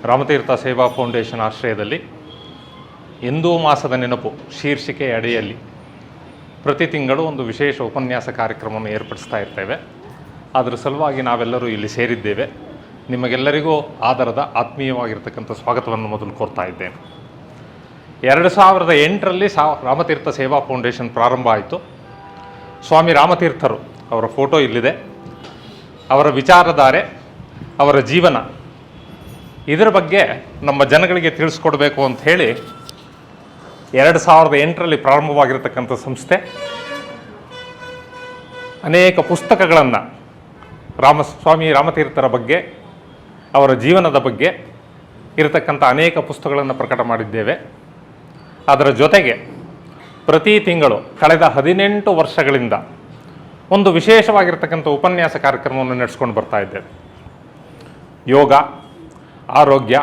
ರಾಮತೀರ್ಥ ಸೇವಾ ಫೌಂಡೇಶನ್ ಆಶ್ರಯದಲ್ಲಿ ಎಂದೂ ಮಾಸದ ನೆನಪು ಶೀರ್ಷಿಕೆಯ ಅಡಿಯಲ್ಲಿ ಪ್ರತಿ ತಿಂಗಳು ಒಂದು ವಿಶೇಷ ಉಪನ್ಯಾಸ ಕಾರ್ಯಕ್ರಮವನ್ನು ಏರ್ಪಡಿಸ್ತಾ ಇರ್ತೇವೆ. ಅದರ ಸಲುವಾಗಿ ನಾವೆಲ್ಲರೂ ಇಲ್ಲಿ ಸೇರಿದ್ದೇವೆ. ನಿಮಗೆಲ್ಲರಿಗೂ ಆದರದ ಆತ್ಮೀಯವಾಗಿರ್ತಕ್ಕಂಥ ಸ್ವಾಗತವನ್ನು ಮೊದಲು ಕೋರ್ತಾ ಇದ್ದೇನೆ. 2008ರಲ್ಲಿ ರಾಮತೀರ್ಥ ಸೇವಾ ಫೌಂಡೇಶನ್ ಪ್ರಾರಂಭ ಆಯಿತು. ಸ್ವಾಮಿ ರಾಮತೀರ್ಥರು ಅವರ ಫೋಟೋ ಇಲ್ಲಿದೆ. ಅವರ ವಿಚಾರಧಾರೆ, ಅವರ ಜೀವನ, ಇದರ ಬಗ್ಗೆ ನಮ್ಮ ಜನಗಳಿಗೆ ತಿಳಿಸ್ಕೊಡ್ಬೇಕು ಅಂತ ಹೇಳಿ 2008ರಲ್ಲಿ ಪ್ರಾರಂಭವಾಗಿರತಕ್ಕಂಥ ಸಂಸ್ಥೆ ಅನೇಕ ಪುಸ್ತಕಗಳನ್ನು ಸ್ವಾಮಿ ರಾಮತೀರ್ಥರ ಬಗ್ಗೆ, ಅವರ ಜೀವನದ ಬಗ್ಗೆ ಇರತಕ್ಕಂಥ ಅನೇಕ ಪುಸ್ತಕಗಳನ್ನು ಪ್ರಕಟ ಮಾಡಿದ್ದೇವೆ. ಅದರ ಜೊತೆಗೆ ಪ್ರತಿ ತಿಂಗಳು ಕಳೆದ 18 ವರ್ಷಗಳಿಂದ ಒಂದು ವಿಶೇಷವಾಗಿರ್ತಕ್ಕಂಥ ಉಪನ್ಯಾಸ ಕಾರ್ಯಕ್ರಮವನ್ನು ನಡೆಸ್ಕೊಂಡು ಬರ್ತಾ ಇದ್ದೇವೆ. ಯೋಗ, ಆರೋಗ್ಯ,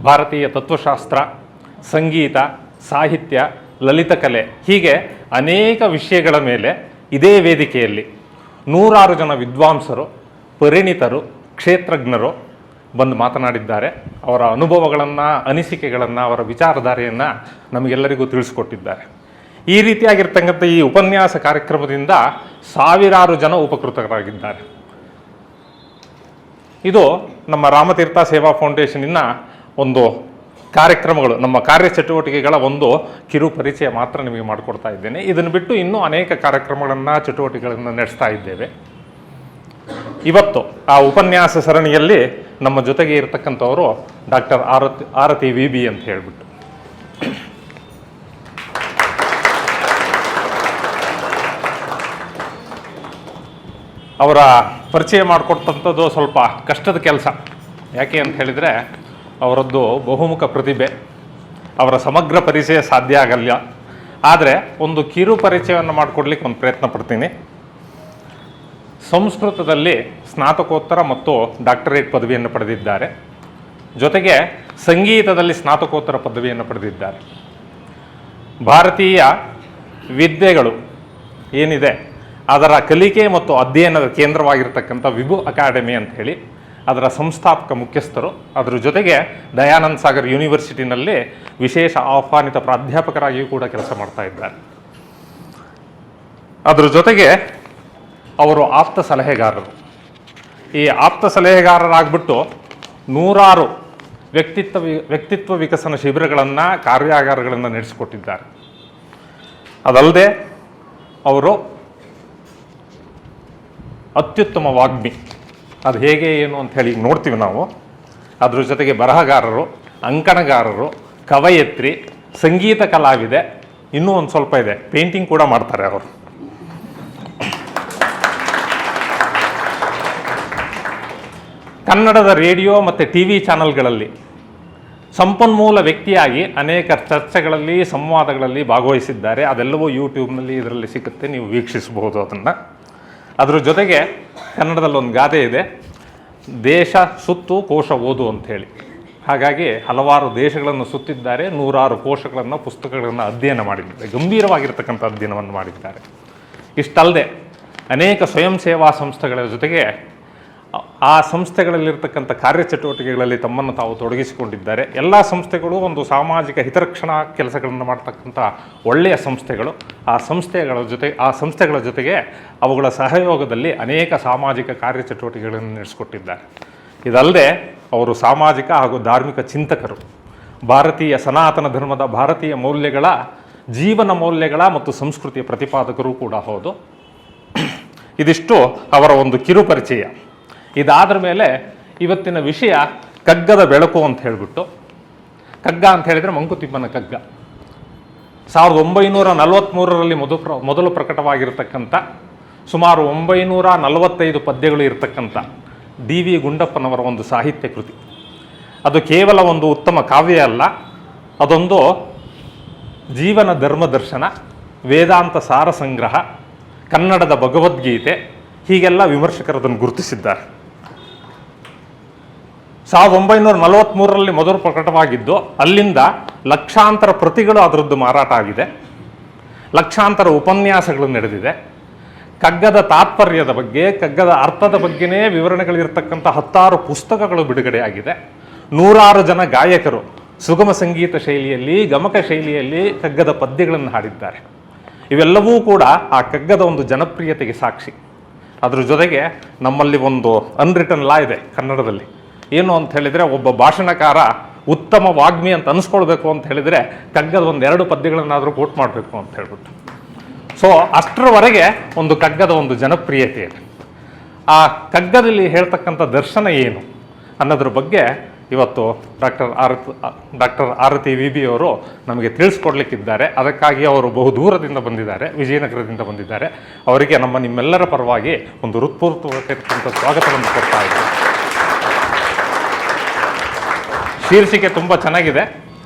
ಭಾರತೀಯ ತತ್ವಶಾಸ್ತ್ರ, ಸಂಗೀತ, ಸಾಹಿತ್ಯ, ಲಲಿತಕಲೆ, ಹೀಗೆ ಅನೇಕ ವಿಷಯಗಳ ಮೇಲೆ ಇದೇ ವೇದಿಕೆಯಲ್ಲಿ 100 ಜನ ವಿದ್ವಾಂಸರು, ಪರಿಣಿತರು, ಕ್ಷೇತ್ರಜ್ಞರು ಬಂದು ಮಾತನಾಡಿದ್ದಾರೆ. ಅವರ ಅನುಭವಗಳನ್ನು, ಅನಿಸಿಕೆಗಳನ್ನು, ಅವರ ವಿಚಾರಧಾರೆಯನ್ನು ನಮಗೆಲ್ಲರಿಗೂ ತಿಳಿಸ್ಕೊಟ್ಟಿದ್ದಾರೆ. ಈ ರೀತಿಯಾಗಿರ್ತಕ್ಕಂಥ ಈ ಉಪನ್ಯಾಸ ಕಾರ್ಯಕ್ರಮದಿಂದ ಸಾವಿರಾರು ಜನ ಉಪಕೃತರಾಗಿದ್ದಾರೆ. ಇದು ನಮ್ಮ ರಾಮತೀರ್ಥ ಸೇವಾ ಫೌಂಡೇಶನಿನ ಒಂದು ಕಾರ್ಯಕ್ರಮಗಳು, ನಮ್ಮ ಕಾರ್ಯಚಟುವಟಿಕೆಗಳ ಒಂದು ಕಿರು ಪರಿಚಯ ಮಾತ್ರ ನಿಮಗೆ ಮಾಡಿಕೊಡ್ತಾ ಇದ್ದೇನೆ. ಇದನ್ನು ಬಿಟ್ಟು ಇನ್ನೂ ಅನೇಕ ಕಾರ್ಯಕ್ರಮಗಳನ್ನು, ಚಟುವಟಿಕೆಗಳನ್ನು ನಡೆಸ್ತಾ ಇದ್ದೇವೆ. ಇವತ್ತು ಆ ಉಪನ್ಯಾಸ ಸರಣಿಯಲ್ಲಿ ನಮ್ಮ ಜೊತೆಗೆ ಇರತಕ್ಕಂಥವರು ಡಾಕ್ಟರ್ ಆರತಿ ವಿ.ಬಿ. ಅಂತ ಹೇಳಿಬಿಟ್ಟು. ಅವರ ಪರಿಚಯ ಮಾಡಿಕೊಟ್ಟಂಥದ್ದು ಸ್ವಲ್ಪ ಕಷ್ಟದ ಕೆಲಸ. ಯಾಕೆ ಅಂತ ಹೇಳಿದರೆ ಅವರದ್ದು ಬಹುಮುಖ ಪ್ರತಿಭೆ, ಅವರ ಸಮಗ್ರ ಪರಿಚಯ ಸಾಧ್ಯ ಆಗಲ್ಲ. ಆದರೆ ಒಂದು ಕಿರು ಪರಿಚಯವನ್ನು ಮಾಡಿಕೊಡ್ಲಿಕ್ಕೆ ಒಂದು ಪ್ರಯತ್ನ ಪಡ್ತೀನಿ. ಸಂಸ್ಕೃತದಲ್ಲಿ ಸ್ನಾತಕೋತ್ತರ ಮತ್ತು ಡಾಕ್ಟರೇಟ್ ಪದವಿಯನ್ನು ಪಡೆದಿದ್ದಾರೆ. ಜೊತೆಗೆ ಸಂಗೀತದಲ್ಲಿ ಸ್ನಾತಕೋತ್ತರ ಪದವಿಯನ್ನು ಪಡೆದಿದ್ದಾರೆ. ಭಾರತೀಯ ವಿದ್ಯೆಗಳು ಏನಿದೆ ಅದರ ಕಲಿಕೆ ಮತ್ತು ಅಧ್ಯಯನದ ಕೇಂದ್ರವಾಗಿರ್ತಕ್ಕಂಥ ವಿಭು ಅಕಾಡೆಮಿ ಅಂತ ಹೇಳಿ ಅದರ ಸಂಸ್ಥಾಪಕ ಮುಖ್ಯಸ್ಥರು. ಅದರ ಜೊತೆಗೆ ದಯಾನಂದ ಸಾಗರ್ ಯೂನಿವರ್ಸಿಟಿನಲ್ಲಿ ವಿಶೇಷ ಆಹ್ವಾನಿತ ಪ್ರಾಧ್ಯಾಪಕರಾಗಿಯೂ ಕೂಡ ಕೆಲಸ ಮಾಡ್ತಾ ಇದ್ದಾರೆ. ಅದರ ಜೊತೆಗೆ ಅವರು ಆಪ್ತ ಸಲಹೆಗಾರರು. ಈ ಆಪ್ತ ಸಲಹೆಗಾರರಾಗ್ಬಿಟ್ಟು 100 ವ್ಯಕ್ತಿತ್ವ ವಿಕಸನ ಶಿಬಿರಗಳನ್ನು, ಕಾರ್ಯಾಗಾರಗಳನ್ನು ನಡೆಸಿಕೊಟ್ಟಿದ್ದಾರೆ. ಅದಲ್ಲದೆ ಅವರು ಅತ್ಯುತ್ತಮ ವಾಗ್ಮಿ. ಅದು ಹೇಗೆ ಏನು ಅಂತ ಹೇಳಿ ನೋಡ್ತೀವಿ ನಾವು. ಅದ್ರ ಜೊತೆಗೆ ಬರಹಗಾರರು, ಅಂಕಣಗಾರರು, ಕವಯತ್ರಿ, ಸಂಗೀತ ಕಲಾವಿದೆ, ಇನ್ನೂ ಒಂದು ಸ್ವಲ್ಪ ಇದೆ, ಪೇಂಟಿಂಗ್ ಕೂಡ ಮಾಡ್ತಾರೆ ಅವರು. ಕನ್ನಡದ ರೇಡಿಯೋ ಮತ್ತು TV ಚಾನಲ್ಗಳಲ್ಲಿ ಸಂಪನ್ಮೂಲ ವ್ಯಕ್ತಿಯಾಗಿ ಅನೇಕ ಚರ್ಚೆಗಳಲ್ಲಿ, ಸಂವಾದಗಳಲ್ಲಿ ಭಾಗವಹಿಸಿದ್ದಾರೆ. ಅದೆಲ್ಲವೂ ಯೂಟ್ಯೂಬ್ನಲ್ಲಿ ಇದರಲ್ಲಿ ಸಿಗುತ್ತೆ, ನೀವು ವೀಕ್ಷಿಸಬಹುದು ಅದನ್ನು. ಅದರ ಜೊತೆಗೆ ಕನ್ನಡದಲ್ಲಿ ಒಂದು ಗಾದೆ ಇದೆ, ದೇಶ ಸುತ್ತು ಕೋಶ ಓದು ಅಂಥೇಳಿ. ಹಾಗಾಗಿ ಹಲವಾರು ದೇಶಗಳನ್ನು ಸುತ್ತಿದ್ದಾರೆ, 100 ಕೋಶಗಳನ್ನು, ಪುಸ್ತಕಗಳನ್ನು ಅಧ್ಯಯನ ಮಾಡಿದ್ದಾರೆ. ಗಂಭೀರವಾಗಿರ್ತಕ್ಕಂಥ ಅಧ್ಯಯನವನ್ನು ಮಾಡಿದ್ದಾರೆ. ಇಷ್ಟಲ್ಲದೆ ಅನೇಕ ಸ್ವಯಂ ಸೇವಾ ಸಂಸ್ಥೆಗಳ ಜೊತೆಗೆ ಆ ಸಂಸ್ಥೆಗಳಲ್ಲಿರ್ತಕ್ಕಂಥ ಕಾರ್ಯಚಟುವಟಿಕೆಗಳಲ್ಲಿ ತಮ್ಮನ್ನು ತಾವು ತೊಡಗಿಸಿಕೊಂಡಿದ್ದಾರೆ. ಎಲ್ಲ ಸಂಸ್ಥೆಗಳು ಒಂದು ಸಾಮಾಜಿಕ ಹಿತರಕ್ಷಣಾ ಕೆಲಸಗಳನ್ನು ಮಾಡ್ತಕ್ಕಂಥ ಒಳ್ಳೆಯ ಸಂಸ್ಥೆಗಳು. ಆ ಸಂಸ್ಥೆಗಳ ಜೊತೆಗೆ ಅವುಗಳ ಸಹಯೋಗದಲ್ಲಿ ಅನೇಕ ಸಾಮಾಜಿಕ ಕಾರ್ಯಚಟುವಟಿಕೆಗಳನ್ನು ನಡೆಸಿಕೊಟ್ಟಿದ್ದಾರೆ. ಇದಲ್ಲದೆ ಅವರು ಸಾಮಾಜಿಕ ಹಾಗೂ ಧಾರ್ಮಿಕ ಚಿಂತಕರು. ಭಾರತೀಯ ಸನಾತನ ಧರ್ಮದ ಭಾರತೀಯ ಮೌಲ್ಯಗಳ, ಜೀವನ ಮೌಲ್ಯಗಳ ಮತ್ತು ಸಂಸ್ಕೃತಿಯ ಪ್ರತಿಪಾದಕರು ಕೂಡ ಹೌದು. ಇದಿಷ್ಟು ಅವರ ಒಂದು ಕಿರು ಪರಿಚಯ. ಇದಾದ್ರ ಮೇಲೆ ಇವತ್ತಿನ ವಿಷಯ ಕಗ್ಗದ ಬೆಳಕು ಅಂತ ಹೇಳಿಬಿಟ್ಟು. ಕಗ್ಗ ಅಂತ ಹೇಳಿದರೆ ಮಂಕುತಿಮ್ಮನ ಕಗ್ಗ. 1943ರಲ್ಲಿ ಮೊದಲು ಪ್ರಕಟವಾಗಿರ್ತಕ್ಕಂಥ, ಸುಮಾರು 945 ಪದ್ಯಗಳು ಇರತಕ್ಕಂಥ D.V. ಗುಂಡಪ್ಪನವರ ಒಂದು ಸಾಹಿತ್ಯ ಕೃತಿ. ಅದು ಕೇವಲ ಒಂದು ಉತ್ತಮ ಕಾವ್ಯ ಅಲ್ಲ, ಅದೊಂದು ಜೀವನ ಧರ್ಮದರ್ಶನ, ವೇದಾಂತ ಸಾರ ಸಂಗ್ರಹ, ಕನ್ನಡದ ಭಗವದ್ಗೀತೆ, ಹೀಗೆಲ್ಲ ವಿಮರ್ಶಕರು ಅದನ್ನು ಗುರುತಿಸಿದ್ದಾರೆ. 1943ರಲ್ಲಿ ಮೊದಲು ಪ್ರಕಟವಾಗಿದ್ದು, ಅಲ್ಲಿಂದ ಲಕ್ಷಾಂತರ ಪ್ರತಿಗಳು ಅದರದ್ದು ಮಾರಾಟ ಆಗಿದೆ. ಲಕ್ಷಾಂತರ ಉಪನ್ಯಾಸಗಳು ನಡೆದಿದೆ. ಕಗ್ಗದ ತಾತ್ಪರ್ಯದ ಬಗ್ಗೆ, ಕಗ್ಗದ ಅರ್ಥದ ಬಗ್ಗೆನೇ ವಿವರಣೆಗಳಿರ್ತಕ್ಕಂಥ 10 ಪುಸ್ತಕಗಳು ಬಿಡುಗಡೆಯಾಗಿದೆ. ನೂರಾರು ಜನ ಗಾಯಕರು ಸುಗಮ ಸಂಗೀತ ಶೈಲಿಯಲ್ಲಿ, ಗಮಕ ಶೈಲಿಯಲ್ಲಿ ಕಗ್ಗದ ಪದ್ಯಗಳನ್ನು ಹಾಡಿದ್ದಾರೆ. ಇವೆಲ್ಲವೂ ಕೂಡ ಆ ಕಗ್ಗದ ಒಂದು ಜನಪ್ರಿಯತೆಗೆ ಸಾಕ್ಷಿ. ಅದ್ರ ಜೊತೆಗೆ ನಮ್ಮಲ್ಲಿ ಒಂದು ಅನ್ರಿಟನ್ ಲಾ ಇದೆ ಕನ್ನಡದಲ್ಲಿ. ಏನು ಅಂತ ಹೇಳಿದರೆ, ಒಬ್ಬ ಭಾಷಣಕಾರ ಉತ್ತಮ ವಾಗ್ಮಿ ಅಂತ ಅನಿಸ್ಕೊಳ್ಬೇಕು ಅಂತ ಹೇಳಿದರೆ ಕಗ್ಗದ ಒಂದೆರಡು ಪದ್ಯಗಳನ್ನಾದರೂ ಕೋಟ್ ಮಾಡಬೇಕು ಅಂತ ಹೇಳ್ಬಿಟ್ಟು. ಸೊ ಅಷ್ಟರವರೆಗೆ ಒಂದು ಕಗ್ಗದ ಒಂದು ಜನಪ್ರಿಯತೆ ಇದೆ. ಆ ಕಗ್ಗದಲ್ಲಿ ಹೇಳ್ತಕ್ಕಂಥ ದರ್ಶನ ಏನು ಅನ್ನೋದ್ರ ಬಗ್ಗೆ ಇವತ್ತು ಡಾಕ್ಟರ್ ಆರತಿ ವಿ.ಬಿ. ಅವರು ನಮಗೆ ತಿಳಿಸ್ಕೊಡ್ಲಿಕ್ಕಿದ್ದಾರೆ. ಅದಕ್ಕಾಗಿ ಅವರು ಬಹುದೂರದಿಂದ ಬಂದಿದ್ದಾರೆ, ವಿಜಯನಗರದಿಂದ ಬಂದಿದ್ದಾರೆ. ಅವರಿಗೆ ನಿಮ್ಮೆಲ್ಲರ ಪರವಾಗಿ ಒಂದು ಹೃತ್ಪೂರ್ವಕವಾದಂಥ ಸ್ವಾಗತವನ್ನು ಕೊಡ್ತಾ ಇದ್ದಾರೆ. ಶೀರ್ಷಿಕೆ ತುಂಬ ಚೆನ್ನಾಗಿದೆ,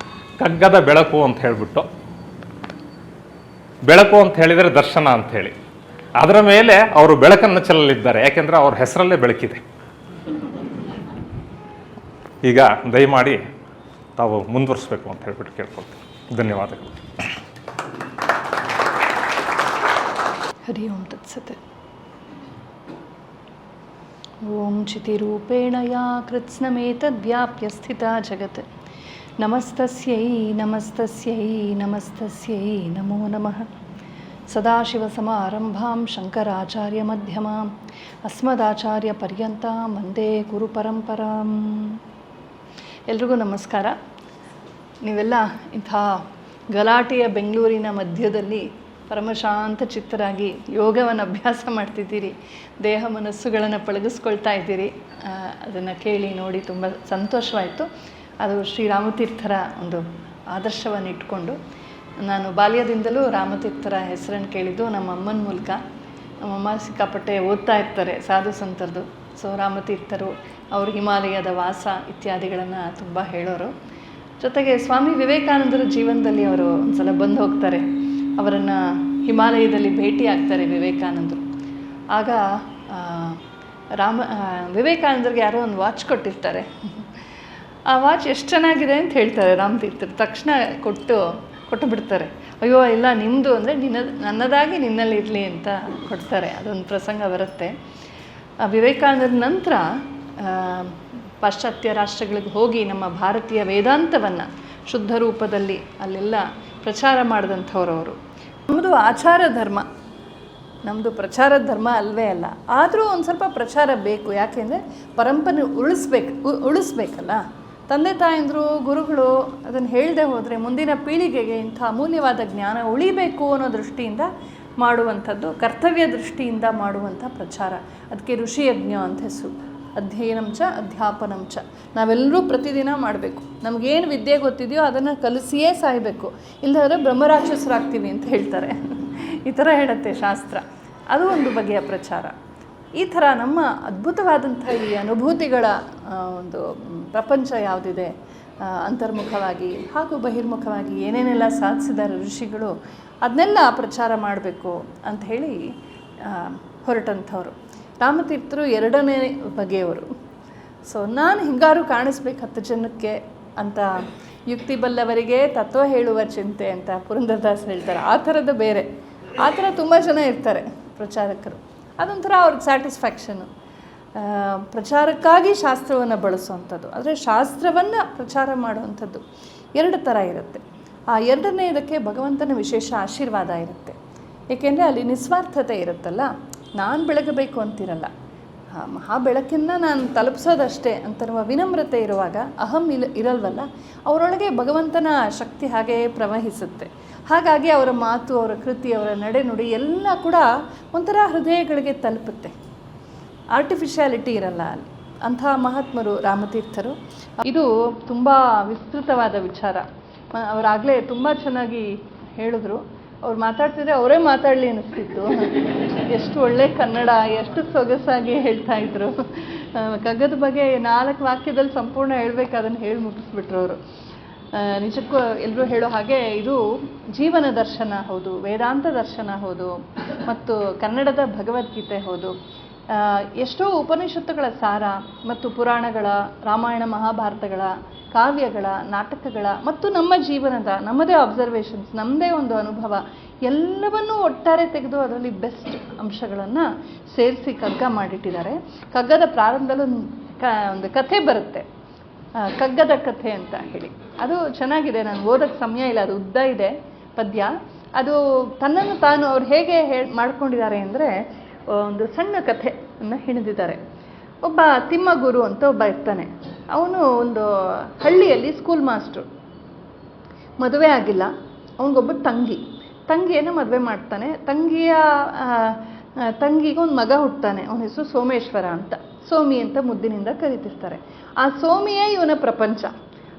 ಕಗ್ಗದ ಬೆಳಕು ಅಂತ ಹೇಳಿಬಿಟ್ಟು. ಬೆಳಕು ಅಂತ ಹೇಳಿದರೆ ದರ್ಶನ ಅಂತ ಹೇಳಿ, ಅದರ ಮೇಲೆ ಅವರು ಬೆಳಕನ್ನು ಚೆಲ್ಲಲಿದ್ದಾರೆ. ಯಾಕೆಂದರೆ ಅವ್ರ ಹೆಸರಲ್ಲೇ ಬೆಳಕಿದೆ. ಈಗ ದಯಮಾಡಿ ತಾವು ಮುಂದುವರಿಸಬೇಕು ಅಂತ ಹೇಳ್ಬಿಟ್ಟು ಕೇಳ್ಕೊಳ್ತೀನಿ. ಧನ್ಯವಾದಗಳು. ಹರಿ ಓಂ ತತ್ಸತ್. ಓಂ ಚಿತಿರೂಪೇಣ ಯಾ ಕೃತ್ಸ್ನಮೇತದ್ವ್ಯಾಪ್ಯ ಸ್ಥಿತಾ ಜಗತ್. ನಮಸ್ತಸ್ಯೈ ನಮಸ್ತಸ್ಯೈ ನಮಸ್ತಸ್ಯೈ ನಮೋ ನಮಃ. ಸದಾಶಿವಸಮಾರಂಭಾಂ ಶಂಕರಾಚಾರ್ಯಮಧ್ಯಮಾಂ ಅಸ್ಮದಾಚಾರ್ಯಪರ್ಯಂತಾಂ ವಂದೇ ಗುರುಪರಂಪರಾಂ. ಎಲ್ರಿಗೂ ನಮಸ್ಕಾರ. ನೀವೆಲ್ಲ ಇಂಥ ಗಲಾಟೆಯ ಬೆಂಗಳೂರಿನ ಮಧ್ಯದಲ್ಲಿ ಪರಮಶಾಂತ ಚಿತ್ತರಾಗಿ ಯೋಗವನ್ನು ಅಭ್ಯಾಸ ಮಾಡ್ತಿದ್ದೀರಿ, ದೇಹ ಮನಸ್ಸುಗಳನ್ನು ಪಳಗಿಸ್ಕೊಳ್ತಾ ಇದ್ದೀರಿ. ಅದನ್ನು ಕೇಳಿ ನೋಡಿ ತುಂಬ ಸಂತೋಷವಾಯಿತು. ಅದು ಶ್ರೀರಾಮತೀರ್ಥರ ಒಂದು ಆದರ್ಶವನ್ನು ಇಟ್ಕೊಂಡು, ನಾನು ಬಾಲ್ಯದಿಂದಲೂ ರಾಮತೀರ್ಥರ ಹೆಸರನ್ನು ಕೇಳಿದ್ದು ನಮ್ಮ ಅಮ್ಮನ ಮೂಲಕ. ನಮ್ಮಮ್ಮ ಸಿಕ್ಕಾಪಟ್ಟೆ ಓದ್ತಾ ಇರ್ತಾರೆ ಸಾಧು ಸಂತರದು. ಸೊ ರಾಮತೀರ್ಥರು ಅವರು ಹಿಮಾಲಯದ ವಾಸ ಇತ್ಯಾದಿಗಳನ್ನು ತುಂಬ ಹೇಳೋರು. ಜೊತೆಗೆ ಸ್ವಾಮಿ ವಿವೇಕಾನಂದರ ಜೀವನದಲ್ಲಿ ಅವರು ಒಂದು ಸಲ ಬಂದು ಹೋಗ್ತಾರೆ. ಅವರನ್ನು ಹಿಮಾಲಯದಲ್ಲಿ ಭೇಟಿ ಆಗ್ತಾರೆ ವಿವೇಕಾನಂದರು. ಆಗ ವಿವೇಕಾನಂದರಿಗೆ ಯಾರೋ ಒಂದು ವಾಚ್ ಕೊಟ್ಟಿರ್ತಾರೆ. ಆ ವಾಚ್ ಎಷ್ಟು ಚೆನ್ನಾಗಿದೆ ಅಂತ ಹೇಳ್ತಾರೆ ರಾಮತೀರ್ಥರು. ತಕ್ಷಣ ಕೊಟ್ಟು ಬಿಡ್ತಾರೆ. ಅಯ್ಯೋ ಇಲ್ಲ ನಿಮ್ಮದು ಅಂದರೆ ನನ್ನದಾಗಿ ನಿನ್ನಲ್ಲಿ ಇರಲಿ ಅಂತ ಕೊಡ್ತಾರೆ. ಅದೊಂದು ಪ್ರಸಂಗ ಬರುತ್ತೆ. ವಿವೇಕಾನಂದರ ನಂತರ ಪಾಶ್ಚಾತ್ಯ ರಾಷ್ಟ್ರಗಳಿಗೆ ಹೋಗಿ ನಮ್ಮ ಭಾರತೀಯ ವೇದಾಂತವನ್ನು ಶುದ್ಧ ರೂಪದಲ್ಲಿ ಅಲ್ಲೆಲ್ಲ ಪ್ರಚಾರ ಮಾಡಿದಂಥವ್ರು ಅವರು. ನಮ್ಮದು ಆಚಾರ ಧರ್ಮ, ನಮ್ಮದು ಪ್ರಚಾರ ಧರ್ಮ ಅಲ್ವೇ ಅಲ್ಲ. ಆದರೂ ಒಂದು ಸ್ವಲ್ಪ ಪ್ರಚಾರ ಬೇಕು. ಯಾಕೆಂದರೆ ಪರಂಪರೆ ಉಳಿಸ್ಬೇಕಲ್ಲ. ತಂದೆ ತಾಯಂದರು ಗುರುಗಳು ಅದನ್ನು ಹೇಳದೆ ಹೋದರೆ ಮುಂದಿನ ಪೀಳಿಗೆಗೆ ಇಂಥ ಅಮೂಲ್ಯವಾದ ಜ್ಞಾನ ಉಳಿಬೇಕು ಅನ್ನೋ ದೃಷ್ಟಿಯಿಂದ ಮಾಡುವಂಥದ್ದು, ಕರ್ತವ್ಯ ದೃಷ್ಟಿಯಿಂದ ಮಾಡುವಂಥ ಪ್ರಚಾರ. ಅದಕ್ಕೆ ಋಷಿಯಜ್ಞ ಅಂತ ಹೆಸರು. ಅಧ್ಯಯನಂಚ ಅಧ್ಯಾಪನಂಚ. ನಾವೆಲ್ಲರೂ ಪ್ರತಿದಿನ ಮಾಡಬೇಕು. ನಮಗೇನು ವಿದ್ಯೆ ಗೊತ್ತಿದೆಯೋ ಅದನ್ನು ಕಲಿಸಿಯೇ ಸಾಯಬೇಕು, ಇಲ್ಲದ್ರೆ ಬ್ರಹ್ಮರಾಕ್ಷಸರಾಗ್ತೀವಿ ಅಂತ ಹೇಳ್ತಾರೆ. ಈ ಥರ ಹೇಳುತ್ತೆ ಶಾಸ್ತ್ರ. ಅದು ಒಂದು ಬಗೆಯ ಪ್ರಚಾರ. ಈ ಥರ ನಮ್ಮ ಅದ್ಭುತವಾದಂಥ ಈ ಅನುಭೂತಿಗಳ ಒಂದು ಪ್ರಪಂಚ ಯಾವುದಿದೆ, ಅಂತರ್ಮುಖವಾಗಿ ಹಾಗೂ ಬಹಿರ್ಮುಖವಾಗಿ ಏನೇನೆಲ್ಲ ಸಾಧಿಸಿದ್ದಾರೆ ಋಷಿಗಳು, ಅದನ್ನೆಲ್ಲ ಪ್ರಚಾರ ಮಾಡಬೇಕು ಅಂಥೇಳಿ ಹೊರಟಂಥವ್ರು. ರಾಮತೀರ್ಥರು ಎರಡನೇ ಬಗೆಯವರು. ಸೊ ನಾನು ಹಿಂಗಾರು ಕಾಣಿಸ್ಬೇಕು 10 ಜನಕ್ಕೆ ಅಂತ ಯುಕ್ತಿ ಬಲ್ಲವರಿಗೆ ತತ್ವ ಹೇಳುವ ಚಿಂತೆ ಅಂತ ಪುರಂದರದಾಸ್ ಹೇಳ್ತಾರೆ. ಆ ಥರದ್ದು ಬೇರೆ. ಆ ಥರ ತುಂಬ ಜನ ಇರ್ತಾರೆ ಪ್ರಚಾರಕರು. ಅದೊಂಥರ ಅವ್ರಿಗೆ ಸ್ಯಾಟಿಸ್ಫ್ಯಾಕ್ಷನು. ಪ್ರಚಾರಕ್ಕಾಗಿ ಶಾಸ್ತ್ರವನ್ನು ಬಳಸುವಂಥದ್ದು. ಆದರೆ ಶಾಸ್ತ್ರವನ್ನು ಪ್ರಚಾರ ಮಾಡುವಂಥದ್ದು 2 ಥರ ಇರುತ್ತೆ. ಆ ಎರಡನೇದಕ್ಕೆ ಭಗವಂತನ ವಿಶೇಷ ಆಶೀರ್ವಾದ ಇರುತ್ತೆ. ಏಕೆಂದರೆ ಅಲ್ಲಿ ನಿಸ್ವಾರ್ಥತೆ ಇರುತ್ತಲ್ಲ. ನಾನು ಬೆಳಗಬೇಕು ಅಂತಿರಲ್ಲ, ಮಹಾ ಬೆಳಕನ್ನು ನಾನು ತಲುಪಿಸೋದಷ್ಟೇ ಅಂತರುವ ವಿನಮ್ರತೆ ಇರುವಾಗ ಅಹಂ ಇರಲ್ವಲ್ಲ, ಅವರೊಳಗೆ ಭಗವಂತನ ಶಕ್ತಿ ಹಾಗೇ ಪ್ರವಹಿಸುತ್ತೆ. ಹಾಗಾಗಿ ಅವರ ಮಾತು, ಅವರ ಕೃತಿ, ಅವರ ನಡೆನುಡಿ ಎಲ್ಲ ಕೂಡ ಒಂಥರ ಹೃದಯಗಳಿಗೆ ತಲುಪುತ್ತೆ. ಆರ್ಟಿಫಿಷಿಯಾಲಿಟಿ ಇರಲ್ಲ ಅಲ್ಲಿ. ಅಂಥ ಮಹಾತ್ಮರು ರಾಮತೀರ್ಥರು. ಇದು ತುಂಬ ವಿಸ್ತೃತವಾದ ವಿಚಾರ. ಅವರಾಗಲೇ ತುಂಬ ಚೆನ್ನಾಗಿ ಹೇಳಿದ್ರು. ಅವ್ರು ಮಾತಾಡ್ತಿದ್ರೆ ಅವರೇ ಮಾತಾಡಲಿ ಅನ್ನಿಸ್ತಿತ್ತು. ಎಷ್ಟು ಒಳ್ಳೆ ಕನ್ನಡ, ಎಷ್ಟು ಸೊಗಸಾಗಿ ಹೇಳ್ತಾ ಇದ್ರು. ಕಗ್ಗದ ಬಗ್ಗೆ 4 ವಾಕ್ಯದಲ್ಲಿ ಸಂಪೂರ್ಣ ಹೇಳ್ಬೇಕು, ಅದನ್ನು ಹೇಳಿ ಮುಗಿಸ್ಬಿಟ್ರು ಅವರು. ನಿಜಕ್ಕೂ ಎಲ್ಲರೂ ಹೇಳೋ ಹಾಗೆ ಇದು ಜೀವನ ದರ್ಶನ ಹೌದು, ವೇದಾಂತ ದರ್ಶನ ಹೌದು, ಮತ್ತು ಕನ್ನಡದ ಭಗವದ್ಗೀತೆ ಹೌದು. ಎಷ್ಟೋ ಉಪನಿಷತ್ತುಗಳ ಸಾರ ಮತ್ತು ಪುರಾಣಗಳ, ರಾಮಾಯಣ ಮಹಾಭಾರತಗಳ, ಕಾವ್ಯಗಳ, ನಾಟಕಗಳ ಮತ್ತು ನಮ್ಮ ಜೀವನದ ನಮ್ಮದೇ ಅಬ್ಸರ್ವೇಷನ್ಸ್, ನಮ್ಮದೇ ಒಂದು ಅನುಭವ ಎಲ್ಲವನ್ನೂ ಒಟ್ಟಾರೆ ತೆಗೆದು ಅದರಲ್ಲಿ ಬೆಸ್ಟ್ ಅಂಶಗಳನ್ನು ಸೇರಿಸಿ ಕಗ್ಗ ಮಾಡಿಟ್ಟಿದ್ದಾರೆ. ಕಗ್ಗದ ಪ್ರಾರಂಭದಲ್ಲಿ ಒಂದು ಕಥೆ ಬರುತ್ತೆ. ಕಗ್ಗದ ಕಥೆ ಅಂತ ಹೇಳಿ. ಅದು ಚೆನ್ನಾಗಿದೆ, ನಾನು ಓದೋಕ್ಕೆ ಸಮಯ ಇಲ್ಲ, ಅದು ಉದ್ದ ಇದೆ ಪದ್ಯ. ಅದು ತನ್ನನ್ನು ತಾನು ಅವ್ರು ಹೇಗೆ ಮಾಡ್ಕೊಂಡಿದ್ದಾರೆ ಅಂದರೆ, ಒಂದು ಸಣ್ಣ ಕಥೆಯನ್ನು ಹಿಡಿದಿದ್ದಾರೆ. ಒಬ್ಬ ತಿಮ್ಮಗುರು ಅಂತ ಒಬ್ಬ ಇರ್ತಾನೆ. ಅವನು ಒಂದು ಹಳ್ಳಿಯಲ್ಲಿ ಸ್ಕೂಲ್ ಮಾಸ್ಟ್ರು, ಮದುವೆ ಆಗಿಲ್ಲ. ಅವನಿಗೊಬ್ಬ ತಂಗಿಯನ್ನು ಮದುವೆ ಮಾಡ್ತಾನೆ. ತಂಗಿಗೆ ಒಂದು ಮಗ ಹುಡ್ತಾನೆ. ಅವನ ಹೆಸರು ಸೋಮೇಶ್ವರ ಅಂತ, ಸೋಮಿ ಅಂತ ಮುದ್ದಿನಿಂದ ಕರೀತಿರ್ತಾರೆ. ಆ ಸೋಮಿಯೇ ಇವನ ಪ್ರಪಂಚ.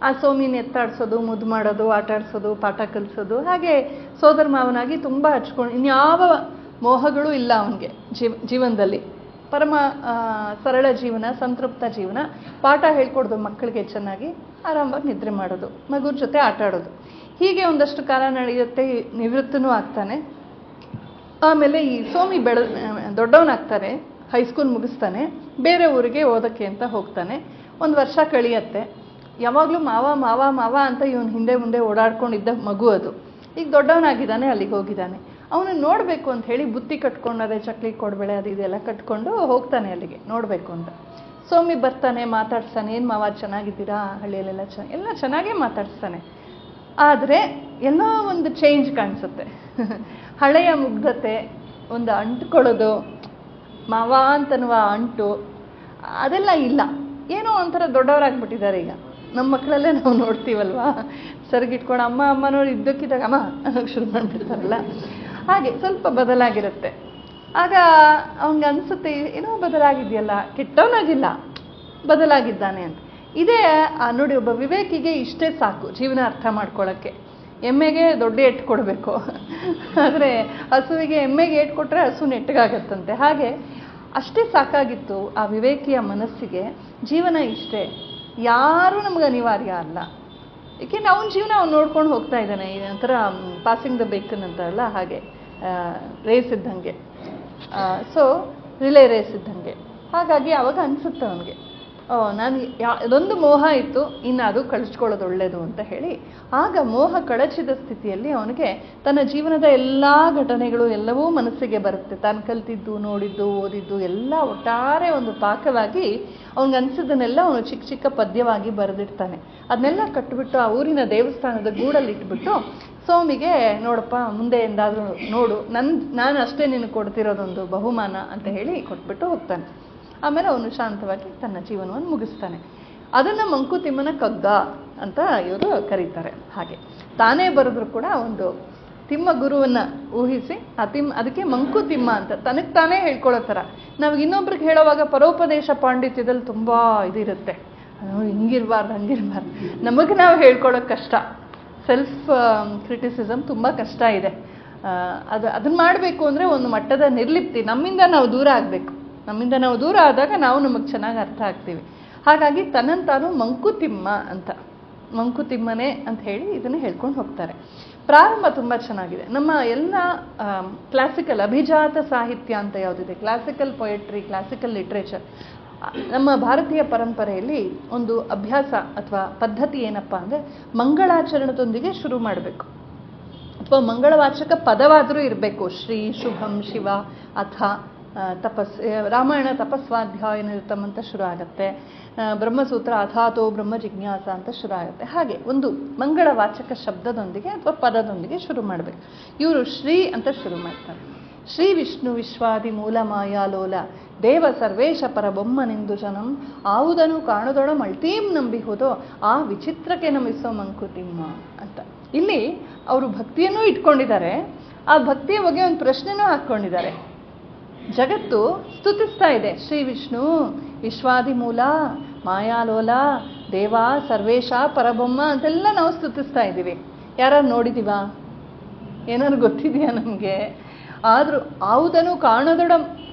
ಆ ಸೋಮಿನ ಎತ್ತಾಡ್ಸೋದು, ಮುದ್ದು ಮಾಡೋದು, ಆಟ ಆಡಿಸೋದು, ಪಾಠ ಕಲಿಸೋದು, ಹಾಗೆ ಸೋದರ ಮಾವನಾಗಿ ತುಂಬ ಹಚ್ಕೊಂಡು ಇನ್ಯಾವ ಮೋಹಗಳು ಇಲ್ಲ ಅವನಿಗೆ ಜೀವನದಲ್ಲಿ. ಪರಮ ಸರಳ ಜೀವನ, ಸಂತೃಪ್ತ ಜೀವನ. ಪಾಠ ಹೇಳ್ಕೊಡೋದು ಮಕ್ಕಳಿಗೆ, ಚೆನ್ನಾಗಿ ಆರಾಮಾಗಿ ನಿದ್ರೆ ಮಾಡೋದು, ಮಗುರ ಜೊತೆ ಆಟ ಆಡೋದು. ಹೀಗೆ ಒಂದಷ್ಟು ಕಾಲ ನಡೆಯುತ್ತೆ. ನಿವೃತ್ತನೂ ಆಗ್ತಾನೆ. ಆಮೇಲೆ ಈ ಸೋಮಿ ದೊಡ್ಡವನಾಗ್ತಾನೆ, ಹೈಸ್ಕೂಲ್ ಮುಗಿಸ್ತಾನೆ, ಬೇರೆ ಊರಿಗೆ ಓದೋಕ್ಕೆ ಅಂತ ಹೋಗ್ತಾನೆ. ಒಂದು ವರ್ಷ ಕಳಿಯತ್ತೆ. ಯಾವಾಗಲೂ ಮಾವ ಮಾವ ಮಾವ ಅಂತ ಇವನು ಹಿಂದೆ ಮುಂದೆ ಓಡಾಡ್ಕೊಂಡಿದ್ದ ಮಗು ಅದು. ಈಗ ದೊಡ್ಡವನಾಗಿದ್ದಾನೆ, ಅಲ್ಲಿಗೆ ಹೋಗಿದ್ದಾನೆ. ಅವನು ನೋಡಬೇಕು ಅಂತ ಹೇಳಿ ಬುತ್ತಿ ಕಟ್ಕೊಂಡು, ಅದೇ ಚಕ್ಲಿ ಕೊಡಬೇಳೆ ಅದು ಇದೆಲ್ಲ ಕಟ್ಕೊಂಡು ಹೋಗ್ತಾನೆ ಅಲ್ಲಿಗೆ ನೋಡಬೇಕು ಅಂತ. ಸೋಮಿ ಬರ್ತಾನೆ, ಮಾತಾಡ್ಸ್ತಾನೆ, ಏನು ಮಾವ ಚೆನ್ನಾಗಿದ್ದೀರಾ, ಹಳ್ಳಿಯಲ್ಲೆಲ್ಲ ಎಲ್ಲ ಚೆನ್ನಾಗೇ ಮಾತಾಡಿಸ್ತಾನೆ. ಆದರೆ ಎಲ್ಲೋ ಒಂದು ಚೇಂಜ್ ಕಾಣಿಸುತ್ತೆ. ಹಳೆಯ ಮುಗ್ಧತೆ, ಒಂದು ಅಂಟ್ಕೊಳ್ಳೋದು, ಮಾವ ಅಂತನ್ನುವ ಅಂಟು ಅದೆಲ್ಲ ಇಲ್ಲ. ಏನೋ ಒಂಥರ ದೊಡ್ಡವರಾಗ್ಬಿಟ್ಟಿದ್ದಾರೆ ಈಗ. ನಮ್ಮ ಮಕ್ಕಳಲ್ಲೇ ನಾವು ನೋಡ್ತೀವಲ್ವಾ, ಸರಿಗಿಟ್ಕೊಂಡು ಅಮ್ಮ ಅಮ್ಮನವ್ರು ಇದ್ದಕ್ಕಿದ್ದಾಗ ಅಮ್ಮ ಅನ್ನೋಕ್ಕೆ ಶುರು ಮಾಡಿಬಿಡ್ತಾರಲ್ಲ, ಹಾಗೆ ಸ್ವಲ್ಪ ಬದಲಾಗಿರುತ್ತೆ. ಆಗ ಅವ್ನಿಗೆ ಅನಿಸುತ್ತೆ, ಏನೋ ಬದಲಾಗಿದೆಯಲ್ಲ, ಕೆಟ್ಟವನಾಗಿಲ್ಲ, ಬದಲಾಗಿದ್ದಾನೆ ಅಂತ. ಇದೇ ನೋಡಿ, ಒಬ್ಬ ವಿವೇಕಿಗೆ ಇಷ್ಟೇ ಸಾಕು ಜೀವನ ಅರ್ಥ ಮಾಡ್ಕೊಳ್ಳೋಕ್ಕೆ. ಎಮ್ಮೆಗೆ ದೊಡ್ಡ ಏಟು ಕೊಡಬೇಕು, ಆದರೆ ಹಸುವಿಗೆ ಎಮ್ಮೆಗೆ ಏಟು ಕೊಟ್ಟರೆ ಹಸು ನೆಟ್ಟಗಾಗತ್ತಂತೆ. ಹಾಗೆ ಅಷ್ಟೇ ಸಾಕಾಗಿತ್ತು ಆ ವಿವೇಕಿಯ ಮನಸ್ಸಿಗೆ. ಜೀವನ ಇಷ್ಟೇ, ಯಾರೂ ನಮ್ಗೆ ಅನಿವಾರ್ಯ ಅಲ್ಲ. ಏಕೆಂದರೆ ಅವನ ಜೀವನ ಅವ್ನು ನೋಡ್ಕೊಂಡು ಹೋಗ್ತಾ ಇದ್ದಾನೆ. ಒಂಥರ ಪಾಸಿಂಗ್ ದ ಬೇಕನ್ ಅಂತಾರಲ್ಲ, ಹಾಗೆ ರೇಸ್ ಇದ್ದಂಗೆ, ರಿಲೇ ರೇಸ್ ಇದ್ದಂಗೆ. ಹಾಗಾಗಿ ಅವಾಗ ಅನಿಸುತ್ತೆ ಅವನಿಗೆ, ನಾನು ಅದೊಂದು ಮೋಹ ಇತ್ತು, ಇನ್ನು ಅದು ಕಳಿಸ್ಕೊಳ್ಳೋದು ಒಳ್ಳೆಯದು ಅಂತ ಹೇಳಿ. ಆಗ ಮೋಹ ಕಳಚಿದ ಸ್ಥಿತಿಯಲ್ಲಿ ಅವನಿಗೆ ತನ್ನ ಜೀವನದ ಎಲ್ಲ ಘಟನೆಗಳು ಎಲ್ಲವೂ ಮನಸ್ಸಿಗೆ ಬರುತ್ತೆ. ತಾನು ಕಲ್ತಿದ್ದು, ನೋಡಿದ್ದು, ಓದಿದ್ದು ಎಲ್ಲ ಒಟ್ಟಾರೆ ಒಂದು ಪಾಕವಾಗಿ ಅವ್ನಿಗೆ ಅನಿಸಿದ್ದನ್ನೆಲ್ಲ ಅವನು ಚಿಕ್ಕ ಚಿಕ್ಕ ಪದ್ಯವಾಗಿ ಬರೆದಿರ್ತಾನೆ. ಅದನ್ನೆಲ್ಲ ಕಟ್ಟಿಬಿಟ್ಟು ಆ ಊರಿನ ದೇವಸ್ಥಾನದ ಗೂಡಲ್ಲಿ ಇಟ್ಬಿಟ್ಟು ಸೋಮಿಗೆ, ನೋಡಪ್ಪ ಮುಂದೆ ಎಂದಾದರೂ ನೋಡು, ನಾನು ಅಷ್ಟೇ ನಿನಗೆ ಕೊಡ್ತಿರೋದೊಂದು ಬಹುಮಾನ ಅಂತ ಹೇಳಿ ಕೊಟ್ಬಿಟ್ಟು ಹೋಗ್ತಾನೆ. ಆಮೇಲೆ ಅವನು ಶಾಂತವಾಗಿ ತನ್ನ ಜೀವನವನ್ನು ಮುಗಿಸ್ತಾನೆ. ಅದನ್ನು ಮಂಕುತಿಮ್ಮನ ಕಗ್ಗ ಅಂತ ಇವರು ಕರೀತಾರೆ. ಹಾಗೆ ತಾನೇ ಬರೆದ್ರು ಕೂಡ ಒಂದು ತಿಮ್ಮ ಗುರುವನ್ನು ಊಹಿಸಿ ಅದಕ್ಕೆ ಮಂಕುತಿಮ್ಮ ಅಂತ ತನಗೆ ತಾನೇ ಹೇಳ್ಕೊಳ್ಳೋ ಥರ. ನಾವು ಇನ್ನೊಬ್ರಿಗೆ ಹೇಳೋವಾಗ ಪರೋಪದೇಶ ಪಾಂಡಿತ್ಯದಲ್ಲಿ ತುಂಬ ಇದಿರುತ್ತೆ, ಹಿಂಗಿರಬಾರ್ದು ಹಂಗಿರಬಾರ್ದು. ನಮಗೆ ನಾವು ಹೇಳ್ಕೊಳ್ಳೋಕೆ ಕಷ್ಟ, ಸೆಲ್ಫ್ ಕ್ರಿಟಿಸಿಸಮ್ ತುಂಬ ಕಷ್ಟ ಇದೆ. ಅದನ್ನು ಮಾಡಬೇಕು ಅಂದರೆ ಒಂದು ಮಟ್ಟದ ನಿರ್ಲಿಪ್ತಿ, ನಮ್ಮಿಂದ ನಾವು ದೂರ ಆಗಬೇಕು. ನಮ್ಮಿಂದ ನಾವು ದೂರ ಆದಾಗ ನಾವು ನಮಗೆ ಚೆನ್ನಾಗಿ ಅರ್ಥ ಆಗ್ತೀವಿ. ಹಾಗಾಗಿ ತನ್ನನ್ನು ತಾನು ಮಂಕುತಿಮ್ಮ ಅಂತ, ಮಂಕುತಿಮ್ಮನೆ ಅಂತ ಹೇಳಿ ಇದನ್ನು ಹೇಳ್ಕೊಂಡು ಹೋಗ್ತಾರೆ. ಪ್ರಾರಂಭ ತುಂಬ ಚೆನ್ನಾಗಿದೆ. ನಮ್ಮ ಎಲ್ಲ ಕ್ಲಾಸಿಕಲ್ ಅಭಿಜಾತ ಸಾಹಿತ್ಯ ಅಂತ ಯಾವುದಿದೆ, ಕ್ಲಾಸಿಕಲ್ ಪೊಯೆಟ್ರಿ, ಕ್ಲಾಸಿಕಲ್ ಲಿಟ್ರೇಚರ್, ನಮ್ಮ ಭಾರತೀಯ ಪರಂಪರೆಯಲ್ಲಿ ಒಂದು ಅಭ್ಯಾಸ ಅಥವಾ ಪದ್ಧತಿ ಏನಪ್ಪ ಅಂದರೆ, ಮಂಗಳಾಚರಣದೊಂದಿಗೆ ಶುರು ಮಾಡಬೇಕು, ಅಥವಾ ಮಂಗಳವಾಚಕ ಪದವಾದರೂ ಇರಬೇಕು. ಶ್ರೀ, ಶುಭಂ, ಶಿವ, ಅಥ, ರಾಮಾಯಣ ತಪಸ್ವಾಧ್ಯಾಯ ನಿರತಂ ಅಂತ ಶುರು ಆಗುತ್ತೆ. ಬ್ರಹ್ಮಸೂತ್ರ ಅಥಾತೋ ಬ್ರಹ್ಮ ಜಿಜ್ಞಾಸ ಅಂತ ಶುರು ಆಗುತ್ತೆ. ಹಾಗೆ ಒಂದು ಮಂಗಳವಾಚಕ ಶಬ್ದದೊಂದಿಗೆ ಅಥವಾ ಪದದೊಂದಿಗೆ ಶುರು ಮಾಡಬೇಕು. ಇವರು ಶ್ರೀ ಅಂತ ಶುರು ಮಾಡ್ತಾರೆ. ಶ್ರೀ ವಿಷ್ಣು ವಿಶ್ವಾದಿ ಮೂಲ ಮಾಯಾಲೋಲ ದೇವ ಸರ್ವೇಶ ಪರಬೊಮ್ಮನೆಂದು ಜನಂ ಆವುದನು ಕಾಣದೊಡ ಮಳ್ತೀಂ ನಂಬಿಹುದೋ ಆ ವಿಚಿತ್ರಕ್ಕೆ ನಮಿಸೋ ಮಂಕುತಿಮ್ಮ ಅಂತ. ಇಲ್ಲಿ ಅವರು ಭಕ್ತಿಯನ್ನೂ ಇಟ್ಕೊಂಡಿದ್ದಾರೆ, ಆ ಭಕ್ತಿಯ ಬಗ್ಗೆ ಒಂದು ಪ್ರಶ್ನೆನೂ ಹಾಕ್ಕೊಂಡಿದ್ದಾರೆ. ಜಗತ್ತು ಸ್ತುತಿಸ್ತಾ ಇದೆ, ಶ್ರೀ ವಿಷ್ಣು ವಿಶ್ವಾದಿ ಮೂಲ ಮಾಯಾಲೋಲ ದೇವ ಸರ್ವೇಶ ಪರಬೊಮ್ಮ ಅಂತೆಲ್ಲ ನಾವು ಸ್ತುತಿಸ್ತಾ ಇದ್ದೀವಿ. ಯಾರು ನೋಡಿದೀವಾ? ಏನಾದ್ರು ಗೊತ್ತಿದೆಯಾ ನಮಗೆ? ಆದರೂ ಆವುದನ್ನು ಕಾಣದೊಡ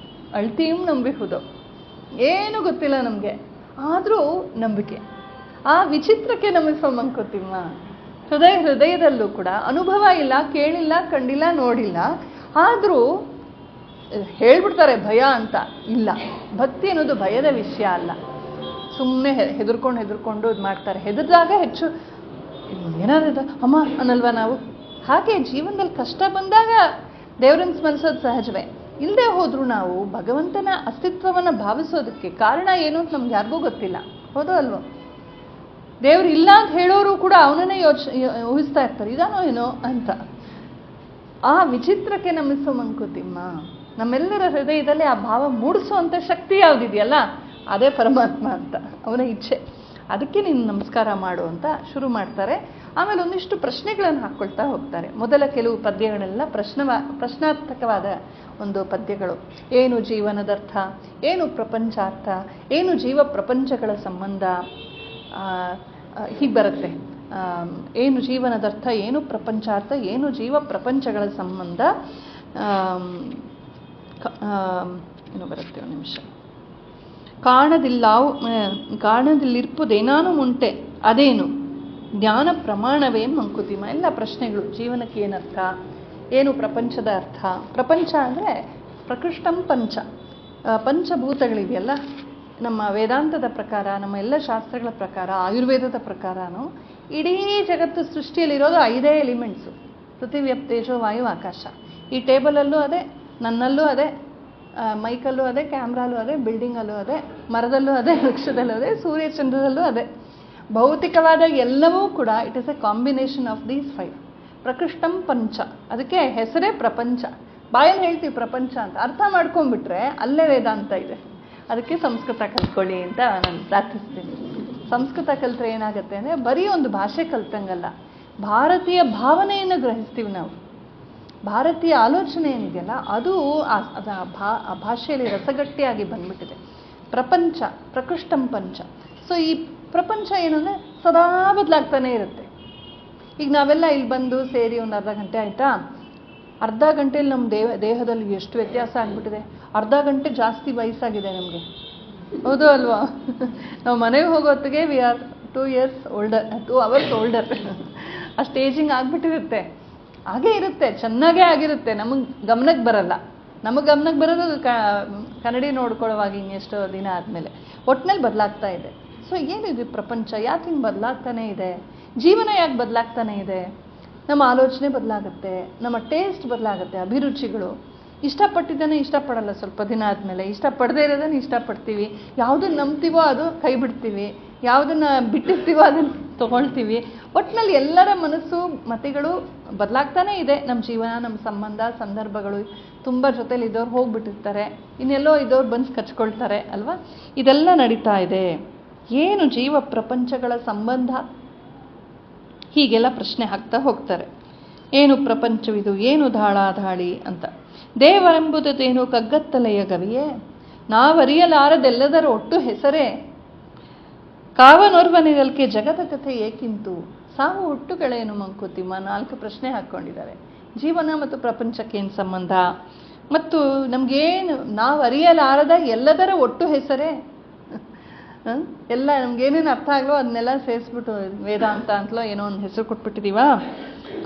ಅಳ್ತೀಂ ನಂಬಿಹುದು, ಏನು ಗೊತ್ತಿಲ್ಲ ನಮಗೆ, ಆದರೂ ನಂಬಿಕೆ. ಆ ವಿಚಿತ್ರಕ್ಕೆ ನಮಿಸೋ ಮಂಕುತಿಮ್ಮ. ಹೃದಯದಲ್ಲೂ ಕೂಡ ಅನುಭವ ಇಲ್ಲ, ಕೇಳಿಲ್ಲ, ಕಂಡಿಲ್ಲ, ನೋಡಿಲ್ಲ, ಆದರೂ ಹೇಳ್ಬಿಡ್ತಾರೆ ಭಯ ಅಂತ. ಇಲ್ಲ, ಭಕ್ತಿ ಅನ್ನೋದು ಭಯದ ವಿಷಯ ಅಲ್ಲ. ಸುಮ್ಮನೆ ಹೆದರ್ಕೊಂಡು ಇದು ಮಾಡ್ತಾರೆ. ಹೆದರಿದಾಗ ಹೆಚ್ಚು ಏನಾದ್ರು ಅಮ್ಮ ಅನ್ನಲ್ವಾ ನಾವು? ಹಾಗೆ ಜೀವನದಲ್ಲಿ ಕಷ್ಟ ಬಂದಾಗ ದೇವರನ್ನು ಸ್ಮರಿಸೋದು ಸಹಜವೇ. ಇಲ್ಲದೆ ಹೋದರೂ ನಾವು ಭಗವಂತನ ಅಸ್ತಿತ್ವವನ್ನು ಭಾವಿಸೋದಕ್ಕೆ ಕಾರಣ ಏನು ಅಂತ ನಮ್ಗೆ ಯಾರಿಗೂ ಗೊತ್ತಿಲ್ಲ, ಹೌದೋ ಅಲ್ವೋ? ದೇವ್ರು ಇಲ್ಲ ಅಂತ ಹೇಳೋರು ಕೂಡ ಅವನನ್ನೇ ಊಹಿಸ್ತಾ ಇರ್ತಾರೆ, ಇದಾನೋ ಏನೋ ಅಂತ. ಆ ವಿಚಿತ್ರಕ್ಕೆ ನಮಿಸೋ ಮಂಕುತಿಮ್ಮ, ನಮ್ಮೆಲ್ಲರ ಹೃದಯದಲ್ಲಿ ಆ ಭಾವ ಮೂಡಿಸುವಂಥ ಶಕ್ತಿ ಯಾವುದಿದೆಯಲ್ಲ ಅದೇ ಪರಮಾತ್ಮ ಅಂತ, ಅವನ ಇಚ್ಛೆ. ಅದಕ್ಕೆ ನೀನು ನಮಸ್ಕಾರ ಮಾಡು ಅಂತ ಶುರು ಮಾಡ್ತಾರೆ. ಆಮೇಲೆ ಒಂದಿಷ್ಟು ಪ್ರಶ್ನೆಗಳನ್ನು ಹಾಕ್ಕೊಳ್ತಾ ಹೋಗ್ತಾರೆ. ಮೊದಲ ಕೆಲವು ಪದ್ಯಗಳೆಲ್ಲ ಪ್ರಶ್ನಾರ್ಥಕವಾದ ಒಂದು ಪದ್ಯಗಳು. ಏನು ಜೀವನದರ್ಥ, ಏನು ಪ್ರಪಂಚಾರ್ಥ, ಏನು ಜೀವ ಪ್ರಪಂಚಗಳ ಸಂಬಂಧ, ಹೀಗೆ ಬರುತ್ತೆ. ಏನು ಜೀವನದರ್ಥ, ಏನು ಪ್ರಪಂಚಾರ್ಥ, ಏನು ಜೀವ ಪ್ರಪಂಚಗಳ ಸಂಬಂಧ, ಏನು ಬರುತ್ತೆ ಒಂದು ನಿಮಿಷ. ಕಾಣದಿಲ್ಲಿರ್ಪುದೇನಾನು ಮುಂಟೆ ಅದೇನು ಜ್ಞಾನ ಪ್ರಮಾಣವೇ ಮಂಕುತಿಮ್ಮ. ಎಲ್ಲ ಪ್ರಶ್ನೆಗಳು. ಜೀವನಕ್ಕೆ ಏನರ್ಥ, ಏನು ಪ್ರಪಂಚದ ಅರ್ಥ. ಪ್ರಪಂಚ ಅಂದರೆ ಪ್ರಕೃಷ್ಟಂ ಪಂಚ, ಪಂಚಭೂತಗಳಿವೆಯಲ್ಲ. ನಮ್ಮ ವೇದಾಂತದ ಪ್ರಕಾರ, ನಮ್ಮ ಎಲ್ಲ ಶಾಸ್ತ್ರಗಳ ಪ್ರಕಾರ, ಆಯುರ್ವೇದದ ಪ್ರಕಾರನೂ ಇಡೀ ಜಗತ್ತು ಸೃಷ್ಟಿಯಲ್ಲಿರೋದು 5 ಎಲಿಮೆಂಟ್ಸು: ಪೃಥಿವಿ, ತೇಜೋ, ವಾಯು, ಆಕಾಶ. ಈ ಟೇಬಲಲ್ಲೂ ಅದೇ, ನನ್ನಲ್ಲೂ ಅದೇ, ಮೈಕಲ್ಲೂ ಅದೇ, ಕ್ಯಾಮ್ರಾಲೂ ಅದೇ, ಬಿಲ್ಡಿಂಗಲ್ಲೂ ಅದೇ, ಮರದಲ್ಲೂ ಅದೇ, ವೃಕ್ಷದಲ್ಲೂ ಅದೇ, ಸೂರ್ಯಚಂದ್ರದಲ್ಲೂ ಅದೇ. ಭೌತಿಕವಾದ ಎಲ್ಲವೂ ಕೂಡ it is A combination of these 5. ಪ್ರಕೃಷ್ಟಂ ಪಂಚ, ಅದಕ್ಕೆ ಹೆಸರೇ ಪ್ರಪಂಚ. ಬಾಯಲ್ಲಿ ಹೇಳ್ತೀವಿ ಪ್ರಪಂಚ ಅಂತ, ಅರ್ಥ ಮಾಡ್ಕೊಂಡ್ಬಿಟ್ರೆ ಅಲ್ಲೇ ವೇದಾಂತ ಇದೆ. ಅದಕ್ಕೆ ಸಂಸ್ಕೃತ ಕಲ್ತ್ಕೊಳ್ಳಿ ಅಂತ ನಾನು ಪ್ರಾರ್ಥಿಸ್ತೀನಿ. ಸಂಸ್ಕೃತ ಕಲ್ತ್ರೆ ಏನಾಗುತ್ತೆ ಅಂದರೆ ಬರೀ ಒಂದು ಭಾಷೆ ಕಲ್ತಂಗಲ್ಲ, ಭಾರತೀಯ ಭಾವನೆಯನ್ನು ಗ್ರಹಿಸ್ತೀವಿ ನಾವು. ಭಾರತೀಯ ಆಲೋಚನೆ ಏನಿದೆಯಲ್ಲ ಅದು ಆ ಭಾಷೆಯಲ್ಲಿ ರಸಗಟ್ಟಿಯಾಗಿ ಬಂದ್ಬಿಟ್ಟಿದೆ. ಪ್ರಪಂಚ, ಪ್ರಕೃಷ್ಟಂ ಪಂಚ. ಸೊ ಈ ಪ್ರಪಂಚ ಏನಂದರೆ ಸದಾ ಬದಲಾಗ್ತಾನೆ ಇರುತ್ತೆ. ಈಗ ನಾವೆಲ್ಲ ಇಲ್ಲಿ ಬಂದು ಸೇರಿ ಒಂದು ಅರ್ಧ ಗಂಟೆ ಆಯಿತಾ, ಅರ್ಧ ಗಂಟೆಯಲ್ಲಿ ನಮ್ಮ ದೇಹದಲ್ಲಿ ಎಷ್ಟು ವ್ಯತ್ಯಾಸ ಆಗಿಬಿಟ್ಟಿದೆ. ಅರ್ಧ ಗಂಟೆ ಜಾಸ್ತಿ ವಯಸ್ಸಾಗಿದೆ ನಮಗೆ, ಹೌದು ಅಲ್ವಾ? ನಾವು ಮನೆಗೆ ಹೋಗೋತ್ತಿಗೆ ವಿ ಆರ್ 2 ಅವರ್ಸ್ ಓಲ್ಡರ್. ಆ ಸ್ಟೇಜಿಂಗ್ ಆಗಿಬಿಟ್ಟಿರುತ್ತೆ. ಹಾಗೇ ಇರುತ್ತೆ, ಚೆನ್ನಾಗೇ ಆಗಿರುತ್ತೆ. ನಮಗೆ ಗಮನಕ್ಕೆ ಬರಲ್ಲ. ನಮಗೆ ಗಮನಕ್ಕೆ ಬರೋದು ಕನ್ನಡಿ ನೋಡ್ಕೊಳ್ಳುವಾಗ ಇನ್ನೆಷ್ಟೋ ದಿನ ಆದಮೇಲೆ. ಒಟ್ಟಿನಲ್ಲಿ ಬದಲಾಗ್ತಾ ಇದೆ. ಸೊ ಏನಿದೆ ಪ್ರಪಂಚ, ಯಾಕೆ ಹಿಂಗೆ ಬದಲಾಗ್ತಾನೆ ಇದೆ? ಜೀವನ ಯಾಕೆ ಬದಲಾಗ್ತಾನೆ ಇದೆ? ನಮ್ಮ ಆಲೋಚನೆ ಬದಲಾಗುತ್ತೆ, ನಮ್ಮ ಟೇಸ್ಟ್ ಬದಲಾಗುತ್ತೆ, ಅಭಿರುಚಿಗಳು. ಇಷ್ಟಪಟ್ಟಿದ್ದಾನೆ ಇಷ್ಟಪಡಲ್ಲ ಸ್ವಲ್ಪ ದಿನ ಆದಮೇಲೆ, ಇಷ್ಟಪಡದೇ ಇರೋದನ್ನು ಇಷ್ಟಪಡ್ತೀವಿ. ಯಾವುದನ್ನು ನಂಬ್ತೀವೋ ಅದು ಕೈ ಬಿಡ್ತೀವಿ, ಯಾವುದನ್ನು ಬಿಟ್ಟಿರ್ತೀವೋ ಅದನ್ನು ತೊಗೊಳ್ತೀವಿ. ಒಟ್ಟಿನಲ್ಲಿ ಎಲ್ಲರ ಮನಸ್ಸು ಮತಿಗಳು ಬದಲಾಗ್ತಾನೇ ಇದೆ. ನಮ್ಮ ಜೀವನ, ನಮ್ಮ ಸಂಬಂಧ, ಸಂದರ್ಭಗಳು. ತುಂಬ ಜೊತೆಲಿ ಇದ್ದವ್ರು ಹೋಗ್ಬಿಟ್ಟಿರ್ತಾರೆ, ಇನ್ನೆಲ್ಲೋ ಇದ್ದವ್ರು ಬಂದು ಕಚ್ಕೊಳ್ತಾರೆ ಅಲ್ವಾ? ಇದೆಲ್ಲ ನಡೀತಾ ಇದೆ. ಏನು ಜೀವ ಪ್ರಪಂಚಗಳ ಸಂಬಂಧ? ಹೀಗೆಲ್ಲ ಪ್ರಶ್ನೆ ಹಾಕ್ತಾ ಹೋಗ್ತಾರೆ. ಏನು ಪ್ರಪಂಚವಿದು, ಏನು ಧಾಳಾಧಾಳಿ ಅಂತ. ದೇವರೆಂಬುದೇನು ಕಗ್ಗತ್ತಲೆಯ ಗವಿಯೇ, ನಾವರಿಯಲಾರದೆಲ್ಲದರ ಒಟ್ಟು ಹೆಸರೇ, ಕಾವನೊರ್ವನಿರಲ್ಕೆ ಜಗದ ಕಥೆ ಏಕಿಂತು, ಸಾವು ಹುಟ್ಟುಗಳೇನು ಮಂಕುತಿಮ್ಮ. 4 ಪ್ರಶ್ನೆ ಹಾಕ್ಕೊಂಡಿದ್ದಾರೆ. ಜೀವನ ಮತ್ತು ಪ್ರಪಂಚಕ್ಕೇನು ಸಂಬಂಧ, ಮತ್ತು ನಮಗೇನು ನಾವು ಅರಿಯಲಾರದ ಎಲ್ಲದರ ಒಟ್ಟು ಹೆಸರೇ. ಎಲ್ಲ ನಮ್ಗೇನೇನು ಅರ್ಥ ಆಗಲೋ ಅದನ್ನೆಲ್ಲ ಸೇರಿಸ್ಬಿಟ್ಟು ವೇದಾಂತ ಅಂತಲೋ ಏನೋ ಒಂದು ಹೆಸರು ಕೊಟ್ಬಿಟ್ಟಿದ್ದೀವ.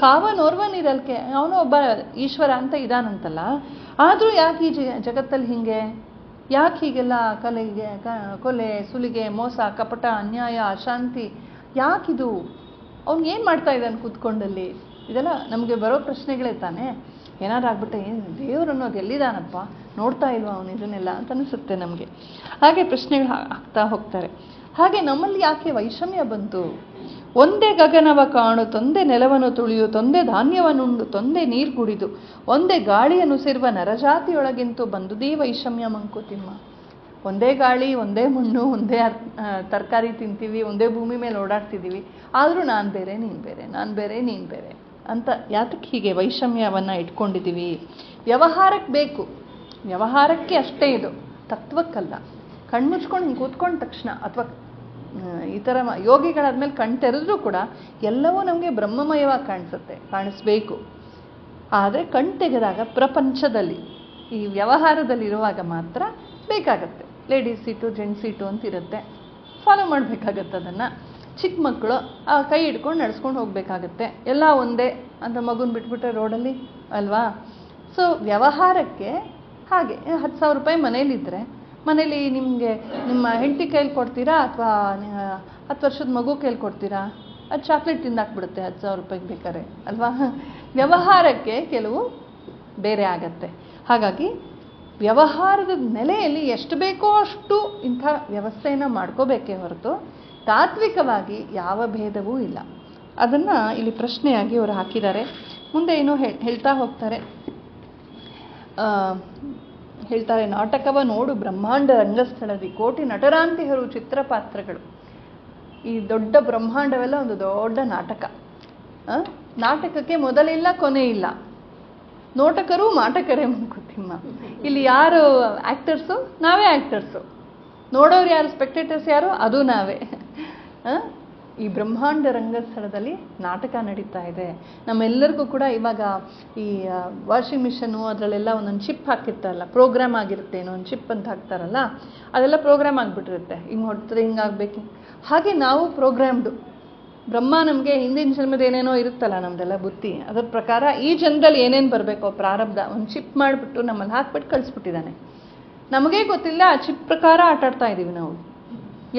ಕಾವನೋರ್ವನಿರಲ್ಕೆ, ಅವನು ಒಬ್ಬ ಈಶ್ವರ ಅಂತ ಇದಾನಂತಲ್ಲ, ಆದರೂ ಯಾಕೆ ಈ ಜಗತ್ತಲ್ಲಿ ಹೀಗೆ, ಯಾಕೆ ಹೀಗೆಲ್ಲ ಕೊಲೆ, ಸುಲಿಗೆ, ಮೋಸ, ಕಪಟ, ಅನ್ಯಾಯ, ಅಶಾಂತಿ, ಯಾಕಿದು? ಅವ್ನು ಏನು ಮಾಡ್ತಾ ಇದ್ದಾನೆ ಕೂತ್ಕೊಂಡಲ್ಲಿ? ಇದೆಲ್ಲ ನಮಗೆ ಬರೋ ಪ್ರಶ್ನೆಗಳೇ ತಾನೇ. ಏನಾದ್ರು ಆಗ್ಬಿಟ್ಟೆ, ಏನು ದೇವ್ರು ಅನ್ನೋದು ಎಲ್ಲಿದ್ದಾನಪ್ಪ, ನೋಡ್ತಾ ಇಲ್ವ ಅವನು ಇದನ್ನೆಲ್ಲ ಅಂತ ಅನಿಸುತ್ತೆ ನಮಗೆ. ಹಾಗೆ ಪ್ರಶ್ನೆಗಳು ಹಾಕ್ತಾ ಹೋಗ್ತಾರೆ. ಹಾಗೆ ನಮ್ಮಲ್ಲಿ ಯಾಕೆ ವೈಷಮ್ಯ ಬಂತು? ಒಂದೇ ಗಗನವ ಕಾಣು, ತೊಂದೆ ನೆಲವನ್ನು ತುಳಿಯು, ತೊಂದೆ ಧಾನ್ಯವನ್ನುಂಡು, ತೊಂದೆ ನೀರು ಕುಡಿದು, ಒಂದೇ ಗಾಳಿಯನ್ನು ಸೇರುವ ನರಜಾತಿಯೊಳಗಿಂತೂ ಬಂದುದೇ ವೈಷಮ್ಯ ಮಂಕುತಿಮ್ಮ. ಒಂದೇ ಗಾಳಿ, ಒಂದೇ ಮಣ್ಣು, ಒಂದೇ ತರಕಾರಿ ತಿಂತೀವಿ, ಒಂದೇ ಭೂಮಿ ಮೇಲೆ ಓಡಾಡ್ತಿದ್ದೀವಿ, ಆದರೂ ನಾನು ಬೇರೆ ನೀನು ಬೇರೆ, ನಾನು ಬೇರೆ ನೀನು ಬೇರೆ ಅಂತ ಯಾತಕ್ಕೆ ಹೀಗೆ ವೈಷಮ್ಯವನ್ನು ಇಟ್ಕೊಂಡಿದ್ದೀವಿ? ವ್ಯವಹಾರಕ್ಕೆ ಬೇಕು, ವ್ಯವಹಾರಕ್ಕೆ ಅಷ್ಟೇ ಇದು, ತತ್ವಕ್ಕಲ್ಲ. ಕಣ್ಮುಚ್ಕೊಂಡು ಹಿಂಗೆ ಕೂತ್ಕೊಂಡ ತಕ್ಷಣ, ಅಥವಾ ಈ ಥರ ಯೋಗಿಗಳಾದ್ಮೇಲೆ ಕಣ್ ತೆರೆದ್ರೂ ಕೂಡ ಎಲ್ಲವೂ ನಮಗೆ ಬ್ರಹ್ಮಮಯವಾಗಿ ಕಾಣಿಸ್ಬೇಕು. ಆದರೆ ಕಣ್ ತೆಗೆದಾಗ ಪ್ರಪಂಚದಲ್ಲಿ, ಈ ವ್ಯವಹಾರದಲ್ಲಿರುವಾಗ ಮಾತ್ರ ಬೇಕಾಗತ್ತೆ. ಲೇಡೀಸ್ ಸೀಟು, ಜೆಂಟ್ಸ್ ಸೀಟು ಅಂತಿರುತ್ತೆ, ಫಾಲೋ ಮಾಡಬೇಕಾಗತ್ತೆ ಅದನ್ನು. ಚಿಕ್ಕ ಮಕ್ಕಳು ಆ ಕೈ ಹಿಡ್ಕೊಂಡು ನಡೆಸ್ಕೊಂಡು ಹೋಗಬೇಕಾಗತ್ತೆ. ಎಲ್ಲ ಒಂದೇ ಅಂತ ಮಗುನ ಬಿಟ್ಬಿಟ್ರೆ ರೋಡಲ್ಲಿ ಅಲ್ವಾ? ಸೊ ವ್ಯವಹಾರಕ್ಕೆ ಹಾಗೆ 10,000 ರೂಪಾಯಿ ಮನೇಲಿದ್ದರೆ, ಮನೇಲಿ ನಿಮಗೆ ನಿಮ್ಮ ಹೆಂಡತಿ ಕೈಲಿ ಕೊಡ್ತೀರಾ ಅಥವಾ 10 ವರ್ಷದ ಮಗು ಕೈಲಿ ಕೊಡ್ತೀರಾ? ಅದು ಚಾಕ್ಲೇಟ್ ತಿಂದಾಕ್ಬಿಡುತ್ತೆ 10,000 ರೂಪಾಯಿಗೆ ಬೇಕಾದ್ರೆ ಅಲ್ವಾ? ವ್ಯವಹಾರಕ್ಕೆ ಕೆಲವು ಬೇರೆ ಆಗತ್ತೆ. ಹಾಗಾಗಿ ವ್ಯವಹಾರದ ನೆಲೆಯಲ್ಲಿ ಎಷ್ಟು ಬೇಕೋ ಅಷ್ಟು ಇಂಥ ವ್ಯವಸ್ಥೆಯನ್ನು ಮಾಡ್ಕೋಬೇಕೇ ಹೊರತು ತಾತ್ವಿಕವಾಗಿ ಯಾವ ಭೇದವೂ ಇಲ್ಲ. ಅದನ್ನು ಇಲ್ಲಿ ಪ್ರಶ್ನೆಯಾಗಿ ಅವರು ಹಾಕಿದ್ದಾರೆ. ಮುಂದೆ ಏನೋ ಹೇಳ್ತಾ ಹೋಗ್ತಾರೆ. ಹೇಳ್ತಾರೆ, ನಾಟಕವ ನೋಡು ಬ್ರಹ್ಮಾಂಡ ರಂಗಸ್ಥಳದಿ ಕೋಟಿ ನಟರಾಂತಿಹರು ಚಿತ್ರಪಾತ್ರಗಳು. ಈ ದೊಡ್ಡ ಬ್ರಹ್ಮಾಂಡವೆಲ್ಲ ಒಂದು ದೊಡ್ಡ ನಾಟಕ. ನಾಟಕಕ್ಕೆ ಮೊದಲಿಲ್ಲ ಕೊನೆ ಇಲ್ಲ. ನೋಟಕರು ಮಾಟಕರೇ ಮಂಕುತಿಮ್ಮ. ಇಲ್ಲಿ ಯಾರು ಆ್ಯಕ್ಟರ್ಸು? ನಾವೇ ಆ್ಯಕ್ಟರ್ಸು. ನೋಡೋರು ಯಾರು? ಸ್ಪೆಕ್ಟೇಟರ್ಸ್ ಯಾರು? ಅದು ನಾವೇ. ಈ ಬ್ರಹ್ಮಾಂಡ ರಂಗಸ್ಥಳದಲ್ಲಿ ನಾಟಕ ನಡೀತಾ ಇದೆ. ನಮ್ಮೆಲ್ಲರಿಗೂ ಕೂಡ ಇವಾಗ ಈ ವಾಷಿಂಗ್ ಮಿಷನ್ನು ಅದರಲ್ಲೆಲ್ಲ ಒಂದೊಂದು ಚಿಪ್ ಹಾಕಿರ್ತಾರಲ್ಲ, ಪ್ರೋಗ್ರಾಮ್ ಆಗಿರುತ್ತೆ, ಏನೋ ಒಂದು ಚಿಪ್ ಅಂತ ಹಾಕ್ತಾರಲ್ಲ, ಅದೆಲ್ಲ ಪ್ರೋಗ್ರಾಮ್ ಆಗಿಬಿಟ್ಟಿರುತ್ತೆ. ಹಿಂಗೆ ಹೊಡ್ತದೆ, ಹಿಂಗಾಗಬೇಕು. ಹಾಗೆ ನಾವು ಪ್ರೋಗ್ರಾಮ್ಡು. ಬ್ರಹ್ಮ ನಮಗೆ ಹಿಂದಿನ ಜನ್ಮದ ಏನೇನೋ ಇರುತ್ತಲ್ಲ ನಮ್ಮದೆಲ್ಲ ಬುದ್ಧಿ, ಅದರ ಪ್ರಕಾರ ಈ ಜನ್ಮದಲ್ಲಿ ಏನೇನು ಬರಬೇಕೋ ಪ್ರಾರಬ್ಧ ಒಂದು ಚಿಪ್ ಮಾಡಿಬಿಟ್ಟು ನಮ್ಮಲ್ಲಿ ಹಾಕ್ಬಿಟ್ಟು ಕಳಿಸ್ಬಿಟ್ಟಿದ್ದಾನೆ. ನಮಗೇ ಗೊತ್ತಿಲ್ಲ ಆ ಚಿಪ್ ಪ್ರಕಾರ ಆಟಾಡ್ತಾ ಇದ್ದೀವಿ ನಾವು.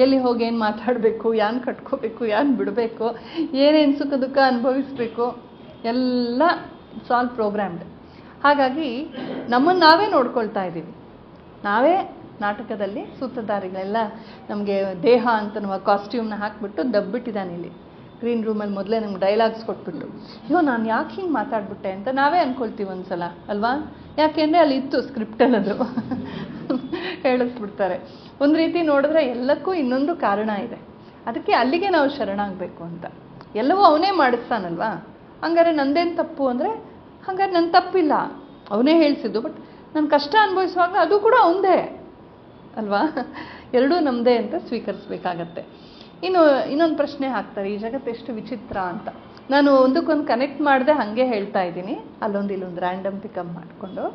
ಎಲ್ಲಿ ಹೋಗಿ ಏನು ಮಾತಾಡಬೇಕು, ಯಾನ್ ಕಟ್ಕೋಬೇಕು, ಯಾನ್ ಬಿಡಬೇಕು, ಏನೇನು ಸುಖ ದುಃಖ ಅನುಭವಿಸ್ಬೇಕು, ಎಲ್ಲ ಸಾಲ್ ಪ್ರೋಗ್ರಾಮ್ಡ್. ಹಾಗಾಗಿ ನಮ್ಮನ್ನು ನಾವೇ ನೋಡ್ಕೊಳ್ತಾ ಇದ್ದೀವಿ. ನಾವೇ ನಾಟಕದಲ್ಲಿ ಸೂತ್ರಧಾರಿಗಳೆಲ್ಲ ನಮಗೆ ದೇಹ ಅಂತ ನಾವು ಕಾಸ್ಟ್ಯೂಮ್ನ ಹಾಕಿಬಿಟ್ಟು ದಬ್ಬಿಟ್ಟಿದ್ದಾನೆ ಇಲ್ಲಿ ಗ್ರೀನ್ ರೂಮಲ್ಲಿ. ಮೊದಲೇ ನಮ್ಗೆ ಡೈಲಾಗ್ಸ್ ಕೊಟ್ಬಿಟ್ಟು, ಅಯ್ಯೋ ನಾನು ಯಾಕೆ ಹಿಂಗೆ ಮಾತಾಡ್ಬಿಟ್ಟೆ ಅಂತ ನಾವೇ ಅಂದ್ಕೊಳ್ತೀವಿ ಒಂದ್ಸಲ ಅಲ್ವಾ. ಯಾಕೆಂದರೆ ಅಲ್ಲಿ ಇತ್ತು ಸ್ಕ್ರಿಪ್ಟಲ್ಲಿ, ಅದು ಹೇಳಿಸ್ಬಿಡ್ತಾರೆ. ಒಂದು ರೀತಿ ನೋಡಿದ್ರೆ ಎಲ್ಲಕ್ಕೂ ಇನ್ನೊಂದು ಕಾರಣ ಇದೆ. ಅದಕ್ಕೆ ಅಲ್ಲಿಗೆ ನಾವು ಶರಣಾಗಬೇಕು ಅಂತ. ಎಲ್ಲವೂ ಅವನೇ ಮಾಡಿಸ್ತಾನಲ್ವಾ. ಹಂಗಾರೆ ನಂದೇನು ತಪ್ಪು ಅಂದರೆ, ಹಂಗಾರೆ ನನ್ನ ತಪ್ಪಿಲ್ಲ, ಅವನೇ ಹೇಳಿಸಿದ್ದು. ಬಟ್ ನಾನು ಕಷ್ಟ ಅನುಭವಿಸುವಾಗ ಅದು ಕೂಡ ಅವನದೇ ಅಲ್ವಾ. ಎರಡೂ ನಮ್ಮದೇ ಅಂತ ಸ್ವೀಕರಿಸ್ಬೇಕಾಗತ್ತೆ. ಇನ್ನೊಂದು ಪ್ರಶ್ನೆ ಹಾಕ್ತಾರೆ, ಈ ಜಗತ್ತು ಎಷ್ಟು ವಿಚಿತ್ರ ಅಂತ. ನಾನು ಒಂದಕ್ಕೊಂದು ಕನೆಕ್ಟ್ ಮಾಡದೆ ಹಾಗೆ ಹೇಳ್ತಾ ಇದ್ದೀನಿ, ಅಲ್ಲೊಂದು ಇಲ್ಲೊಂದು ರ್ಯಾಂಡಮ್ ಪಿಕಪ್ ಮಾಡಿಕೊಂಡು.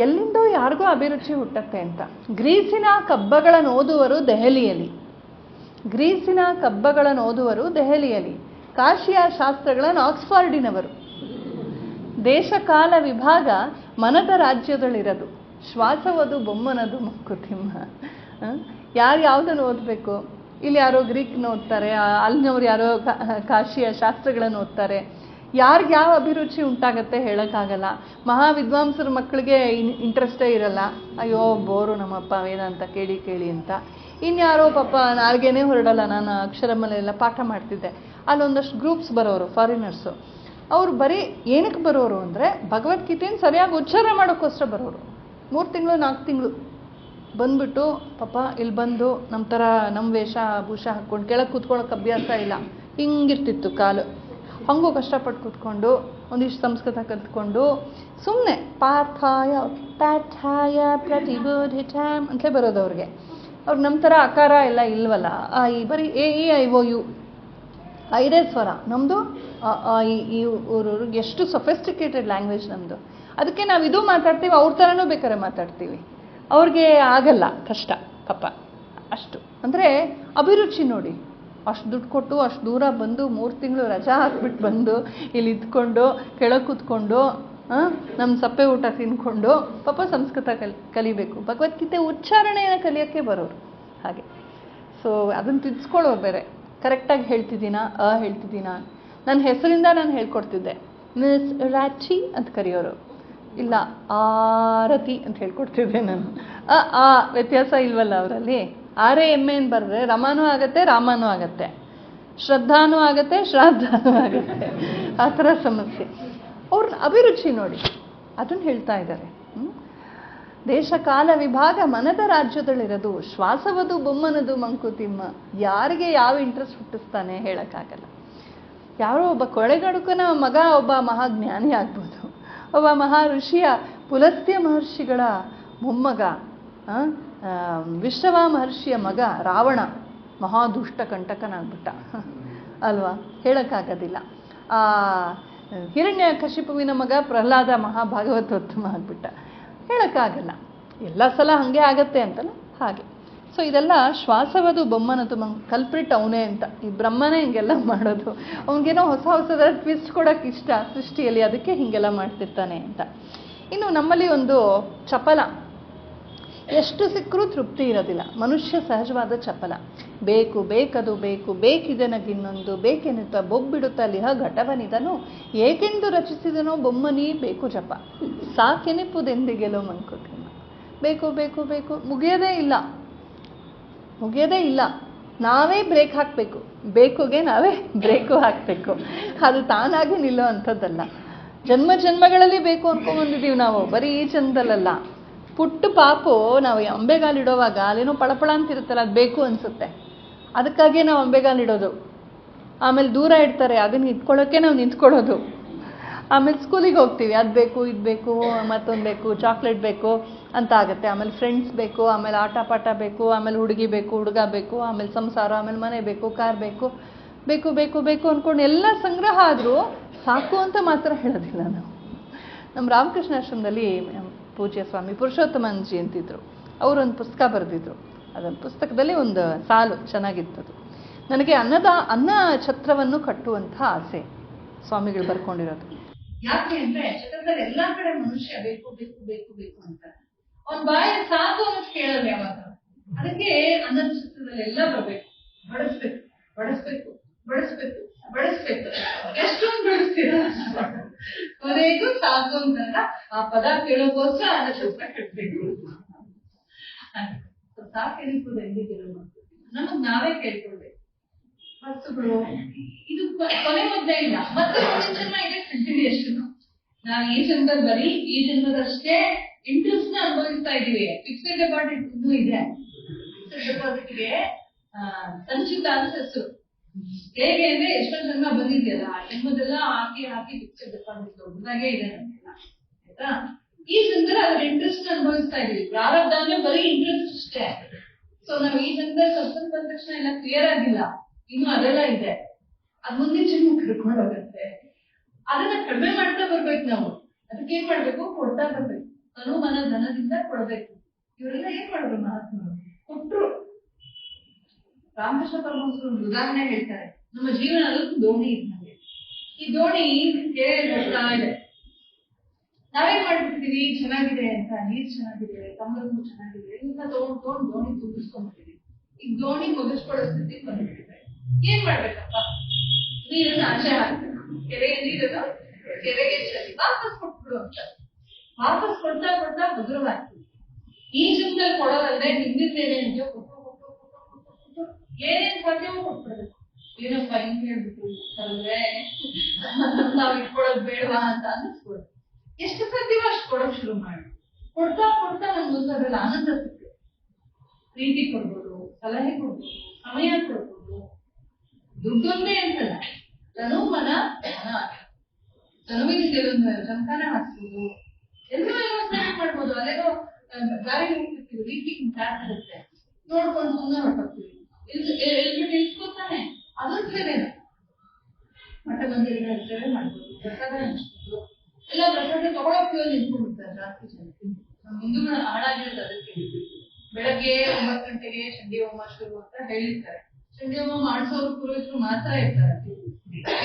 ಎಲ್ಲಿಂದೋ ಯಾರಿಗೂ ಅಭಿರುಚಿ ಹುಟ್ಟತ್ತೆ ಅಂತ. ಗ್ರೀಸಿನ ಕಬ್ಬಗಳನ್ನು ಓದುವರು ದೆಹಲಿಯಲ್ಲಿ. ಗ್ರೀಸಿನ ಕಬ್ಬಗಳನ್ನು ಓದುವರು ದೆಹಲಿಯಲ್ಲಿ. ಕಾಶಿಯ ಶಾಸ್ತ್ರಗಳನ್ನು ಆಕ್ಸ್ಫರ್ಡಿನವರು. ದೇಶಕಾಲ ವಿಭಾಗ ಮನದ ರಾಜ್ಯದಲ್ಲಿರದು. ಶ್ವಾಸವದು ಬೊಮ್ಮನದು ಮಂಕುತಿಮ್ಮ. ಯಾರು ಯಾವುದನ್ನು ಓದಬೇಕು? ಇಲ್ಲಿ ಯಾರೋ ಗ್ರೀಕ್ನ ಓದ್ತಾರೆ, ಅಲ್ಲಿನವ್ರು ಯಾರೋ ಕಾಶಿಯ ಶಾಸ್ತ್ರಗಳನ್ನು ಓದ್ತಾರೆ. ಯಾರಿಗೆ ಯಾವ ಅಭಿರುಚಿ ಉಂಟಾಗತ್ತೆ ಹೇಳೋಕ್ಕಾಗಲ್ಲ. ಮಹಾವಿದ್ವಾಂಸರ ಮಕ್ಕಳಿಗೆ ಇಂಟ್ರೆಸ್ಟೇ ಇರಲ್ಲ. ಅಯ್ಯೋ ಬೋರು ನಮ್ಮಪ್ಪ ವೇದಾಂತ ಕೇಳಿ ಕೇಳಿ ಅಂತ. ಇನ್ಯಾರೋ ಪಾಪ ನಾಲ್ಗೇನೆ ಹೊರಡಲ್ಲ. ನಾನು ಅಕ್ಷರಮಲ್ಲೆಲ್ಲ ಪಾಠ ಮಾಡ್ತಿದ್ದೆ, ಅಲ್ಲೊಂದಷ್ಟು ಗ್ರೂಪ್ಸ್ ಬರೋರು, ಫಾರಿನರ್ಸು. ಅವ್ರು ಬರೀ ಏನಕ್ಕೆ ಬರೋರು ಅಂದರೆ ಭಗವದ್ಗೀತೆಯನ್ನು ಸರಿಯಾಗಿ ಉಚ್ಚಾರ ಮಾಡೋಕ್ಕೋಸ್ಕರ ಬರೋರು. 3 ತಿಂಗಳು 4 ತಿಂಗಳು ಬಂದ್ಬಿಟ್ಟು ಪಾಪ ಇಲ್ಲಿ ಬಂದು ನಮ್ಮ ಥರ ನಮ್ಮ ವೇಷ ಭೂಷ ಹಾಕ್ಕೊಂಡು ಕೆಳಗೆ ಕೂತ್ಕೊಳ್ಳೋಕೆ ಅಭ್ಯಾಸ ಇಲ್ಲ. ಹಿಂಗಿರ್ತಿತ್ತು ಕಾಲು. ಹಂಗೂ ಕಷ್ಟಪಟ್ಟು ಕೂತ್ಕೊಂಡು ಒಂದಿಷ್ಟು ಸಂಸ್ಕೃತ ಕಲ್ತ್ಕೊಂಡು ಸುಮ್ಮನೆ ಪಾರ್ಥಾಯ ಪಾಠಾಯ ಪ್ರತಿಬೋಧಿತಾಂ ಅಂತಲೇ ಬರೋದು ಅವ್ರಿಗೆ. ಅವ್ರು ನಮ್ಮ ಥರ ಆಕಾರ ಎಲ್ಲ ಇಲ್ವಲ್ಲ. ಈ ಬರೀ AEIOU 5 ಸ್ವರ. ನಮ್ಮದು ಈ ಊರವ್ರಿಗೆ ಎಷ್ಟು ಸೊಫೆಸ್ಟಿಕೇಟೆಡ್ ಲ್ಯಾಂಗ್ವೇಜ್ ನಮ್ಮದು. ಅದಕ್ಕೆ ನಾವು ಇದು ಮಾತಾಡ್ತೀವಿ, ಅವ್ರ ಥರನೂ ಬೇಕಾದ್ರೆ ಮಾತಾಡ್ತೀವಿ. ಅವ್ರಿಗೆ ಆಗಲ್ಲ, ಕಷ್ಟ ಪಾಪ. ಅಷ್ಟು ಅಂದರೆ ಅಭಿರುಚಿ ನೋಡಿ. ಅಷ್ಟು ದುಡ್ಡು ಕೊಟ್ಟು ಅಷ್ಟು ದೂರ ಬಂದು 3 ತಿಂಗಳು ರಜಾ ಹಾಕ್ಬಿಟ್ಟು ಬಂದು ಇಲ್ಲಿ ಇದ್ಕೊಂಡು ಕೆಳಗೆ ಕೂತ್ಕೊಂಡು ನಮ್ಮ ಸಪ್ಪೆ ಊಟ ತಿನ್ಕೊಂಡು ಪಾಪ ಸಂಸ್ಕೃತ ಕಲಿಬೇಕು. ಭಗವದ್ಗೀತೆ ಉಚ್ಚಾರಣೆಯನ್ನು ಕಲಿಯೋಕ್ಕೆ ಬರೋರು ಹಾಗೆ. ಸೊ ಅದನ್ನು ತಿದ್ಸ್ಕೊಳ್ಳೋರು ಬೇರೆ. ಕರೆಕ್ಟಾಗಿ ಹೇಳ್ತಿದ್ದೀನಾ, ಹೇಳ್ತಿದ್ದೀನಾ. ನನ್ನ ಹೆಸರಿಂದ ನಾನು ಹೇಳ್ಕೊಡ್ತಿದ್ದೆ. ಮಿಸ್ ರಾಚಿ ಅಂತ ಕರೆಯೋರು, ಇಲ್ಲ ಆರತಿ ಅಂತ ಹೇಳ್ಕೊಡ್ತಿದ್ದೆ ನಾನು. ವ್ಯತ್ಯಾಸ ಇಲ್ವಲ್ಲ ಅವರಲ್ಲಿ. RAMA ಏನು ಬರೆದ್ರೆ ರಮಾನೂ ಆಗುತ್ತೆ, ರಾಮನೂ ಆಗುತ್ತೆ, ಶ್ರದ್ಧಾನೂ ಆಗುತ್ತೆ, ಶ್ರಾದ್ದಾನೂ ಆಗುತ್ತೆ. ಆ ಥರ ಸಮಸ್ಯೆ. ಅವ್ರ ಅಭಿರುಚಿ ನೋಡಿ, ಅದನ್ನು ಹೇಳ್ತಾ ಇದ್ದಾರೆ. ದೇಶ ಕಾಲ ವಿಭಾಗ ಮನದ ರಾಜ್ಯದಲ್ಲಿರೋದು. ಶ್ವಾಸವದು ಬೊಮ್ಮನದು ಮಂಕುತಿಮ್ಮ. ಯಾರಿಗೆ ಯಾವ ಇಂಟ್ರೆಸ್ಟ್ ಹುಟ್ಟಿಸ್ತಾನೆ ಹೇಳೋಕ್ಕಾಗಲ್ಲ. ಯಾರೋ ಒಬ್ಬ ಕೊಳೆಗಡುಕನ ಮಗ ಒಬ್ಬ ಮಹಾಜ್ಞಾನಿ ಆಗ್ಬೋದು. ಒಬ್ಬ ಮಹಾ ಋಷಿಯ ಪುಲಸ್ತ್ಯ ಮಹರ್ಷಿಗಳ ಮೊಮ್ಮಗ, ವಿಶ್ರವ ಮಹರ್ಷಿಯ ಮಗ ರಾವಣ ಮಹಾದುಷ್ಟ ಕಂಟಕನಾಗ್ಬಿಟ್ಟ ಅಲ್ವಾ, ಹೇಳೋಕ್ಕಾಗೋದಿಲ್ಲ. ಹಿರಣ್ಯ ಕಶಿಪುವಿನ ಮಗ ಪ್ರಹ್ಲಾದ ಮಹಾಭಾಗವತೋತ್ತಮ ಆಗ್ಬಿಟ್ಟ, ಹೇಳೋಕ್ಕಾಗಲ್ಲ. ಎಲ್ಲ ಸಲ ಹಾಗೆ ಆಗತ್ತೆ ಅಂತಲ್ಲ ಹಾಗೆ. ಸೊ ಇದೆಲ್ಲ ಶ್ವಾಸವದು ಬೊಮ್ಮನದು ಕಲ್ಪ್ರಿಟ್ ಅವನೇ ಅಂತ. ಈ ಬ್ರಹ್ಮನೇ ಹಿಂಗೆಲ್ಲ ಮಾಡೋದು. ಅವನಿಗೇನೋ ಹೊಸ ಹೊಸದ ಟ್ವಿಸ್ಟ್ ಕೊಡೋಕೆ ಇಷ್ಟ ಸೃಷ್ಟಿಯಲ್ಲಿ, ಅದಕ್ಕೆ ಹೀಗೆಲ್ಲ ಮಾಡ್ತಿರ್ತಾನೆ ಅಂತ. ಇನ್ನು ನಮ್ಮಲ್ಲಿ ಒಂದು ಚಪಲ, ಎಷ್ಟು ಸಿಕ್ಕರೂ ತೃಪ್ತಿ ಇರೋದಿಲ್ಲ. ಮನುಷ್ಯ ಸಹಜವಾದ ಚಪಲ. ಬೇಕು ಬೇಕದು ಬೇಕು, ಬೇಕಿದನಗಿನ್ನೊಂದು, ಬೇಕೆನ್ನುತ್ತಾ ಬೊಬ್ಬಿಡುತ್ತಾ ಲಿಹ ಘಟವನಿದನು, ಏಕೆಂದು ರಚಿಸಿದನೋ ಬೊಮ್ಮನೀ ಬೇಕು ಜಪ, ಸಾಕೆನಿಪುದೆಂದಿಗೆಲೋ ಮಂಕುತಿಮ್ಮ. ಬೇಕು ಬೇಕು ಬೇಕು, ಮುಗಿಯೋದೇ ಇಲ್ಲ. ನಾವೇ ಬ್ರೇಕ್ ಹಾಕಬೇಕು, ಬೇಕುಗೆ ನಾವೇ ಬ್ರೇಕು ಹಾಕಬೇಕು. ಅದು ತಾನಾಗಿ ನಿಲ್ಲೋ ಅಂಥದ್ದಲ್ಲ. ಜನ್ಮ ಜನ್ಮಗಳಲ್ಲಿ ಬೇಕು ಅನ್ಕೊಂಡ್ಬಂದಿದ್ದೀವಿ ನಾವು, ಬರೀ ಈ ಜನ್ಮದಲ್ಲ. ಪುಟ್ಟ ಪಾಪು ನಾವು ಅಂಬೆಗಾಲಿಡೋವಾಗ ಅಲ್ಲೇನೋ ಪಳಪಳ ಅಂತಿರುತ್ತಲ್ಲ, ಅದು ಬೇಕು ಅನಿಸುತ್ತೆ, ಅದಕ್ಕಾಗಿಯೇ ನಾವು ಅಂಬೆಗಾಲಿಡೋದು. ಆಮೇಲೆ ದೂರ ಇಡ್ತಾರೆ, ಅದನ್ನು ಇಟ್ಕೊಳ್ಳೋಕ್ಕೆ ನಾವು ನಿಂತ್ಕೊಳ್ಳೋದು. ಆಮೇಲೆ ಸ್ಕೂಲಿಗೆ ಹೋಗ್ತೀವಿ, ಅದು ಬೇಕು, ಇದು ಬೇಕು, ಮತ್ತೊಂದು ಬೇಕು, ಚಾಕ್ಲೇಟ್ ಬೇಕು ಅಂತ ಆಗುತ್ತೆ. ಆಮೇಲೆ ಫ್ರೆಂಡ್ಸ್ ಬೇಕು, ಆಮೇಲೆ ಆಟ ಪಾಠ ಬೇಕು, ಆಮೇಲೆ ಹುಡುಗಿ ಬೇಕು, ಹುಡುಗ ಬೇಕು, ಆಮೇಲೆ ಸಂಸಾರ, ಆಮೇಲೆ ಮನೆ ಬೇಕು, ಕಾರ್ ಬೇಕು, ಬೇಕು ಬೇಕು ಬೇಕು ಅಂದ್ಕೊಂಡು ಎಲ್ಲ ಸಂಗ್ರಹ ಆದರೂ ಸಾಕು ಅಂತ ಮಾತ್ರ ಹೇಳೋದಿಲ್ಲ ನಾವು. ನಮ್ಮ ರಾಮಕೃಷ್ಣ ಆಶ್ರಮದಲ್ಲಿ ಪೂಜ್ಯ ಸ್ವಾಮಿ ಪುರುಷೋತ್ತಮಂಜಿ ಅಂತಿದ್ರು. ಅವರೊಂದು ಪುಸ್ತಕ ಬರೆದಿದ್ರು. ಅದೊಂದು ಪುಸ್ತಕದಲ್ಲಿ ಒಂದು ಸಾಲು ಚೆನ್ನಾಗಿತ್ತದು. ನನಗೆ ಅನ್ನ ಛತ್ರವನ್ನು ಕಟ್ಟುವಂಥ ಆಸೆ, ಸ್ವಾಮಿಗಳು ಬರ್ಕೊಂಡಿರೋದು. ಯಾಕೆ ಅಂದ್ರೆ ಜಗತ್ತಲ್ಲಿ ಎಲ್ಲಾ ಕಡೆ ಮನುಷ್ಯ ಬೇಕು ಬೇಕು ಬೇಕು ಬೇಕು ಅಂತ ಅವ್ನ ಬಾಯಿ ಸಾಕು ಅನ್ನೋದು ಕೇಳಲ್ಲ ಯಾವಾಗ. ಅದಕ್ಕೆ ಅನ್ನದ ಛತ್ರದಲ್ಲಿ ಎಲ್ಲ ಬರಬೇಕು, ಬಡಿಸ್ಬೇಕು ಬಡಿಸ್ಬೇಕು ಬಡಿಸ್ಬೇಕು ಬಡಿಸ್ಬೇಕು. ಎಷ್ಟೊಂದು ಬಡಿಸ್ತೀರ, ಕೊನೆಗೂ ಸಾಕು ಅಂತಂದ ಆ ಪದ ಕೇಳೋಗೋಸ್ಕರ ಅನ್ನ ಛತ್ರ ಕಟ್ಟಬೇಕು. ಸಾಕೇನಿರ್ತದೆ ಎಲ್ಲಿಗೆ ನಮಗ್ ನಾವೇ ಕೇಳ್ಕೊಳ್ಬೇಕು. ವಸ್ತುಗಳು ಇದು ಕೊನೆ ಮೊದಲೇ ಇಲ್ಲ, ಮತ್ತೆ ಮುಂದಿನ ಜನ್ಮ ಇದೆ ಕಂಟಿನ್ಯೂಯೇಷನ್. ನಾವು ಈ ಜನ್ಮದಲ್ಲಿ ಬರೀ ಈ ಜನ್ಮದಷ್ಟೇ ಇಂಟ್ರೆಸ್ಟ್ ನ ಅನುಭವಿಸ್ತಾ ಇದೀವಿ. ಫಿಕ್ಸ್ಡ್ ಡೆಪಾಸಿಟ್ ಇನ್ನೂ ಇದೆ. ಫಿಕ್ಸ್ಡ್ ಡೆಪಾಸಿಟ್ಗೆ ಸಂಚಿತ ಅಂತ ಹೆಸರು. ಹೇಗೆ ಅಂದ್ರೆ ಎಷ್ಟೊಂದು ಜನ್ಮ ಬಂದಿದೆಯಲ್ಲ, ಆ ಜನ್ಮದೆಲ್ಲ ಹಾಕಿ ಹಾಕಿ ಫಿಕ್ಸ್ಡ್ ಡೆಪಾಸಿಟ್ ದೊಡ್ಡದಾಗೆ ಇದೆ ನಮ್ಗೆಲ್ಲ, ಆಯ್ತಾ? ಈ ಜನ್ಮದಲ್ಲಿ ಅದ್ರ ಇಂಟ್ರೆಸ್ಟ್ ಅನುಭವಿಸ್ತಾ ಇದೀವಿ. ಪ್ರಾರಬ್ಧ ಅಂದ್ರೆ ಬರೀ ಇಂಟ್ರೆಸ್ಟ್ ಅಷ್ಟೇ. ಸೊ ನಾವು ಈ ಜನ್ಮದಲ್ಲಿ ಸತ್ಸಂಗ ಬಂದ ತಕ್ಷಣ ಎಲ್ಲ ಕ್ಲಿಯರ್ ಆಗಿಲ್ಲ, ಇನ್ನು ಅದೆಲ್ಲ ಇದೆ. ಅದ್ ಮುಂದಿನ ಜನ್ಮ ಕರ್ಕೊಂಡು ಹೋಗುತ್ತೆ. ಅದನ್ನ ಕಡಿಮೆ ಮಾಡ್ತಾ ಬರ್ಬೇಕು ನಾವು. ಅದಕ್ಕೆ ಏನ್ ಮಾಡ್ಬೇಕು? ಕೊಡ್ತಾ ಬರ್ಬೇಕು. ತನು ಮನ ಧನದಿಂದ ಕೊಡ್ಬೇಕು. ಇವರೆಲ್ಲ ಏನ್ ಮಾಡಿದ್ರು ಮಹಾತ್ಮರು? ಕೊಟ್ರು. ರಾಮಕೃಷ್ಣ ಪರಮಹಂಸರು ಒಂದು ಉದಾಹರಣೆ ಹೇಳ್ತಾರೆ. ನಮ್ಮ ಜೀವನ ಅದೊಂದು ದೋಣಿ ಇದ್ದಂಗೆ. ಈ ದೋಣಿ ಹೋಗ್ತಾ ಇದೆ. ನಾವೇನ್ ಮಾಡ್ಬಿಡ್ತೀವಿ? ಚೆನ್ನಾಗಿದೆ ಅಂತ, ನೀರ್ ಚೆನ್ನಾಗಿದೆ, ತಂಬಳೂ ಚೆನ್ನಾಗಿದೆ, ಇದನ್ನ ತಗೊಂಡು ದೋಣಿ ತುಂಬಿಸ್ಕೊಂಡ್ಬಿಡ್ತೀವಿ. ಈ ದೋಣಿ ಮುಗಿಸ್ಕೊಳ್ಳೋ ಸ್ಥಿತಿ ಬಂದ್ಬಿಟ್ಟಿದೆ. ಏನ್ ಮಾಡ್ಬೇಕಪ್ಪ? ನೀರನ್ನ ಆಚೆ ಹಾಕ್ಬೇಕು. ಕೆರೆಗೆ ನೀರನ್ನು ಕೆರೆಗೆ ಚೆಲ್ಲಿ ವಾಪಸ್ ಕೊಟ್ಬಿಡು ಅಂತ. ವಾಪಸ್ ಕೊಡ್ತಾ ಕೊಡ್ತಾ ಮಧುರವಾಗ್ತೀವಿ. ಈ ಜನ್ಮದಲ್ಲಿ ಕೊಡೋದಲ್ಲದೆ ಹಿಂದಿದ್ದೇನೆ ನಿಜ ಕೊಟ್ಟು ಏನೇನ್ ಸಾಧ್ಯವೋ ಕೊಟ್ಬಿಡ್ಬೇಕು. ಏನಪ್ಪ ಹಿಂಗ್ ಹೇಳ್ಬಿಟ್ಟು ಅಲ್ವೇ ನಾವ್ ಇಟ್ಕೊಳೋದ್ ಬೇಡವಾ ಅಂತ ಅನ್ನಿಸ್ಕೊಡು. ಎಷ್ಟು ಸಾಧ್ಯವೋ ಅಷ್ಟು ಕೊಡೋಕ್ ಶುರು ಮಾಡಿ. ಕೊಡ್ತಾ ಕೊಡ್ತಾ ನಮ್ಗೆ ಒಂದ್ಸಲ ಆನಂದ ಸಿಗ್ತದೆ. ಪ್ರೀತಿ ಕೊಡ್ಬೋದು, ಸಲಹೆ ಕೊಡ್ಬೋದು, ಸಮಯ ಕೊಡ್ಬೋದು. ದುಡ್ಡೊಂದೇ ಅಂತಲ್ಲ, ತನು ಮನ ಧನ. ತನುವಿನ ಕೆಲವೊಂದು ಜಂಕಾನ ಹಾಕ್ಬೋದು, ಎಲ್ಲೋ ಏನೋ ಸ್ನಾನ ಮಾಡ್ಬೋದು. ಅಲ್ಲೇನೋ ಗಾಡಿ ಹೋಗ್ತಿರ್ತೀವಿ, ಲೀಕಿಂಗ್ ಟ್ಯಾಪ್ ಇರುತ್ತೆ, ನೋಡ್ಕೊಂಡು ಸುಮ್ಮನೆ ಹೊರಟೋಗ್ತೀವಿ. ಎಲ್ಬಿಟ್ಟು ನಿಲ್ಸ್ಕೊತಾನೆ, ಅದೊಂದು ಸೇವೆನ. ಮಠ ಮಂದಿರಗಳ ಸೇವೆ ಮಾಡ್ಬೋದು, ಪ್ರಸಾದ ಹಂಚ್ಬೋದು. ಎಲ್ಲ ಪ್ರಸಾದ ತಗೊಳಕ್ಕೆ ನಿಂತ್ಕೊಂಡ್ಬಿಡ್ತಾರೆ ಜಾಸ್ತಿ ಜನ. ನಮ್ಮ ಹಿಂದೂಗಳ ಹಾಳಾಗಿರೋದು ಅದಕ್ಕೆ. ಬೆಳಗ್ಗೆ 9 ಗಂಟೆಗೆ ಚಂಡಿ ಹೋಮ ಶುರು ಅಂತ ಹೇಳಿರ್ತಾರೆ. ಚಂಡಿ ಹೋಮ ಮಾಡಿಸೋರು ಪುರೋಹಿತರು ಮಾತ್ರ ಇರ್ತಾರೆ.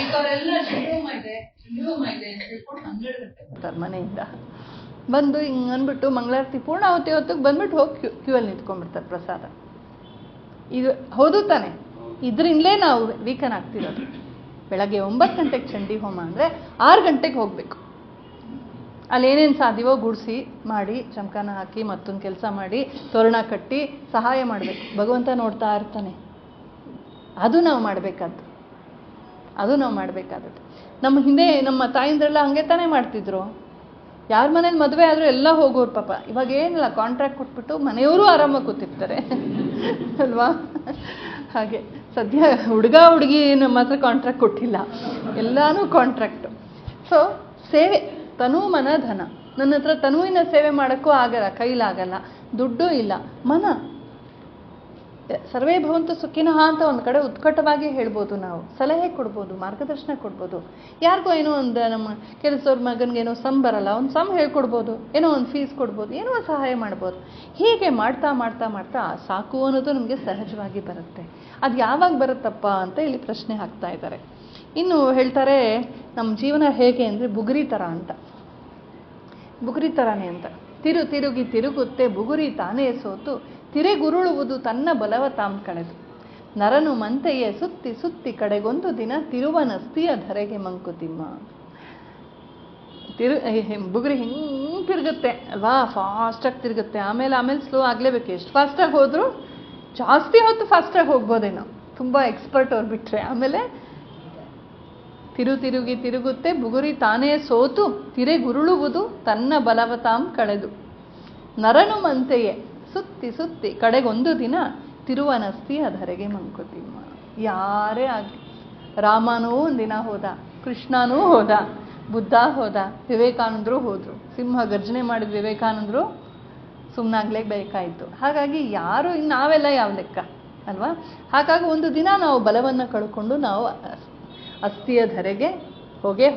ಈಗ ಅವರೆಲ್ಲ ಚಂಡಿ ಹೋಮ ಇದೆ ಅಂತ ಹೇಳ್ಕೊಂಡು 12 ಗಂಟೆ ಬರ್ತಾರೆ ಮನೆಯಿಂದ. ಬಂದು ಹಿಂಗೆ ಅಂದ್ಬಿಟ್ಟು ಮಂಗಳಾರತಿ ಪೂರ್ಣಾವತಿ ಹೊತ್ತಿಗೆ ಬಂದ್ಬಿಟ್ಟು ಹೋಗಿ ಕ್ಯೂ ಅಲ್ಲಿ ನಿಂತ್ಕೊಂಡ್ಬಿಡ್ತಾರೆ ಪ್ರಸಾದ. ಇದು ಹೌದು ತಾನೆ? ಇದರಿಂದಲೇ ನಾವು ವೀಕನ್ ಆಗ್ತಿರೋದು. ಬೆಳಗ್ಗೆ 9 ಗಂಟೆಗೆ ಚಂಡಿ ಹೋಮ ಅಂದರೆ 6 ಗಂಟೆಗೆ ಹೋಗಬೇಕು. ಅಲ್ಲಿ ಏನೇನು ಸಾಧ್ಯವೋ ಗುಡಿಸಿ ಮಾಡಿ, ಚಮಕಾನ ಹಾಕಿ, ಮತ್ತೊಂದು ಕೆಲಸ ಮಾಡಿ, ತೋರಣ ಕಟ್ಟಿ ಸಹಾಯ ಮಾಡಬೇಕು. ಭಗವಂತ ನೋಡ್ತಾ ಇರ್ತಾನೆ. ಅದು ನಾವು ಮಾಡಬೇಕಾದ್ದು. ನಮ್ಮ ಹಿಂದೆ ನಮ್ಮ ತಾಯಿಂದ್ರೆಲ್ಲ ಹಂಗೆ ತಾನೇ ಮಾಡ್ತಿದ್ರು. ಯಾರ ಮನೇಲಿ ಮದುವೆ ಆದರೂ ಎಲ್ಲ ಹೋಗೋರು ಪಾಪ. ಇವಾಗ ಏನಿಲ್ಲ, ಕಾಂಟ್ರಾಕ್ಟ್ ಕೊಟ್ಬಿಟ್ಟು ಮನೆಯವರು ಆರಾಮಾಗಿ ಕೂತಿರ್ತಾರೆ ಅಲ್ವಾ? ಹಾಗೆ ಸದ್ಯ ಹುಡುಗ ಹುಡುಗಿ ಮಾತ್ರ ಕಾಂಟ್ರಾಕ್ಟ್ ಕೊಟ್ಟಿಲ್ಲ, ಎಲ್ಲಾನು ಕಾಂಟ್ರಾಕ್ಟು. ಸೊ ಸೇವೆ, ತನು ಮನ ಧನ. ನನ್ನ ಹತ್ರ ತನುವಿನ ಸೇವೆ ಮಾಡೋಕ್ಕೂ ಆಗಲ್ಲ, ಕೈಲಾಗಲ್ಲ, ದುಡ್ಡು ಇಲ್ಲ. ಮನ ಸರ್ವೇ ಭವಂತು ಸುಖಿನಃ ಅಂತ ಒಂದು ಕಡೆ ಉತ್ಕಟವಾಗಿ ಹೇಳ್ಬೋದು. ನಾವು ಸಲಹೆ ಕೊಡ್ಬೋದು, ಮಾರ್ಗದರ್ಶನ ಕೊಡ್ಬೋದು. ಯಾರಿಗೋ ಏನೋ ಒಂದು ನಮ್ಮ ಕೆಲಸವ್ರ ಮಗನಿಗೇನೋ ಸಮ್ ಬರಲ್ಲ, ಒಂದು ಸಮ್ ಹೇಳ್ಕೊಡ್ಬೋದು, ಏನೋ ಒಂದು ಫೀಸ್ ಕೊಡ್ಬೋದು, ಏನೋ ಒಂದು ಸಹಾಯ ಮಾಡ್ಬೋದು. ಹೀಗೆ ಮಾಡ್ತಾ ಮಾಡ್ತಾ ಮಾಡ್ತಾ ಸಾಕು ಅನ್ನೋದು ನಮಗೆ ಸಹಜವಾಗಿ ಬರುತ್ತೆ. ಅದು ಯಾವಾಗ ಬರುತ್ತಪ್ಪ ಅಂತ ಇಲ್ಲಿ ಪ್ರಶ್ನೆ ಹಾಕ್ತಾ ಇದ್ದಾರೆ. ಇನ್ನು ಹೇಳ್ತಾರೆ, ನಮ್ಮ ಜೀವನ ಹೇಗೆ ಅಂದರೆ ಬುಗುರಿ ಥರ ಅಂತ. ಬುಗುರಿ ಥರನೇ ಅಂತ. ತಿರುಗಿ ತಿರುಗುತ್ತೆ ಬುಗುರಿ ತಾನೇ ಸೋತು, ತಿರೆಗುರುಳುವುದು ತನ್ನ ಬಲವ ತಾಂ ಕಳೆದು. ನರನು ಮಂತೆಯೇ ಸುತ್ತಿ ಸುತ್ತಿ ಕಡೆಗೊಂದು ದಿನ ತಿರುವನಸ್ತಿಯ ಧರೆಗೆ ಮಂಕುತಿಮ್ಮ. ಬುಗುರಿ ಹಿಂಗೆ ತಿರುಗುತ್ತೆ ಅಲ್ವಾ, ಫಾಸ್ಟಾಗಿ ತಿರುಗುತ್ತೆ. ಆಮೇಲೆ ಸ್ಲೋ ಆಗಲೇಬೇಕು. ಎಷ್ಟು ಫಾಸ್ಟಾಗಿ ಹೋದರೂ ಜಾಸ್ತಿ ಹೊತ್ತು ಫಾಸ್ಟಾಗಿ ಹೋಗ್ಬೋದೇನೋ, ತುಂಬ ಎಕ್ಸ್ಪರ್ಟ್ ಅವ್ರು ಬಿಟ್ಟರೆ. ಆಮೇಲೆ ತಿರುಗುತ್ತೆ ಬುಗುರಿ ತಾನೇ ಸೋತು ತಿರೆಗುರುಳುವುದು ತನ್ನ ಬಲವತಾಂ ಕಳೆದು ನರನು ಮಂತೆಯೇ ಸುತ್ತಿ ಕಡೆಗೊಂದು ದಿನ ತಿರುವನಸ್ತಿಯ ಧರೆಗೆ ಮಂಕುತಿಮ್ಮ. ಯಾರೇ ಆಗಲಿ, ರಾಮನೂ ಒಂದಿನ ಹೋದ, ಕೃಷ್ಣನೂ ಹೋದ, ಬುದ್ಧ ಹೋದ, ವಿವೇಕಾನಂದರು ಹೋದರು. ಸಿಂಹ ಗರ್ಜನೆ ಮಾಡಿದ ವಿವೇಕಾನಂದರು ಸುಮ್ಮನಾಗ್ಲೇಬೇಕಾಯಿತು. ಹಾಗಾಗಿ ಯಾರು ನಾವೆಲ್ಲ ಯಾವ ಲೆಕ್ಕ ಅಲ್ವಾ? ಹಾಗಾಗಿ ಒಂದು ದಿನ ನಾವು ಬಲವನ್ನು ಕಳ್ಕೊಂಡು ನಾವು ಅಸ್ಥಿಯ ಧರೆಗೆ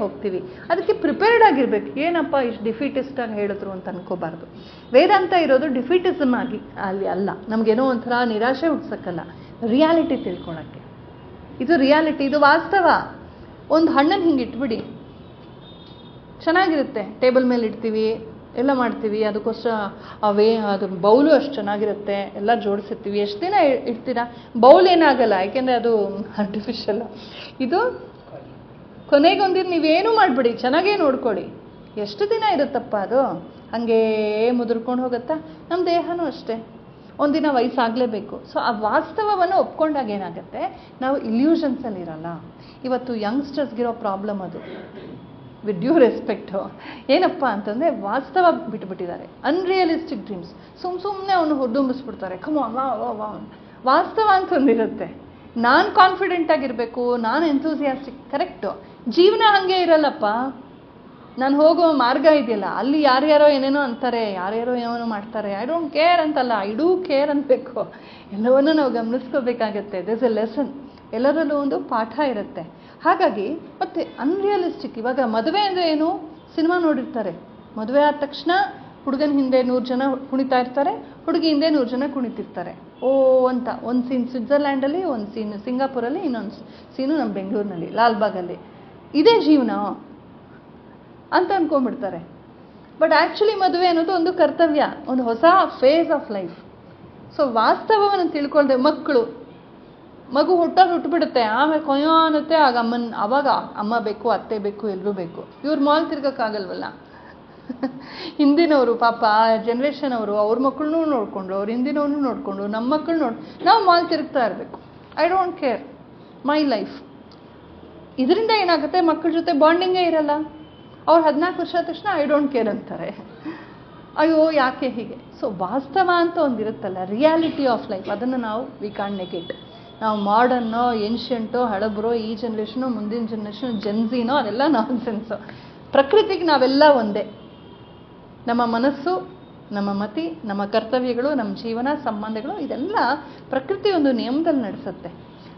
ಹೋಗ್ತೀವಿ. ಅದಕ್ಕೆ ಪ್ರಿಪೇರ್ಡ್ ಆಗಿರ್ಬೇಕು. ಏನಪ್ಪ ಇಷ್ಟು ಡಿಫೀಟಿಸ್ಟ್ ಆಗಿ ಹೇಳಿದ್ರು ಅಂತ ಅನ್ಕೋಬಾರ್ದು. ವೇದಾಂತ ಇರೋದು ಡಿಫೀಟಿಸಮ್ ಆಗಿ ಅಲ್ಲಿ ಅಲ್ಲ, ನಮಗೇನೋ ಒಂಥರ ನಿರಾಶೆ ಹುಡ್ಸಕ್ಕಲ್ಲ, ರಿಯಾಲಿಟಿ ತಿಳ್ಕೊಳಕ್ಕೆ. ಇದು ರಿಯಾಲಿಟಿ, ಇದು ವಾಸ್ತವ. ಒಂದು ಹಣ್ಣನ್ನು ಹಿಂಗೆ ಇಟ್ಬಿಡಿ, ಚೆನ್ನಾಗಿರುತ್ತೆ, ಟೇಬಲ್ ಮೇಲೆ ಇಡ್ತೀವಿ, ಎಲ್ಲ ಮಾಡ್ತೀವಿ, ಅದಕ್ಕೋಸ್ಕರ ಅದು ಬೌಲು ಅಷ್ಟು ಚೆನ್ನಾಗಿರುತ್ತೆ, ಎಲ್ಲ ಜೋಡಿಸಿರ್ತೀವಿ. ಎಷ್ಟು ದಿನ ಇಡ್ತೀರಾ? ಬೌಲ್ ಏನಾಗಲ್ಲ, ಯಾಕೆಂದರೆ ಅದು ಆರ್ಟಿಫಿಷಿಯಲ್. ಇದು ಕೊನೆಗೊಂದಿನ ನೀವೇನು ಮಾಡಿಬಿಡಿ, ಚೆನ್ನಾಗೇ ನೋಡ್ಕೊಳ್ಳಿ, ಎಷ್ಟು ದಿನ ಇರುತ್ತಪ್ಪ ಅದು, ಹಾಗೇ ಮುದುರ್ಕೊಂಡು ಹೋಗುತ್ತಾ? ನಮ್ಮ ದೇಹನೂ ಅಷ್ಟೇ, ಒಂದಿನ ವಯಸ್ಸಾಗಲೇಬೇಕು. ಸೊ ಆ ವಾಸ್ತವವನ್ನು ಒಪ್ಕೊಂಡಾಗ ಏನಾಗುತ್ತೆ, ನಾವು ಇಲ್ಯೂಷನ್ಸಲ್ಲಿ ಇರಲ್ಲ. ಇವತ್ತು ಯಂಗ್ಸ್ಟರ್ಸ್ಗಿರೋ ಪ್ರಾಬ್ಲಮ್ ಅದು, ವಿತ್ ಡ್ಯೂ ರೆಸ್ಪೆಕ್ಟು. ಏನಪ್ಪ ಅಂತಂದರೆ ವಾಸ್ತವ ಬಿಟ್ಬಿಟ್ಟಿದ್ದಾರೆ, ಅನ್ರಿಯಲಿಸ್ಟಿಕ್ ಡ್ರೀಮ್ಸ್. ಸುಮ್ಮನೆ ಅವನು ಹೊರದುಂಬಿಸ್ಬಿಡ್ತಾರೆ. ವಾಸ್ತವ ಅಂತ ಒಂದಿರುತ್ತೆ, ನಾನು ಕಾನ್ಫಿಡೆಂಟ್ ಆಗಿರಬೇಕು, ನಾನು ಎಂಥೂಸಿಯಾಸ್ಟಿಕ್. ಕರೆಕ್ಟು, ಜೀವನ ಹಾಗೆ ಇರಲ್ಲಪ್ಪ. ನಾನು ಹೋಗೋ ಮಾರ್ಗ ಇದೆಯಲ್ಲ, ಅಲ್ಲಿ ಯಾರ್ಯಾರೋ ಏನೇನೋ ಅಂತಾರೆ, ಯಾರ್ಯಾರೋ ಏನೇನೋ ಮಾಡ್ತಾರೆ, ಐ ಡೋಂಟ್ ಕೇರ್ ಅಂತಲ್ಲ, ಐ ಡೂ ಕೇರ್ ಅನ್ಬೇಕು. ಎಲ್ಲವನ್ನೂ ನಾವು ಗಮನಿಸ್ಕೋಬೇಕಾಗತ್ತೆ. ದಿಸ್ ಎ ಲೆಸನ್, ಎಲ್ಲರಲ್ಲೂ ಒಂದು ಪಾಠ ಇರುತ್ತೆ. ಹಾಗಾಗಿ ಮತ್ತೆ ಅನ್ರಿಯಲಿಸ್ಟಿಕ್. ಇವಾಗ ಮದುವೆ ಅಂದರೆ ಏನು? ಸಿನಿಮಾ ನೋಡಿರ್ತಾರೆ, ಮದುವೆ ಆದ ತಕ್ಷಣ ಹುಡುಗನ ಹಿಂದೆ 100 ಜನ ಕುಣಿತಾ ಇರ್ತಾರೆ, ಹುಡುಗಿ ಹಿಂದೆ 100 ಜನ ಕುಣಿತಿರ್ತಾರೆ. ಓ ಅಂತ ಒಂದು ಸೀನ್ ಸ್ವಿಟ್ಜರ್ಲ್ಯಾಂಡಲ್ಲಿ, ಒಂದು ಸೀನು ಸಿಂಗಾಪುರಲ್ಲಿ, ಇನ್ನೊಂದು ಸೀನು ನಮ್ಮ ಬೆಂಗಳೂರಿನಲ್ಲಿ ಲಾಲ್ಬಾಗಲ್ಲಿ. ಇದೇ ಜೀವನ ಅಂತ ಅಂದ್ಕೊಂಡ್ಬಿಡ್ತಾರೆ. ಬಟ್ ಆ್ಯಕ್ಚುಲಿ ಮದುವೆ ಅನ್ನೋದು ಒಂದು ಕರ್ತವ್ಯ, ಒಂದು ಹೊಸ ಫೇಸ್ ಆಫ್ ಲೈಫ್. ಸೊ ವಾಸ್ತವವನ್ನು ತಿಳ್ಕೊಳ್ದೆ ಮಗು ಹುಟ್ಟುಬಿಡುತ್ತೆ, ಆಮೇಲೆ ಕೊಯ್ಯೋ ಅನ್ನತ್ತೆ. ಆವಾಗ ಅಮ್ಮ ಬೇಕು, ಅತ್ತೆ ಬೇಕು, ಎಲ್ಲರೂ ಬೇಕು. ಇವ್ರು ಮಾಲ್ ತಿರ್ಗೋಕ್ಕಾಗಲ್ವಲ್ಲ. ಹಿಂದಿನವರು ಪಾಪ ಜನ್ರೇಷನ್ ಅವ್ರ ಮಕ್ಕಳನ್ನೂ ನೋಡಿಕೊಂಡು, ಅವ್ರ ಹಿಂದಿನವ್ರನ್ನೂ ನೋಡಿಕೊಂಡು, ನಮ್ಮ ಮಕ್ಕಳು ನಾವು ಮಾಲ್ ತಿರುಗ್ತಾ ಇರಬೇಕು. I don't care, my life. ಇದರಿಂದ ಏನಾಗುತ್ತೆ, ಮಕ್ಕಳ ಜೊತೆ ಬಾಂಡಿಂಗೇ ಇರಲ್ಲ. ಅವ್ರು 14 ವರ್ಷ ಆದ ತಕ್ಷಣ ಐ ಡೋಂಟ್ ಕೇರ್ ಅಂತಾರೆ. ಅಯ್ಯೋ ಯಾಕೆ ಹೀಗೆ? ಸೊ ವಾಸ್ತವ ಅಂತ ಒಂದಿರುತ್ತಲ್ಲ, ರಿಯಾಲಿಟಿ ಆಫ್ ಲೈಫ್, ಅದನ್ನು ನಾವು ವಿ ಕಾಂಟ್ ನೆಗೆಟ್. ನಾವು ಮಾಡರ್ನೋ, ಏನ್ಷಿಯಂಟೋ, ಹಳಬರೋ, ಈ ಜನ್ರೇಷನೋ, ಮುಂದಿನ ಜನ್ರೇಷನ್, ಜೆನ್ಸಿನೋ, ಅದೆಲ್ಲ ನಾನ್ಸೆನ್ಸು. ಪ್ರಕೃತಿಗೆ ನಾವೆಲ್ಲ ಒಂದೇ. ನಮ್ಮ ಮನಸ್ಸು, ನಮ್ಮ ಮತಿ, ನಮ್ಮ ಕರ್ತವ್ಯಗಳು, ನಮ್ಮ ಜೀವನ, ಸಂಬಂಧಗಳು, ಇದೆಲ್ಲ ಪ್ರಕೃತಿ ಒಂದು ನಿಯಮದಲ್ಲಿ ನಡೆಸುತ್ತೆ.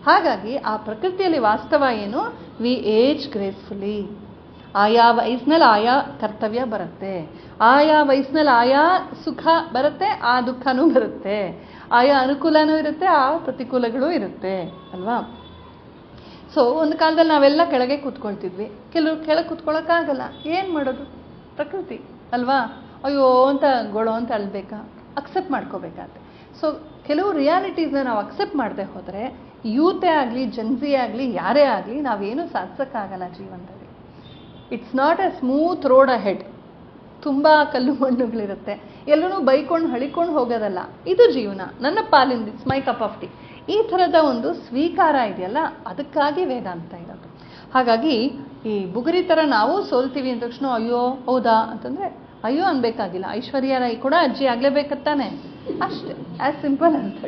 ಹಾಗಾಗಿ ಆ ಪ್ರಕೃತಿಯಲ್ಲಿ ವಾಸ್ತವ ಏನು? We age gracefully. ಆಯಾ ವಯಸ್ಸಿನಲ್ಲಿ ಆಯಾ ಕರ್ತವ್ಯ ಬರುತ್ತೆ, ಆಯಾ ವಯಸ್ಸಿನಲ್ಲಿ ಆಯಾ ಸುಖ ಬರುತ್ತೆ, ಆ ದುಃಖನೂ ಬರುತ್ತೆ, ಆಯಾ ಅನುಕೂಲನೂ ಇರುತ್ತೆ, ಆ ಪ್ರತಿಕೂಲಗಳು ಇರುತ್ತೆ ಅಲ್ವಾ? ಸೊ ಒಂದು ಕಾಲದಲ್ಲಿ ನಾವೆಲ್ಲ ಕೆಳಗೆ ಕೂತ್ಕೊಳ್ತಿದ್ವಿ, ಕೆಲವರು ಕೆಳಗೆ ಕೂತ್ಕೊಳ್ಳೋಕ್ಕಾಗಲ್ಲ. ಏನು ಮಾಡೋದು? ಪ್ರಕೃತಿ ಅಲ್ವಾ? ಅಯ್ಯೋ ಅಂತ ಗೊಳೋ ಅಂತ ಅಳ್ಬೇಕಾ? ಅಕ್ಸೆಪ್ಟ್ ಮಾಡ್ಕೋಬೇಕಾಗತ್ತೆ. ಸೊ ಕೆಲವು ರಿಯಾಲಿಟೀಸ್ನ ನಾವು ಅಕ್ಸೆಪ್ಟ್ ಮಾಡದೆ ಹೋದರೆ, ಯೂತೇ ಆಗಲಿ, ಜನ್ಸಿ ಆಗಲಿ, ಯಾರೇ ಆಗಲಿ, ನಾವೇನು ಸಾಧಿಸೋಕ್ಕಾಗಲ್ಲ ಜೀವನದಲ್ಲಿ. It's not A smooth road ahead. ತುಂಬ ಕಲ್ಲು ಮಣ್ಣುಗಳಿರುತ್ತೆ, ಎಲ್ಲರೂ ಬೈಕೊಂಡು ಹಳಿಕೊಂಡು ಹೋಗೋದಲ್ಲ. ಇದು ಜೀವನ, ನನ್ನ ಪಾಲಿಂದ, it's my cup of tea. ಈ ಥರದ ಒಂದು ಸ್ವೀಕಾರ ಇದೆಯಲ್ಲ, ಅದಕ್ಕಾಗಿ ವೇದಾಂತ ಇರೋದು. ಹಾಗಾಗಿ ಈ ಬುಗುರಿ ಥರ ನಾವು ಸೋಲ್ತೀವಿ ಅಂದ ತಕ್ಷಣ ಅಯ್ಯೋ ಹೌದಾ ಅಂತಂದರೆ ಅಯ್ಯೋ ಅನ್ಬೇಕಾಗಿಲ್ಲ. ಐಶ್ವರ್ಯ ರೈ ಕೂಡ ಅಜ್ಜಿ ಆಗಲೇಬೇಕತ್ತಾನೆ, ಅಷ್ಟೇ, ಆ್ಯಸ್ ಸಿಂಪಲ್ ಅಂತ.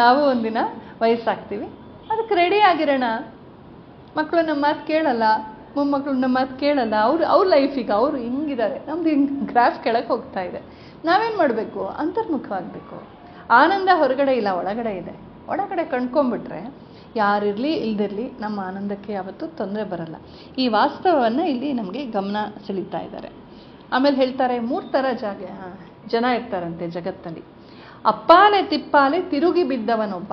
ನಾವು ಒಂದಿನ ವಯಸ್ಸಾಗ್ತೀವಿ, ಅದಕ್ಕೆ ರೆಡಿ ಆಗಿರೋಣ. ಮಕ್ಕಳು ನಮ್ಮ ಮಾತು ಕೇಳಲ್ಲ, ಮೊಮ್ಮಕ್ಕಳು ನಮ್ಮ ಮಾತು ಕೇಳಲ್ಲ. ಅವ್ರ ಲೈಫಿಗೆ ಅವ್ರು ಹಿಂಗಿದ್ದಾರೆ, ನಮ್ದು ಹಿಂಗೆ ಗ್ರಾಫ್ ಕೆಳಗೆ ಹೋಗ್ತಾ ಇದೆ. ನಾವೇನು ಮಾಡಬೇಕು? ಅಂತರ್ಮುಖವಾಗಬೇಕು. ಆನಂದ ಹೊರಗಡೆ ಇಲ್ಲ, ಒಳಗಡೆ ಇದೆ. ಒಳಗಡೆ ಕಂಡ್ಕೊಂಡ್ಬಿಟ್ರೆ ಯಾರಿರಲಿ ಇಲ್ದಿರಲಿ ನಮ್ಮ ಆನಂದಕ್ಕೆ ಯಾವತ್ತೂ ತೊಂದರೆ ಬರಲ್ಲ. ಈ ವಾಸ್ತವವನ್ನು ಇಲ್ಲಿ ನಮಗೆ ಗಮನ ಸೆಳೀತಾ ಇದ್ದಾರೆ. ಆಮೇಲೆ ಹೇಳ್ತಾರೆ, 3 ಥರ ಜನ ಇರ್ತಾರಂತೆ ಜಗತ್ತಲ್ಲಿ. ಅಪ್ಪಾಲೆ ತಿಪ್ಪಾಲೆ ತಿರುಗಿ ಬಿದ್ದವನೊಬ್ಬ,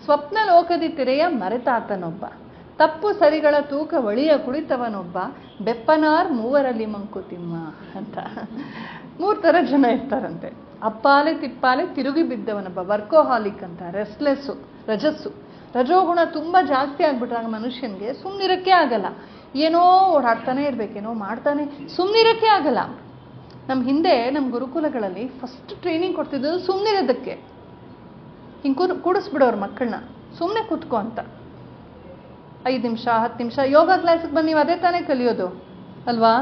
ಸ್ವಪ್ನ ಲೋಕದಿ ತೆರೆಯ ಮರೆತಾತನೊಬ್ಬ, ತಪ್ಪು ಸರಿಗಳ ತೂಕ ಒಳಿಯ ಕುಳಿತವನೊಬ್ಬ, ಬೆಪ್ಪನಾರ್ ಮೂವರಲ್ಲಿ ಮಂಕುತಿಮ್ಮ ಅಂತ 3 ಥರ ಜನ ಇರ್ತಾರಂತೆ. ಅಪ್ಪಾಲೆ ತಿಪ್ಪಾಲೆ ತಿರುಗಿ ಬಿದ್ದವನೊಬ್ಬ, ವರ್ಕೋಹಾಲಿಕ್ ಅಂತ, ರೆಸ್ಟ್ಲೆಸ್ಸು, ರಜೋಗುಣ ತುಂಬ ಜಾಸ್ತಿ ಆಗ್ಬಿಟ್ರಾಗ ಮನುಷ್ಯನಿಗೆ ಸುಮ್ಮನಿರೋಕ್ಕೆ ಆಗಲ್ಲ. ಏನೋ ಓಡಾಡ್ತಾನೆ ಇರಬೇಕೇನೋ ಮಾಡ್ತಾನೆ, ಸುಮ್ಮನಿರೋಕ್ಕೆ ಆಗಲ್ಲ. ನಮ್ಮ ಹಿಂದೆ ನಮ್ಮ ಗುರುಕುಲಗಳಲ್ಲಿ ಫಸ್ಟ್ ಟ್ರೈನಿಂಗ್ ಕೊಡ್ತಿದ್ದು ಸುಮ್ಮನಿರೋದಕ್ಕೆ. ಹಿಂಗೆ ಕೂಡಿಸ್ಬಿಡೋರು ಮಕ್ಕಳನ್ನ, ಸುಮ್ಮನೆ ಕೂತ್ಕೋ ಅಂತ. 5 ನಿಮಿಷ 10 ನಿಮಿಷ ಯೋಗ ಕ್ಲಾಸಿಗೆ ಬಂದು ನೀವು ಅದೇ ತಾನೇ ಕಲಿಯೋದು ಅಲ್ವಾ?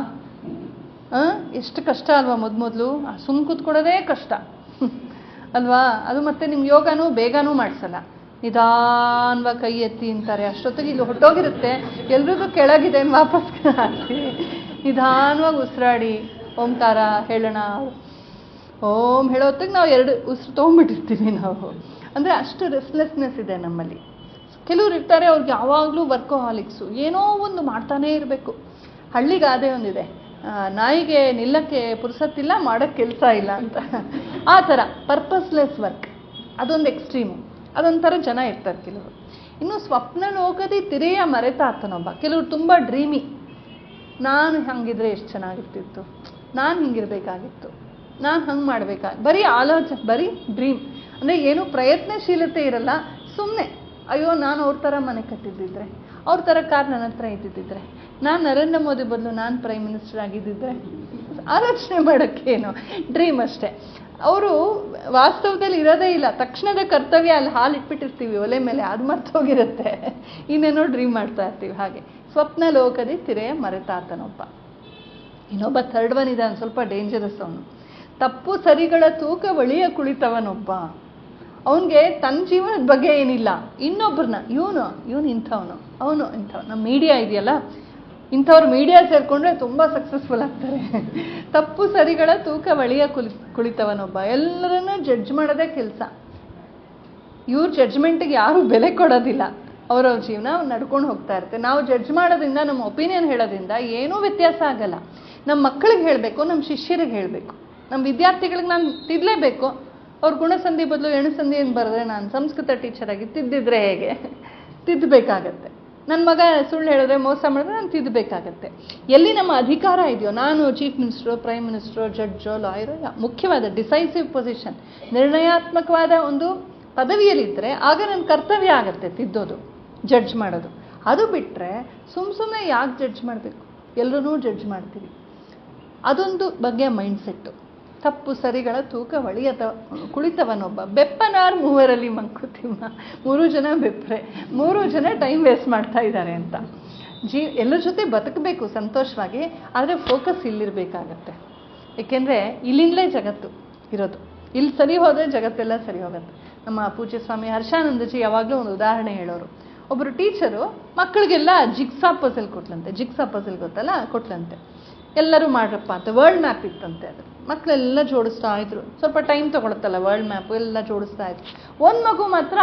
ಎಷ್ಟು ಕಷ್ಟ ಅಲ್ವಾ? ಮೊದಲು ಸುಮ್ಮನೆ ಕೂತ್ಕೊಡೋದೇ ಕಷ್ಟ ಅಲ್ವಾ? ಅದು ಮತ್ತೆ ನಿಮ್ಮ ಯೋಗನೂ ಬೇಗನೂ ಮಾಡಿಸಲ್ಲ, ನಿಧಾನವಾಗಿ ಕೈ ಎತ್ತಿ ಅಂತಾರೆ. ಅಷ್ಟೊತ್ತಿಗೆ ಇಲ್ಲಿ ಹೊಟ್ಟೋಗಿರುತ್ತೆ, ಎಲ್ರಿಗೂ ಕೆಳಗಿದೆ ವಾಪಸ್ ಹಾಕ್ತೀವಿ. ನಿಧಾನವಾಗಿ ಉಸಿರಾಡಿ ಓಂಕಾರ ಹೇಳೋಣ, ಓಂ ಹೇಳೋ ಹೊತ್ತಿಗೆ ನಾವು 2 ಉಸಿರು ತೊಗೊಂಡ್ಬಿಟ್ಟಿರ್ತೀವಿ ನಾವು. ಅಂದರೆ ಅಷ್ಟು ರೆಸ್ಟ್ಲೆಸ್ನೆಸ್ ಇದೆ ನಮ್ಮಲ್ಲಿ. ಕೆಲವ್ರು ಇರ್ತಾರೆ, ಅವ್ರಿಗೆ ಯಾವಾಗಲೂ ವರ್ಕೋಹಾಲಿಕ್ಸು, ಏನೋ ಒಂದು ಮಾಡ್ತಾನೇ ಇರಬೇಕು. ಹಳ್ಳಿಗೆ ಅದೇ ಒಂದಿದೆ, ನಾಯಿಗೆ ನಿಲ್ಲಕ್ಕೆ ಪುರ್ಸತ್ತಿಲ್ಲ, ಮಾಡೋಕ್ಕೆ ಕೆಲಸ ಇಲ್ಲ ಅಂತ. ಆ ಥರ ಪರ್ಪಸ್ಲೆಸ್ ವರ್ಕ್, ಅದೊಂದು ಎಕ್ಸ್ಟ್ರೀಮು. ಅದೊಂಥರ ಜನ ಇರ್ತಾರೆ ಕೆಲವರು. ಇನ್ನು ಸ್ವಪ್ನ ಲೋಕದಿ ತಿರೆಯ ಮರೆತಾತನೊಬ್ಬ. ಕೆಲವರು ತುಂಬ ಡ್ರೀಮಿ, ನಾನು ಹಂಗಿದ್ರೆ ಎಷ್ಟು ಚೆನ್ನಾಗಿರ್ತಿತ್ತು, ನಾನು ಹಿಂಗಿರಬೇಕಾಗಿತ್ತು, ನಾನು ಹಂಗೆ ಬರೀ ಆಲೋಚನೆ, ಬರೀ ಡ್ರೀಮ್. ಅಂದರೆ ಏನೂ ಪ್ರಯತ್ನಶೀಲತೆ ಇರಲ್ಲ, ಸುಮ್ಮನೆ ಅಯ್ಯೋ ನಾನು ಅವ್ರ ಥರ ಮನೆ ಕಟ್ಟಿದ್ದಿದ್ರೆ, ಅವ್ರ ಥರ ಕಾರ್ ನನ್ನ ಹತ್ರ ಇದ್ದಿದ್ದಿದ್ರೆ, ನಾನು ನರೇಂದ್ರ ಮೋದಿ ಬದಲು ನಾನು ಪ್ರೈಮ್ ಮಿನಿಸ್ಟರ್ ಆಗಿದ್ದಿದ್ರೆ. ಆಲೋಚನೆ ಮಾಡೋಕ್ಕೇನು, ಡ್ರೀಮ್ ಅಷ್ಟೇ. ಅವರು ವಾಸ್ತವದಲ್ಲಿ ಇರೋದೇ ಇಲ್ಲ. ತಕ್ಷಣದ ಕರ್ತವ್ಯ ಅಲ್ಲಿ ಹಾಲು ಇಟ್ಬಿಟ್ಟಿರ್ತೀವಿ ಒಲೆ ಮೇಲೆ, ಅದು ಮರ್ತೋಗಿರುತ್ತೆ, ಇನ್ನೇನೋ ಡ್ರೀಮ್ ಮಾಡ್ತಾ ಇರ್ತೀವಿ. ಹಾಗೆ ಸ್ವಪ್ನ ಲೋಕದಿ ತಿರೆಯ ಮರೆತಾತನೊಬ್ಬ. ಇನ್ನೊಬ್ಬ ಥರ್ಡ್ ಒನ್ ಇದ್ದಾನೆ, ಸ್ವಲ್ಪ ಡೇಂಜರಸ್ ಅವನು. ತಪ್ಪು ಸರಿಗಳ ತೂಕ ಬಳಿಯ ಕುಳಿತವನೊಬ್ಬ. ಅವನಿಗೆ ತನ್ನ ಜೀವನದ ಬಗ್ಗೆ ಏನಿಲ್ಲ, ಇನ್ನೊಬ್ಬರನ್ನ ಇವನು ಇಂಥವನು, ಅವನು ಇಂಥವನು. ನಮ್ಮ ಮೀಡಿಯಾ ಇದೆಯಲ್ಲ, ಇಂಥವ್ರು ಮೀಡಿಯಾ ಸೇರಿಕೊಂಡ್ರೆ ತುಂಬ ಸಕ್ಸಸ್ಫುಲ್ ಆಗ್ತಾರೆ. ತಪ್ಪು ಸರಿಗಳ ತೂಕ ಬಳಿಯ ಕುಳಿತವನೊಬ್ಬ. ಎಲ್ಲರನ್ನೂ ಜಡ್ಜ್ ಮಾಡೋದೇ ಕೆಲಸ. ಇವ್ರ ಜಡ್ಜ್ಮೆಂಟಿಗೆ ಯಾರೂ ಬೆಲೆ ಕೊಡೋದಿಲ್ಲ. ಅವರವ್ರ ಜೀವನ ನಡ್ಕೊಂಡು ಹೋಗ್ತಾ ಇರುತ್ತೆ. ನಾವು ಜಡ್ಜ್ ಮಾಡೋದ್ರಿಂದ, ನಮ್ಮ ಒಪಿನಿಯನ್ ಹೇಳೋದ್ರಿಂದ ಏನೂ ವ್ಯತ್ಯಾಸ ಆಗಲ್ಲ. ನಮ್ಮ ಮಕ್ಕಳಿಗೆ ಹೇಳಬೇಕು, ನಮ್ಮ ಶಿಷ್ಯರಿಗೆ ಹೇಳಬೇಕು, ನಮ್ಮ ವಿದ್ಯಾರ್ಥಿಗಳಿಗೆ ನಾನು ತಿದ್ದಲೇಬೇಕು. ಅವ್ರ ಗುಣಸಂಧಿ ಬದಲು ಎಣಸಂಧಿ ಏನು ಬರೆದ್ರೆ ನಾನು ಸಂಸ್ಕೃತ ಟೀಚರಾಗಿ ತಿದ್ದಿದ್ರೆ ಹೇಗೆ? ತಿದ್ದಬೇಕಾಗತ್ತೆ. ನನ್ನ ಮಗ ಸುಳ್ಳು ಹೇಳಿದ್ರೆ, ಮೋಸ ಮಾಡಿದ್ರೆ ನಾನು ತಿದ್ದಬೇಕಾಗತ್ತೆ. ಎಲ್ಲಿ ನಮ್ಮ ಅಧಿಕಾರ ಇದೆಯೋ, ನಾನು ಚೀಫ್ ಮಿನಿಸ್ಟ್ರು, ಪ್ರೈಮ್ ಮಿನಿಸ್ಟ್ರು, ಜಡ್ಜೋ, ಲಾಯರೋ, ಮುಖ್ಯವಾದ ಡಿಸೈಸಿವ್ ಪೊಸಿಷನ್, ನಿರ್ಣಯಾತ್ಮಕವಾದ ಒಂದು ಪದವಿಯಲ್ಲಿದ್ದರೆ ಆಗ ನನ್ನ ಕರ್ತವ್ಯ ಆಗುತ್ತೆ ತಿದ್ದೋದು, ಜಡ್ಜ್ ಮಾಡೋದು. ಅದು ಬಿಟ್ಟರೆ ಸುಮ್ಮನೆ ಯಾಕೆ ಜಡ್ಜ್ ಮಾಡಬೇಕು? ಎಲ್ಲರೂ ಜಡ್ಜ್ ಮಾಡ್ತೀವಿ. ಅದೊಂದು ಬಗೆಯ ಮೈಂಡ್ಸೆಟ್ಟು. ತಪ್ಪು ಸರಿಗಳ ತೂಕ ಕುಳಿತವನೊಬ್ಬ. ಬೆಪ್ಪನಾರ್ ಮೂವರಲ್ಲಿ ಮಂಕುತಿಮ್ಮ. 3 ಜನ ಬೆಪ್ಪರೆ, 3 ಜನ ಟೈಮ್ ವೇಸ್ಟ್ ಮಾಡ್ತಾ ಇದ್ದಾರೆ ಅಂತ. ಎಲ್ಲರ ಜೊತೆ ಬದುಕಬೇಕು ಸಂತೋಷವಾಗಿ, ಆದರೆ ಫೋಕಸ್ ಇಲ್ಲಿರಬೇಕಾಗತ್ತೆ. ಏಕೆಂದರೆ ಇಲ್ಲಿಂದಲೇ ಜಗತ್ತು ಇರೋದು. ಇಲ್ಲಿ ಸರಿ ಹೋದರೆ ಜಗತ್ತೆಲ್ಲ ಸರಿ ಹೋಗುತ್ತೆ. ನಮ್ಮ ಪೂಜ್ಯ ಸ್ವಾಮಿ ಹರ್ಷಾನಂದಜಿ ಯಾವಾಗಲೂ ಒಂದು ಉದಾಹರಣೆ ಹೇಳೋರು. ಒಬ್ಬರು ಟೀಚರು ಮಕ್ಕಳಿಗೆಲ್ಲ ಜಿಗ್ಸಾ ಪಜಲ್ ಕೊಟ್ಲಂತೆ. ಜಿಗ್ಸಾ ಪಜಲ್ ಗೊತ್ತಲ್ಲ, ಕೊಟ್ಲಂತೆ. ಎಲ್ಲರೂ ಮಾಡ್ರಪ್ಪ ಅಂತ. ವರ್ಲ್ಡ್ ಮ್ಯಾಪ್ ಇತ್ತಂತೆ. ಅದು ಮಕ್ಕಳೆಲ್ಲ ಜೋಡಿಸ್ತಾ ಇದ್ರು. ಸ್ವಲ್ಪ ಟೈಮ್ ತೊಗೊಳುತ್ತಲ್ಲ ವರ್ಲ್ಡ್ ಮ್ಯಾಪು, ಎಲ್ಲ ಜೋಡಿಸ್ತಾ ಇದ್ರು. ಒಂದು ಮಗು ಮಾತ್ರ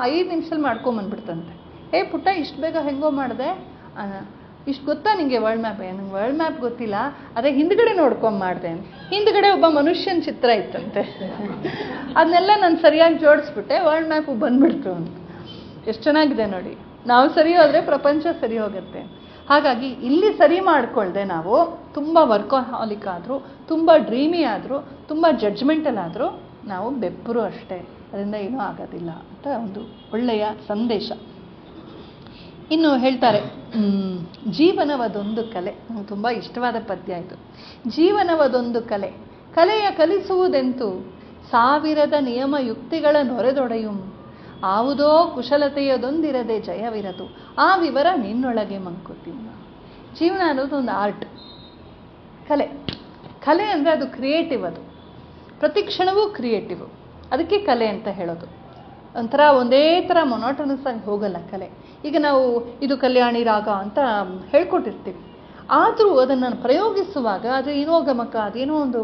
5 ನಿಮಿಷದಲ್ಲಿ ಮಾಡ್ಕೊಂಬಂದ್ಬಿಡ್ತಂತೆ. ಪುಟ್ಟ ಇಷ್ಟು ಬೇಗ ಹೆಂಗೋ ಮಾಡಿದೆ, ಇಷ್ಟು ಗೊತ್ತಾ ನಿಮಗೆ ವರ್ಲ್ಡ್ ಮ್ಯಾಪ್? ನಂಗೆ ವರ್ಲ್ಡ್ ಮ್ಯಾಪ್ ಗೊತ್ತಿಲ್ಲ, ಅದೇ ಹಿಂದ್ಗಡೆ ನೋಡ್ಕೊಂಡು ಮಾಡಿದೆ. ಹಿಂದ್ಗಡೆ ಒಬ್ಬ ಮನುಷ್ಯನ ಚಿತ್ರ ಇತ್ತಂತೆ. ಅದನ್ನೆಲ್ಲ ನಾನು ಸರಿಯಾಗಿ ಜೋಡಿಸ್ಬಿಟ್ಟೆ, ವರ್ಲ್ಡ್ ಮ್ಯಾಪು ಬಂದ್ಬಿಡ್ತು ಅಂತ. ಎಷ್ಟು ಚೆನ್ನಾಗಿದೆ ನೋಡಿ. ನಾವು ಸರಿ ಹೋದರೆ ಪ್ರಪಂಚ ಸರಿ ಹೋಗುತ್ತೆ. ಹಾಗಾಗಿ ಇಲ್ಲಿ ಸರಿ ಮಾಡಿಕೊಳ್ಳದೆ ನಾವು ತುಂಬ ವರ್ಕೋಹಾಲಿಕ್ ಆದರೂ, ತುಂಬ ಡ್ರೀಮಿ ಆದರೂ, ತುಂಬ ಜಡ್ಜ್ಮೆಂಟಲ್ ಆದರೂ ನಾವು ಬೆಪ್ಪರು ಅಷ್ಟೇ. ಅದರಿಂದ ಏನೂ ಆಗೋದಿಲ್ಲ ಅಂತ ಒಂದು ಒಳ್ಳೆಯ ಸಂದೇಶ. ಇನ್ನು ಹೇಳ್ತಾರೆ, ಜೀವನವದೊಂದು ಕಲೆ. ನನಗೆ ತುಂಬ ಇಷ್ಟವಾದ ಪದ್ಯ ಇದು. ಜೀವನವದೊಂದು ಕಲೆ, ಕಲೆಯ ಕಲಿಸುವುದೆಂತು, ಸಾವಿರದ ನಿಯಮ ಯುಕ್ತಿಗಳ ನೊರೆದೊಡೆಯುಂ, ಆವುದೋ ಕುಶಲತೆಯದೊಂದಿರದೆ ಜಯವಿರದು, ಆ ವಿವರ ನಿನ್ನೊಳಗೆ ಮಂಕುತಿಮ್ಮ. ಜೀವನ ಅನ್ನೋದು ಒಂದು ಆರ್ಟ್, ಕಲೆ. ಕಲೆ ಅಂದರೆ ಅದು ಕ್ರಿಯೇಟಿವ್. ಅದು ಪ್ರತಿ ಕ್ಷಣವೂ ಕ್ರಿಯೇಟಿವ್. ಅದಕ್ಕೆ ಕಲೆ ಅಂತ ಹೇಳೋದು. ಒಂಥರ ಒಂದೇ ಥರ ಮೊನೋಟನಸ್ ಆಗಿ ಹೋಗಲ್ಲ ಕಲೆ. ಈಗ ನಾವು ಇದು ಕಲ್ಯಾಣಿ ರಾಗ ಅಂತ ಹೇಳ್ಕೊಟ್ಟಿರ್ತೀವಿ, ಆದರೂ ಅದನ್ನು ಪ್ರಯೋಗಿಸುವಾಗ ಅದು ಏನೋ ಗಮಕ, ಅದೇನೋ ಒಂದು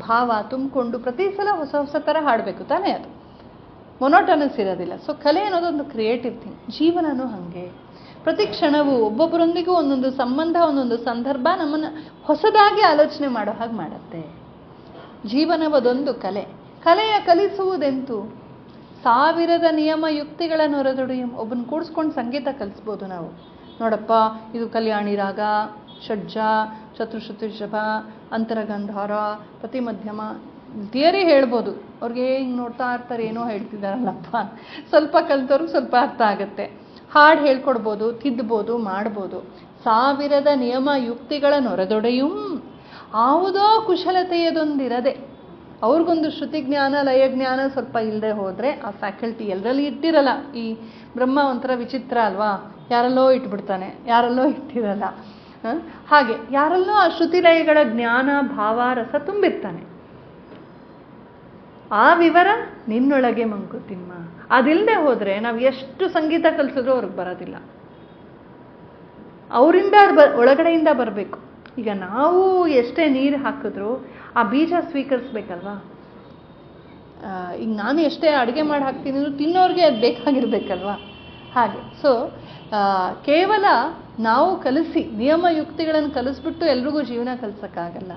ಭಾವ ತುಂಬಿಕೊಂಡು ಪ್ರತಿ ಸಲ ಹೊಸ ಹೊಸ ಥರ ಹಾಡಬೇಕು ತಾನೇ. ಅದು ಮೊನೋಟನಸ್ ಇರೋದಿಲ್ಲ. ಸೊ ಕಲೆ ಅನ್ನೋದೊಂದು ಕ್ರಿಯೇಟಿವ್ ಥಿಂಗ್. ಜೀವನನೂ ಹಾಗೆ. ಪ್ರತಿ ಕ್ಷಣವೂ ಒಬ್ಬೊಬ್ಬರೊಂದಿಗೂ ಒಂದೊಂದು ಸಂಬಂಧ, ಒಂದೊಂದು ಸಂದರ್ಭ ನಮ್ಮನ್ನು ಹೊಸದಾಗಿ ಆಲೋಚನೆ ಮಾಡೋ ಹಾಗೆ ಮಾಡುತ್ತೆ. ಜೀವನವದೊಂದು ಕಲೆ, ಕಲೆಯ ಕಲಿಸುವುದೆಂತು, ಸಾವಿರದ ನಿಯಮ ಯುಕ್ತಿಗಳ ನೊರೆದೊಡೆಯುಂ. ಒಬ್ಬನ ಕೂಡಿಸ್ಕೊಂಡು ಸಂಗೀತ ಕಲಿಸ್ಬೋದು ನಾವು. ನೋಡಪ್ಪ, ಇದು ಕಲ್ಯಾಣಿ ರಾಗ, ಷಡ್ಜ, ಚತುಶ್ರುತಿ ರಿಷಭ, ಅಂತರಗಂಧಾರ, ಪ್ರತಿ ಮಧ್ಯಮ, ಥಿಯರಿ ಹೇಳ್ಬೋದು. ಅವ್ರಿಗೆ ಹಿಂಗೆ ನೋಡ್ತಾ ಇರ್ತಾರೆ, ಏನೋ ಹೇಳ್ತಿದ್ದಾರಲ್ಲಪ್ಪ. ಸ್ವಲ್ಪ ಕಲಿತವ್ರಿಗೆ ಸ್ವಲ್ಪ ಅರ್ಥ ಆಗುತ್ತೆ. ಹಾಡು ಹೇಳ್ಕೊಡ್ಬೋದು, ತಿದ್ಬೋದು, ಮಾಡ್ಬೋದು. ಸಾವಿರದ ನಿಯಮ ಯುಕ್ತಿಗಳ ನೊರೆದೊಡೆಯುಂ, ಯಾವುದೋ ಕುಶಲತೆಯದೊಂದಿರದೆ. ಅವ್ರಿಗೊಂದು ಶ್ರುತಿ ಜ್ಞಾನ ಲಯ ಜ್ಞಾನ ಸ್ವಲ್ಪ ಇಲ್ಲದೆ ಹೋದರೆ ಆ ಫ್ಯಾಕಲ್ಟಿ ಎಲ್ಲರಲ್ಲಿ ಇಟ್ಟಿರಲ್ಲ. ಈ ಬ್ರಹ್ಮ ಒಂಥರ ವಿಚಿತ್ರ ಅಲ್ವಾ, ಯಾರಲ್ಲೋ ಇಟ್ಬಿಡ್ತಾನೆ, ಯಾರಲ್ಲೋ ಇಟ್ಟಿರಲ್ಲ. ಹಾಗೆ ಯಾರಲ್ಲೋ ಆ ಶ್ರುತಿ ಲಯಗಳ ಜ್ಞಾನ ಭಾವ ರಸ ತುಂಬಿರ್ತಾನೆ. ಆ ವಿವರ ನಿನ್ನೊಳಗೆ ಮಂಕುತಿಮ್ಮ. ಅದಿಲ್ಲದೆ ಹೋದರೆ ನಾವು ಎಷ್ಟು ಸಂಗೀತ ಕಲಿಸಿದ್ರೂ ಅವ್ರಿಗೆ ಬರೋದಿಲ್ಲ. ಅವರಿಂದ ಒಳಗಡೆಯಿಂದ ಬರಬೇಕು. ಈಗ ನಾವು ಎಷ್ಟೇ ನೀರು ಹಾಕಿದ್ರೂ ಆ ಬೀಜ ಸ್ವೀಕರಿಸ್ಬೇಕಲ್ವಾ. ಈಗ ನಾನು ಎಷ್ಟೇ ಅಡುಗೆ ಮಾಡಿ ಹಾಕ್ತೀನಿ ಅಂದರೂ ತಿನ್ನೋರಿಗೆ ಅದು ಬೇಕಾಗಿರ್ಬೇಕಲ್ವಾ. ಹಾಗೆ ಸೊ ಕೇವಲ ನಾವು ಕಲಿಸಿ ನಿಯಮಯುಕ್ತಿಗಳನ್ನು ಕಲಿಸ್ಬಿಟ್ಟು ಎಲ್ರಿಗೂ ಜೀವನ ಕಲಿಸೋಕ್ಕಾಗಲ್ಲ.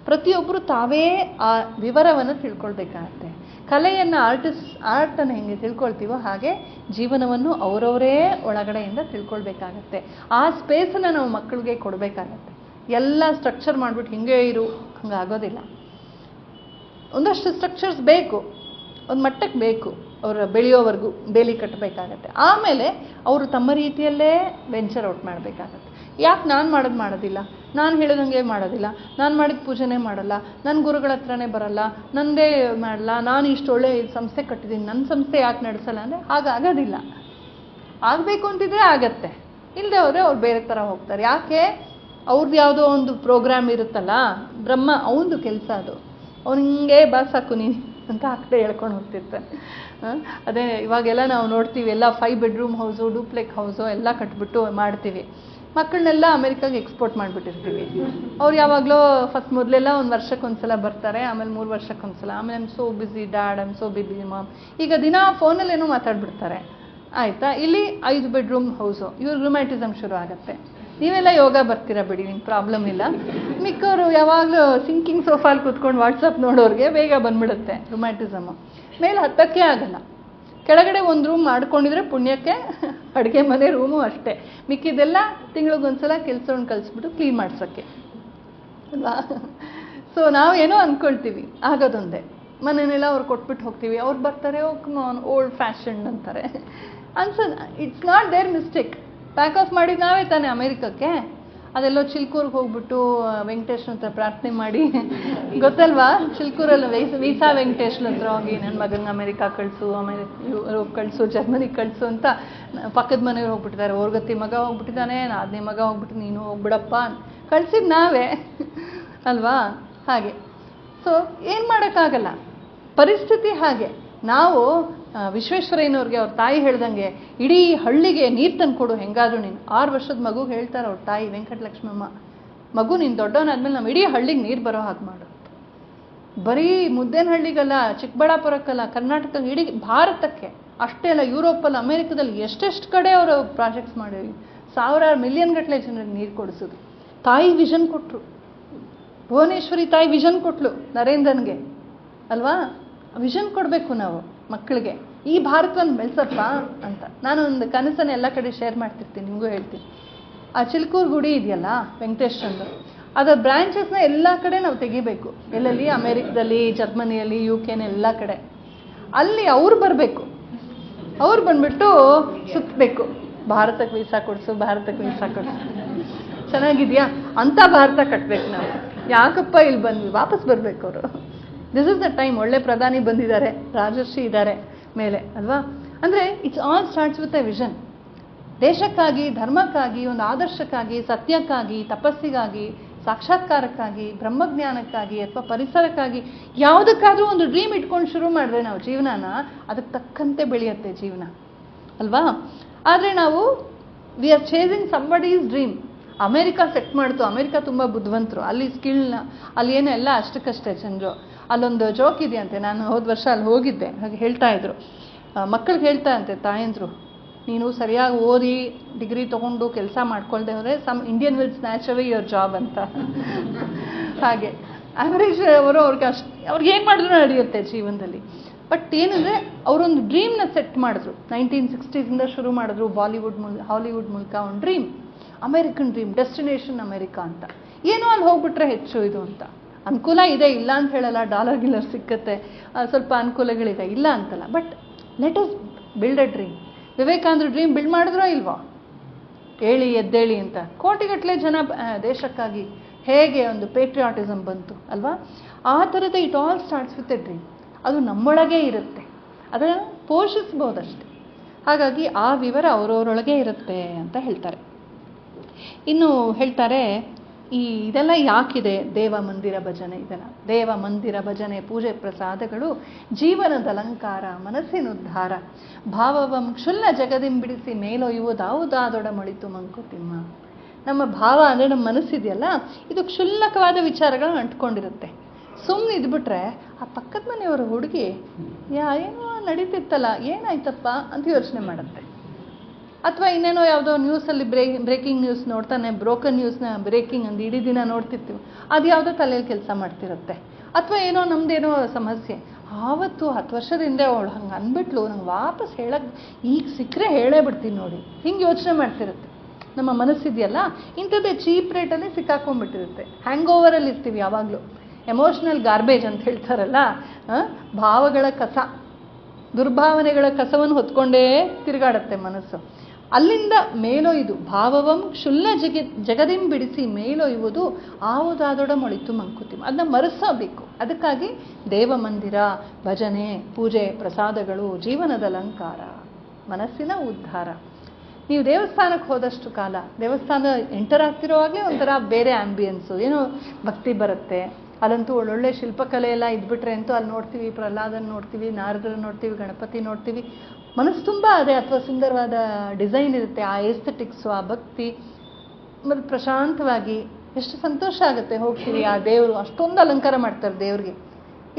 ಪ್ರತಿಯೊಬ್ಬರು ತಾವೇ ಆ ವಿವರವನ್ನು ತಿಳ್ಕೊಳ್ಬೇಕಾಗತ್ತೆ. ಕಲೆಯನ್ನು ಆರ್ಟನ್ನು ಹೆಂಗೆ ತಿಳ್ಕೊಳ್ತೀವೋ ಹಾಗೆ ಜೀವನವನ್ನು ಅವರವರೇ ಒಳಗಡೆಯಿಂದ ತಿಳ್ಕೊಳ್ಬೇಕಾಗತ್ತೆ. ಆ ಸ್ಪೇಸನ್ನು ನಾವು ಮಕ್ಕಳಿಗೆ ಕೊಡಬೇಕಾಗತ್ತೆ. ಎಲ್ಲ ಸ್ಟ್ರಕ್ಚರ್ ಮಾಡಿಬಿಟ್ಟು ಹಿಂಗೆ ಇರು ಹಂಗಾಗೋದಿಲ್ಲ. ಒಂದಷ್ಟು ಸ್ಟ್ರಕ್ಚರ್ಸ್ ಬೇಕು, ಒಂದು ಮಟ್ಟಕ್ಕೆ ಬೇಕು. ಅವರು ಬೆಳೆಯೋವರೆಗೂ ಬೇಲಿ ಕಟ್ಟಬೇಕಾಗತ್ತೆ. ಆಮೇಲೆ ಅವರು ತಮ್ಮ ರೀತಿಯಲ್ಲೇ ವೆಂಚರ್ ಔಟ್ ಮಾಡಬೇಕಾಗತ್ತೆ. ಯಾಕೆ ನಾನು ಮಾಡೋದಿಲ್ಲ, ನಾನು ಹೇಳಿದಂಗೆ ಮಾಡೋದಿಲ್ಲ, ನಾನು ಮಾಡಿದ ಪೂಜೆನೇ ಮಾಡಲ್ಲ, ನನ್ನ ಗುರುಗಳ ಹತ್ರನೇ ಬರಲ್ಲ, ನನ್ನದೇ ಮಾಡಲ್ಲ, ನಾನು ಇಷ್ಟು ಒಳ್ಳೆ ಸಂಸ್ಥೆ ಕಟ್ಟಿದ್ದೀನಿ, ನನ್ನ ಸಂಸ್ಥೆ ಯಾಕೆ ನಡೆಸಲ್ಲ ಅಂದರೆ ಹಾಗಾಗೋದಿಲ್ಲ. ಆಗಬೇಕು ಅಂತಿದ್ರೆ ಆಗತ್ತೆ, ಇಲ್ಲದೆ ಹೋದರೆ ಅವ್ರು ಬೇರೆ ಥರ ಹೋಗ್ತಾರೆ. ಯಾಕೆ? ಅವ್ರದ್ದು ಯಾವುದೋ ಒಂದು ಪ್ರೋಗ್ರಾಮ್ ಇರುತ್ತಲ್ಲ, ಬ್ರಹ್ಮ ಅವನದು ಕೆಲಸ ಅದು. ಅವ್ನು ಹಿಂಗೆ ಬಾಸಾಕು ನೀನು ಅಂತ ಆ ಕಡೆ ಹೇಳ್ಕೊಂಡು ಹೋಗ್ತಿರ್ತಾನೆ. ಅದೇ ಇವಾಗೆಲ್ಲ ನಾವು ನೋಡ್ತೀವಿ, ಎಲ್ಲ 5 ಬೆಡ್ರೂಮ್ ಹೌಸು, ಡೂಪ್ಲೆಕ್ಸ್ ಹೌಸು ಎಲ್ಲ ಕಟ್ಬಿಟ್ಟು ಮಾಡ್ತೀವಿ. ಮಕ್ಕಳನ್ನೆಲ್ಲ ಅಮೆರಿಕಾಗೆ ಎಕ್ಸ್ಪೋರ್ಟ್ ಮಾಡಿಬಿಟ್ಟಿರ್ತೀವಿ. ಅವ್ರು ಯಾವಾಗಲೂ ಮೊದಲೆಲ್ಲ 1 ವರ್ಷಕ್ಕೊಂದ್ಸಲ ಬರ್ತಾರೆ, ಆಮೇಲೆ 3 ವರ್ಷಕ್ಕೊಂದ್ಸಲ, ಆಮೇಲೆ I'm so busy dad, I'm so busy mom. ಈಗ ದಿನ ಫೋನಲ್ಲೇನೋ ಮಾತಾಡ್ಬಿಡ್ತಾರೆ. ಆಯಿತಾ? ಇಲ್ಲಿ 5 ಬೆಡ್ರೂಮ್ ಹೌಸು, ಇವ್ರಿಗೆ ರುಮ್ಯಾಟಿಸಮ್ ಶುರು ಆಗುತ್ತೆ. ನೀವೆಲ್ಲ ಯೋಗ ಬರ್ತೀರಾ ಬಿಡಿ, ನಿಮ್ಗೆ ಪ್ರಾಬ್ಲಮ್ ಇಲ್ಲ. ಮಿಕ್ಕವರು ಯಾವಾಗಲೂ ಸಿಂಕಿಂಗ್ ಸೋಫಾಲ್ ಕೂತ್ಕೊಂಡು ವಾಟ್ಸಪ್ ನೋಡೋರಿಗೆ ಬೇಗ ಬಂದ್ಬಿಡುತ್ತೆ ರುಮ್ಯಾಟಿಸಮು. ಮೇಲೆ ಹತ್ತಕ್ಕೆ ಆಗಲ್ಲ. ಕೆಳಗಡೆ ಒಂದು ರೂಮ್ ಮಾಡ್ಕೊಂಡಿದ್ರೆ ಪುಣ್ಯಕ್ಕೆ ಅಡುಗೆ ಮನೆ ರೂಮು ಅಷ್ಟೇ, ಮಿಕ್ಕಿದೆಲ್ಲ ತಿಂಗಳಿಗೊಂದ್ಸಲ ಕೆಲಸವನ್ನು ಕಲಿಸ್ಬಿಟ್ಟು ಕ್ಲೀನ್ ಮಾಡ್ಸೋಕ್ಕೆ ಅಲ್ವಾ. ಸೊ ನಾವೇನೋ ಅಂದ್ಕೊಳ್ತೀವಿ, ಆಗೋದೊಂದೇ. ಮನೆಯನ್ನೆಲ್ಲ ಅವ್ರು ಕೊಟ್ಬಿಟ್ಟು ಹೋಗ್ತೀವಿ, ಅವ್ರು ಬರ್ತಾರೆ, ಓಲ್ಡ್ ಫ್ಯಾಷನ್ ಅಂತಾರೆ. It's not their mistake. Pack off ಮಾಡಿದ್ದು ನಾವೇ ತಾನೇ ಅಮೇರಿಕಕ್ಕೆ. ಅದೆಲ್ಲೋ ಚಿಲ್ಕೂರ್ಗೆ ಹೋಗ್ಬಿಟ್ಟು ವೆಂಕಟೇಶ್ನ ಹತ್ರ ಪ್ರಾರ್ಥನೆ ಮಾಡಿ, ಗೊತ್ತಲ್ವಾ, ಚಿಲ್ಕೂರಲ್ಲಿ ವೀಸಾ ವೆಂಕಟೇಶ್ನ ಹತ್ರ ಹೋಗಿ ನನ್ನ ಮಗನಿಗೆ ಅಮೇರಿಕಾ ಕಳಿಸು, ಆಮೇಲೆ ಯುರೋಪ್ ಕಳಿಸು, ಜರ್ಮನಿಗೆ ಕಳಿಸು ಅಂತ ಪಕ್ಕದ ಮನೆಯವ್ರು ಹೋಗ್ಬಿಟ್ಟಿದ್ದಾರೆ. ಓರ್ಗತಿ ಮಗ ಹೋಗ್ಬಿಟ್ಟಿದ್ದಾನೆ, 4ನೇ ಮಗ ಹೋಗ್ಬಿಟ್ಟು ನೀನು ಹೋಗ್ಬಿಡಪ್ಪ ಕಳ್ಸಿದ್ದು ನಾವೇ ಅಲ್ವಾ. ಹಾಗೆ ಸೊ ಏನು ಮಾಡೋಕ್ಕಾಗಲ್ಲ, ಪರಿಸ್ಥಿತಿ ಹಾಗೆ. ನಾವು ವಿಶ್ವೇಶ್ವರಯ್ಯನವ್ರಿಗೆ ಅವ್ರ ತಾಯಿ ಹೇಳ್ದಂಗೆ ಇಡೀ ಹಳ್ಳಿಗೆ ನೀರು ತಂದು ಕೊಡು ಹೆಂಗಾದರೂ ನೀನು. 6 ವರ್ಷದ ಮಗುಗೆ ಹೇಳ್ತಾರೆ ಅವ್ರ ತಾಯಿ ವೆಂಕಟಲಕ್ಷ್ಮಮ್ಮ, ಮಗು ನೀನು ದೊಡ್ಡವನಾದ್ಮೇಲೆ ನಾವು ಇಡೀ ಹಳ್ಳಿಗೆ ನೀರು ಬರೋ ಹಾಗೆ ಮಾಡು. ಬರೀ ಮುದ್ದೇನಹಳ್ಳಿಗಲ್ಲ, ಚಿಕ್ಕಬಳ್ಳಾಪುರಕ್ಕಲ್ಲ, ಕರ್ನಾಟಕ ಇಡೀ ಭಾರತಕ್ಕೆ ಅಷ್ಟೇ ಅಲ್ಲ, ಯುರೋಪಲ್ಲಿ ಅಮೇರಿಕದಲ್ಲಿ ಎಷ್ಟೆಷ್ಟು ಕಡೆ ಅವರು ಪ್ರಾಜೆಕ್ಟ್ಸ್ ಮಾಡಿದ್ವಿ. 1000 ಮಿಲಿಯನ್ ಗಟ್ಟಲೆ ಜನರಿಗೆ ನೀರು ಕೊಡಿಸೋದು. ತಾಯಿ ವಿಷನ್ ಕೊಟ್ಟರು, ಭುವನೇಶ್ವರಿ ತಾಯಿ ವಿಷನ್ ಕೊಟ್ಲು ನರೇಂದ್ರನ್ಗೆ ಅಲ್ವಾ. ವಿಷನ್ ಕೊಡಬೇಕು ನಾವು ಮಕ್ಕಳಿಗೆ, ಈ ಭಾರತವನ್ನು ಬೆಳೆಸಪ್ಪ ಅಂತ. ನಾನು ಒಂದು ಕನಸನ್ನು ಎಲ್ಲ ಕಡೆ ಶೇರ್ ಮಾಡ್ತಿರ್ತೀನಿ, ನಿಮಗೂ ಹೇಳ್ತೀನಿ. ಆ ಚಿಲ್ಕೂರು ಗುಡಿ ಇದೆಯಲ್ಲ ವೆಂಕಟೇಶ್ವರಂದು, ಅದರ ಬ್ರಾಂಚಸ್ನ ಎಲ್ಲ ಕಡೆ ನಾವು ತೆಗಿಬೇಕು. ಎಲ್ಲೆಲ್ಲಿ? ಅಮೇರಿಕದಲ್ಲಿ, ಜರ್ಮನಿಯಲ್ಲಿ, UK ಎಲ್ಲ ಕಡೆ. ಅಲ್ಲಿ ಅವ್ರು ಬರಬೇಕು, ಅವ್ರು ಬಂದ್ಬಿಟ್ಟು ಸುತ್ತಬೇಕು, ಭಾರತಕ್ಕೆ ವೀಸಾ ಕೊಡಿಸು, ಭಾರತಕ್ಕೆ ವೀಸಾ ಕೊಡಿಸು. ಚೆನ್ನಾಗಿದೆಯಾ? ಅಂಥ ಭಾರತ ಕಟ್ಟಬೇಕು ನಾವು. ಯಾಕಪ್ಪ ಇಲ್ಲಿ ಬಂದ್ವಿ, ವಾಪಸ್ ಬರಬೇಕು ಅವರು. This is the time. ಒಳ್ಳೆ ಪ್ರಧಾನಿ ಬಂದಿದ್ದಾರೆ, ರಾಜರ್ಷಿ ಇದ್ದಾರೆ ಮೇಲೆ ಅಲ್ವಾ. ಅಂದರೆ it's all starts with A vision. ದೇಶಕ್ಕಾಗಿ, ಧರ್ಮಕ್ಕಾಗಿ, ಒಂದು ಆದರ್ಶಕ್ಕಾಗಿ, ಸತ್ಯಕ್ಕಾಗಿ, ತಪಸ್ಸಿಗಾಗಿ, ಸಾಕ್ಷಾತ್ಕಾರಕ್ಕಾಗಿ, ಬ್ರಹ್ಮಜ್ಞಾನಕ್ಕಾಗಿ ಅಥವಾ ಪರಿಸರಕ್ಕಾಗಿ ಯಾವುದಕ್ಕಾದರೂ ಒಂದು ಡ್ರೀಮ್ ಇಟ್ಕೊಂಡು ಶುರು ಮಾಡಿದ್ರೆ ನಾವು ಜೀವನನ, ಅದಕ್ಕೆ ತಕ್ಕಂತೆ ಬೆಳೆಯುತ್ತೆ ಜೀವನ ಅಲ್ವಾ. ಆದರೆ ನಾವು we are chasing somebody's dream. America set ಮಾಡ್ತು, ಅಮೇರಿಕಾ ತುಂಬ ಬುದ್ಧಿವಂತರು, ಅಲ್ಲಿ ಸ್ಕಿಲ್ನ, ಅಲ್ಲಿ ಏನೋ ಎಲ್ಲ ಅಷ್ಟಕ್ಕಷ್ಟೇ ಜನರು. ಅಲ್ಲೊಂದು ಜೋಕ್ ಇದೆಯಂತೆ, ನಾನು ಹೋದ ವರ್ಷ ಅಲ್ಲಿ ಹೋಗಿದ್ದೆ, ಹಾಗೆ ಹೇಳ್ತಾ ಇದ್ರು, ಮಕ್ಕಳಿಗೆ ಹೇಳ್ತಾ ಅಂತೆ ತಾಯಂದ್ರು, ನೀನು ಸರಿಯಾಗಿ ಓದಿ ಡಿಗ್ರಿ ತೊಗೊಂಡು ಕೆಲಸ ಮಾಡ್ಕೊಳ್ದೆ ಹೋದರೆ Indian will snatch away your job ಅಂತ. ಹಾಗೆ ಆ್ಯಾವ್ರೇಜ್ ಅವ್ರಿಗೆ ಏನು ಮಾಡಿದ್ರು ನಡೆಯುತ್ತೆ ಜೀವನದಲ್ಲಿ. ಬಟ್ ಏನಂದರೆ ಅವರೊಂದು ಡ್ರೀಮ್ನ ಸೆಟ್ ಮಾಡಿದ್ರು. 1960s ಶುರು ಮಾಡಿದ್ರು, ಹಾಲಿವುಡ್ ಮೂಲಕ ಒಂದು dream, American dream, destination America ಅಂತ. ಏನೋ ಅಲ್ಲಿ ಹೋಗ್ಬಿಟ್ರೆ ಹೆಚ್ಚು ಇದು ಅಂತ. ಅನುಕೂಲ ಇದೆ, ಇಲ್ಲ ಅಂತ ಹೇಳಲ್ಲ, $ಗಿಲ್ಲರ್ ಸಿಕ್ಕತ್ತೆ, ಸ್ವಲ್ಪ ಅನುಕೂಲಗಳಿದೆ, ಇಲ್ಲ ಅಂತಲ್ಲ. But let us build a dream. ವಿವೇಕಾನಂದರು ಡ್ರೀಮ್ ಬಿಲ್ಡ್ ಮಾಡಿದ್ರೋ ಇಲ್ವಾ? ಹೇಳಿ ಎದ್ದೇಳಿ ಅಂತ ಕೋಟಿಗಟ್ಟಲೆ ಜನ ದೇಶಕ್ಕಾಗಿ ಹೇಗೆ ಒಂದು ಪೇಟ್ರಿಯಾಟಿಸಮ್ ಬಂತು ಅಲ್ವಾ, ಆ ಥರದ it all starts with A dream. ಅದು ನಮ್ಮೊಳಗೆ ಇರುತ್ತೆ, ಅದನ್ನು ಪೋಷಿಸ್ಬೋದಷ್ಟೆ. ಹಾಗಾಗಿ ಆ ವಿವರ ಅವರವರೊಳಗೆ ಇರುತ್ತೆ ಅಂತ ಹೇಳ್ತಾರೆ. ಇನ್ನು ಹೇಳ್ತಾರೆ, ಇದೆಲ್ಲ ಯಾಕಿದೆ ದೇವ ಮಂದಿರ ಭಜನೆ, ಇದೆಲ್ಲ ದೇವ ಮಂದಿರ ಭಜನೆ ಪೂಜೆ ಪ್ರಸಾದಗಳು ಜೀವನದ ಅಲಂಕಾರ ಮನಸ್ಸಿನ ಉದ್ಧಾರ ಭಾವವಂ ಕ್ಷುಲ್ಲ ಜಗದಿಂಬಿಡಿಸಿ ಮೇಲೊಯ್ಯುವುದಾವುದಾದೊಡ ಮಳಿತು ಮಂಕುತಿಮ್ಮ. ನಮ್ಮ ಭಾವ ಅಂದರೆ ನಮ್ಮ ಮನಸ್ಸಿದೆಯಲ್ಲ, ಇದು ಕ್ಷುಲ್ಲಕವಾದ ವಿಚಾರಗಳನ್ನ ಅಂಟ್ಕೊಂಡಿರುತ್ತೆ. ಸುಮ್ಮನೆ ಇದ್ಬಿಟ್ರೆ ಆ ಪಕ್ಕದ ಮನೆಯವರ ಹುಡುಗಿ ಏನೋ ನಡೀತಿತ್ತಲ್ಲ, ಏನಾಯ್ತಪ್ಪ ಅಂತ ಯೋಚನೆ ಮಾಡುತ್ತೆ. ಅಥವಾ ಇನ್ನೇನೋ ಯಾವುದೋ ನ್ಯೂಸಲ್ಲಿ ಬ್ರೇಕಿಂಗ್ ನ್ಯೂಸ್ ನೋಡ್ತಾನೆ, ಬ್ರೋಕನ್ ನ್ಯೂಸ್ನ ಬ್ರೇಕಿಂಗ್ ಅಂದು ಇಡೀ ದಿನ ನೋಡ್ತಿರ್ತೀವಿ, ಅದು ಯಾವುದೋ ತಲೆಯಲ್ಲಿ ಕೆಲಸ ಮಾಡ್ತಿರುತ್ತೆ. ಅಥವಾ ಏನೋ ನಮ್ಮದೇನೋ ಸಮಸ್ಯೆ, ಆವತ್ತು 10 ವರ್ಷದಿಂದ ಅವಳು ಹಂಗೆ ಅಂದ್ಬಿಟ್ಲು, ನಂಗೆ ವಾಪಸ್ ಹೇಳಕ್ಕೆ ಈಗ ಸಿಕ್ಕರೆ ಹೇಳೇ ಬಿಡ್ತೀನಿ ನೋಡಿ, ಹಿಂಗೆ ಯೋಚನೆ ಮಾಡ್ತಿರುತ್ತೆ. ನಮ್ಮ ಮನಸ್ಸಿದೆಯಲ್ಲ, ಇಂಥದ್ದೇ ಚೀಪ್ ರೇಟಲ್ಲಿ ಸಿಕ್ಕಾಕೊಂಡ್ಬಿಟ್ಟಿರುತ್ತೆ. ಹ್ಯಾಂಗ್ ಓವರಲ್ಲಿ ಇರ್ತೀವಿ ಯಾವಾಗಲೂ. ಎಮೋಷ್ನಲ್ ಗಾರ್ಬೇಜ್ ಅಂತ ಹೇಳ್ತಾರಲ್ಲ, ಭಾವಗಳ ಕಸ, ದುರ್ಭಾವನೆಗಳ ಕಸವನ್ನು ಹೊತ್ಕೊಂಡೇ ತಿರುಗಾಡುತ್ತೆ ಮನಸ್ಸು. ಅಲ್ಲಿಂದ ಮೇಲೊಯ್ದು ಭಾವವಂ ಕ್ಷುಲ್ಲ ಜಗದಿಂಬಿಡಿಸಿ ಮೇಲೊಯ್ಯುವುದು ಆವುದಾದೊಡ ಮೊಳಿತು ಮಂಕುತಿಮ್ಮ. ಅದನ್ನ ಮರೆಸಬೇಕು. ಅದಕ್ಕಾಗಿ ದೇವ ಮಂದಿರ ಭಜನೆ ಪೂಜೆ ಪ್ರಸಾದಗಳು ಜೀವನದ ಅಲಂಕಾರ ಮನಸ್ಸಿನ ಉದ್ಧಾರ. ನೀವು ದೇವಸ್ಥಾನಕ್ಕೆ ಹೋದಷ್ಟು ಕಾಲ, ದೇವಸ್ಥಾನ ಎಂಟರ್ ಆಗ್ತಿರೋವಾಗಲೇ ಒಂಥರ ಬೇರೆ ಆ್ಯಂಬಿಯನ್ಸು, ಏನೋ ಭಕ್ತಿ ಬರುತ್ತೆ. ಅಲ್ಲಂತೂ ಒಳ್ಳೊಳ್ಳೆ ಶಿಲ್ಪಕಲೆ ಎಲ್ಲ ಇದ್ಬಿಟ್ರೆ ಅಂತೂ ಅಲ್ಲಿ ನೋಡ್ತೀವಿ, ಪ್ರಹ್ಲಾದನ ನೋಡ್ತೀವಿ, ನಾರದರನ್ನ ನೋಡ್ತೀವಿ, ಗಣಪತಿ ನೋಡ್ತೀವಿ, ಮನಸ್ಸು ತುಂಬ ಅದೇ. ಅಥವಾ ಸುಂದರವಾದ ಡಿಸೈನ್ ಇರುತ್ತೆ, ಆ ಎಸ್ಥೆಟಿಕ್ಸು, ಆ ಭಕ್ತಿ, ಮತ್ತು ಪ್ರಶಾಂತವಾಗಿ ಎಷ್ಟು ಸಂತೋಷ ಆಗುತ್ತೆ. ಹೋಗ್ತೀವಿ, ಆ ದೇವರು ಅಷ್ಟೊಂದು ಅಲಂಕಾರ ಮಾಡ್ತಾರೆ ದೇವ್ರಿಗೆ.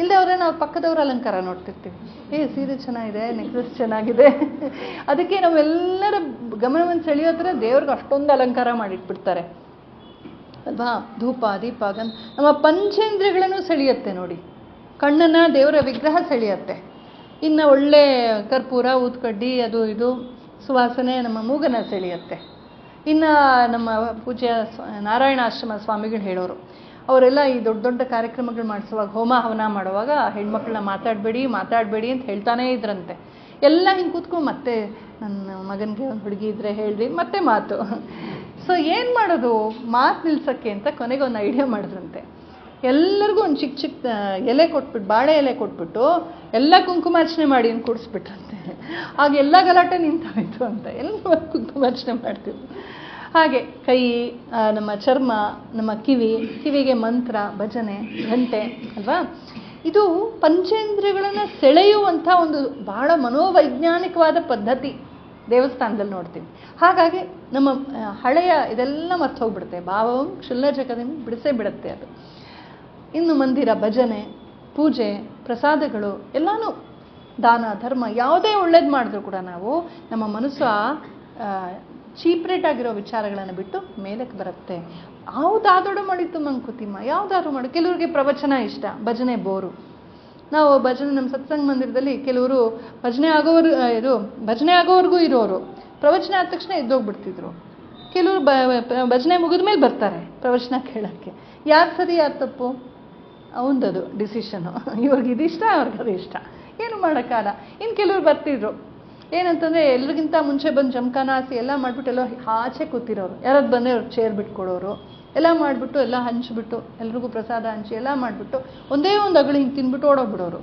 ಇಲ್ಲದೆ ಅವರೇ ನಾವು ಪಕ್ಕದವ್ರ ಅಲಂಕಾರ ನೋಡ್ತಿರ್ತೀವಿ, ಸೀರೆ ಚೆನ್ನಾಗಿದೆ, ನೆಕ್ಲೆಸ್ ಚೆನ್ನಾಗಿದೆ. ಅದಕ್ಕೆ ನಾವೆಲ್ಲರ ಗಮನವನ್ನು ಸೆಳೆಯೋ ಥರ ದೇವ್ರಿಗೆ ಅಷ್ಟೊಂದು ಅಲಂಕಾರ ಮಾಡಿಟ್ಬಿಡ್ತಾರೆ ಅಲ್ವಾ. ಧೂಪ ದೀಪ ಗಂಧ ನಮ್ಮ ಪಂಚೇಂದ್ರಿಯಗಳನ್ನು ಸೆಳೆಯುತ್ತೆ ನೋಡಿ. ಕಣ್ಣನ್ನು ದೇವರ ವಿಗ್ರಹ ಸೆಳೆಯುತ್ತೆ. ಇನ್ನು ಒಳ್ಳೆ ಕರ್ಪೂರ ಊದ್ಕಡ್ಡಿ ಅದು ಇದು ಸುವಾಸನೆ ನಮ್ಮ ಮೂಗನ ಸೆಳೆಯುತ್ತೆ. ಇನ್ನು ನಮ್ಮ ಪೂಜ್ಯ ನಾರಾಯಣಾಶ್ರಮ ಸ್ವಾಮಿಗಳು ಹೇಳೋರು, ಅವರೆಲ್ಲ ಈ ದೊಡ್ಡ ದೊಡ್ಡ ಕಾರ್ಯಕ್ರಮಗಳು ಮಾಡಿಸುವಾಗ, ಹೋಮ ಹವನ ಮಾಡುವಾಗ ಹೆಣ್ಮಕ್ಳನ್ನ ಮಾತಾಡಬೇಡಿ ಅಂತ ಹೇಳ್ತಾನೇ ಇದ್ರಂತೆ. ಎಲ್ಲ ಹಿಂಗೆ ಕೂತ್ಕೊಂಡು ಮತ್ತೆ ನನ್ನ ಮಗನಿಗೆ ಒಂದು ಹುಡುಗಿ ಇದ್ದರೆ ಹೇಳ್ರಿ, ಮತ್ತೆ ಮಾತು. ಸೊ ಏನು ಮಾಡೋದು ಮಾತು ನಿಲ್ಸೋಕ್ಕೆ ಅಂತ ಕೊನೆಗೆ ಒಂದು ಐಡಿಯಾ ಮಾಡಿದ್ರಂತೆ. ಎಲ್ಲರಿಗೂ ಒಂದು ಚಿಕ್ಕ ಎಲೆ ಕೊಟ್ಬಿಟ್ಟು, ಬಾಳೆ ಎಲೆ ಕೊಟ್ಬಿಟ್ಟು ಎಲ್ಲ ಕುಂಕುಮಾರ್ಚನೆ ಮಾಡಿ ಅಂತ ಕೊಡಿಸ್ಬಿಟ್ರಂತೆ. ಆಗ ಎಲ್ಲ ಗಲಾಟೆ ನಿಂತಾಯಿತು ಅಂತ. ಎಲ್ಲ ಕುಂಕುಮಾರ್ಚನೆ ಮಾಡ್ತೀವಿ. ಹಾಗೆ ಕೈ, ನಮ್ಮ ಚರ್ಮ, ನಮ್ಮ ಕಿವಿಗೆ ಮಂತ್ರ, ಭಜನೆ, ಗಂಟೆ ಅಲ್ವಾ. ಇದು ಪಂಚೇಂದ್ರಿಯಗಳನ್ನು ಸೆಳೆಯುವಂಥ ಒಂದು ಬಹಳ ಮನೋವೈಜ್ಞಾನಿಕವಾದ ಪದ್ಧತಿ ದೇವಸ್ಥಾನದಲ್ಲಿ ನೋಡ್ತೀವಿ. ಹಾಗಾಗಿ ನಮ್ಮ ಹಳೆಯ ಇದೆಲ್ಲ ಮರ್ತು ಹೋಗ್ಬಿಡುತ್ತೆ. ಭಾವಂ ಕ್ಷುಲ್ಲ ಜಗದಿಂದ ಬಿಡಿಸೇ ಬಿಡುತ್ತೆ ಅದು. ಇನ್ನು ಮಂದಿರ ಭಜನೆ ಪೂಜೆ ಪ್ರಸಾದಗಳು ಎಲ್ಲನೂ ದಾನ ಧರ್ಮ ಯಾವುದೇ ಒಳ್ಳೇದು ಮಾಡಿದ್ರು ಕೂಡ ನಾವು ನಮ್ಮ ಮನಸ್ಸು ಚೀಪ್ ರೇಟ್ ಆಗಿರೋ ವಿಚಾರಗಳನ್ನು ಬಿಟ್ಟು ಮೇಲಕ್ಕೆ ಬರುತ್ತೆ. ಯಾವುದಾದೊಡ ಮಾಡಿತ್ತು ಮಂಕುತಿಮ್ಮ, ಯಾವುದಾದ್ರು ಮಾಡು. ಕೆಲವರಿಗೆ ಪ್ರವಚನ ಇಷ್ಟ, ಭಜನೆ ಬೋರು. ನಾವು ಭಜನೆ ನಮ್ಮ ಸತ್ಸಂಗ ಮಂದಿರದಲ್ಲಿ ಕೆಲವರು ಭಜನೆ ಆಗೋವರೆಗೂ ಇರೋರು, ಪ್ರವಚನ ಆದ ತಕ್ಷಣ ಎದ್ದೋಗ್ಬಿಡ್ತಿದ್ರು. ಕೆಲವರು ಭಜನೆ ಮುಗಿದ ಮೇಲೆ ಬರ್ತಾರೆ ಪ್ರವಚನ ಕೇಳೋಕ್ಕೆ. ಯಾರು ಸರಿ ಯಾರು ತಪ್ಪು ಅವಂದದು ಡಿಸಿಷನು. ಇವ್ರಿಗೆ ಇದಿಷ್ಟ, ಅವ್ರಿಗೆ ಅದು ಇಷ್ಟ, ಏನು ಮಾಡೋಕ್ಕಾಗಲ್ಲ. ಇನ್ನು ಕೆಲವ್ರು ಬರ್ತಿದ್ರು, ಏನಂತಂದರೆ ಎಲ್ರಿಗಿಂತ ಮುಂಚೆ ಬಂದು ಜಮಖಾನ ಹಾಸಿ ಎಲ್ಲ ಮಾಡಿಬಿಟ್ಟು ಎಲ್ಲೋ ಆಚೆ ಕೂತಿರೋರು, ಯಾರಾದ್ರು ಬಂದರೆ ಅವ್ರು ಚೇರ್ ಬಿಟ್ಕೊಡೋರು, ಎಲ್ಲ ಮಾಡಿಬಿಟ್ಟು ಎಲ್ಲ ಹಂಚ್ಬಿಟ್ಟು ಎಲ್ರಿಗೂ ಪ್ರಸಾದ ಹಂಚಿ ಎಲ್ಲ ಮಾಡಿಬಿಟ್ಟು ಒಂದೇ ಒಂದು ಅಗಳು ಹಿಂಗೆ ತಿಂದ್ಬಿಟ್ಟು ಓಡೋಗ್ಬಿಡೋರು.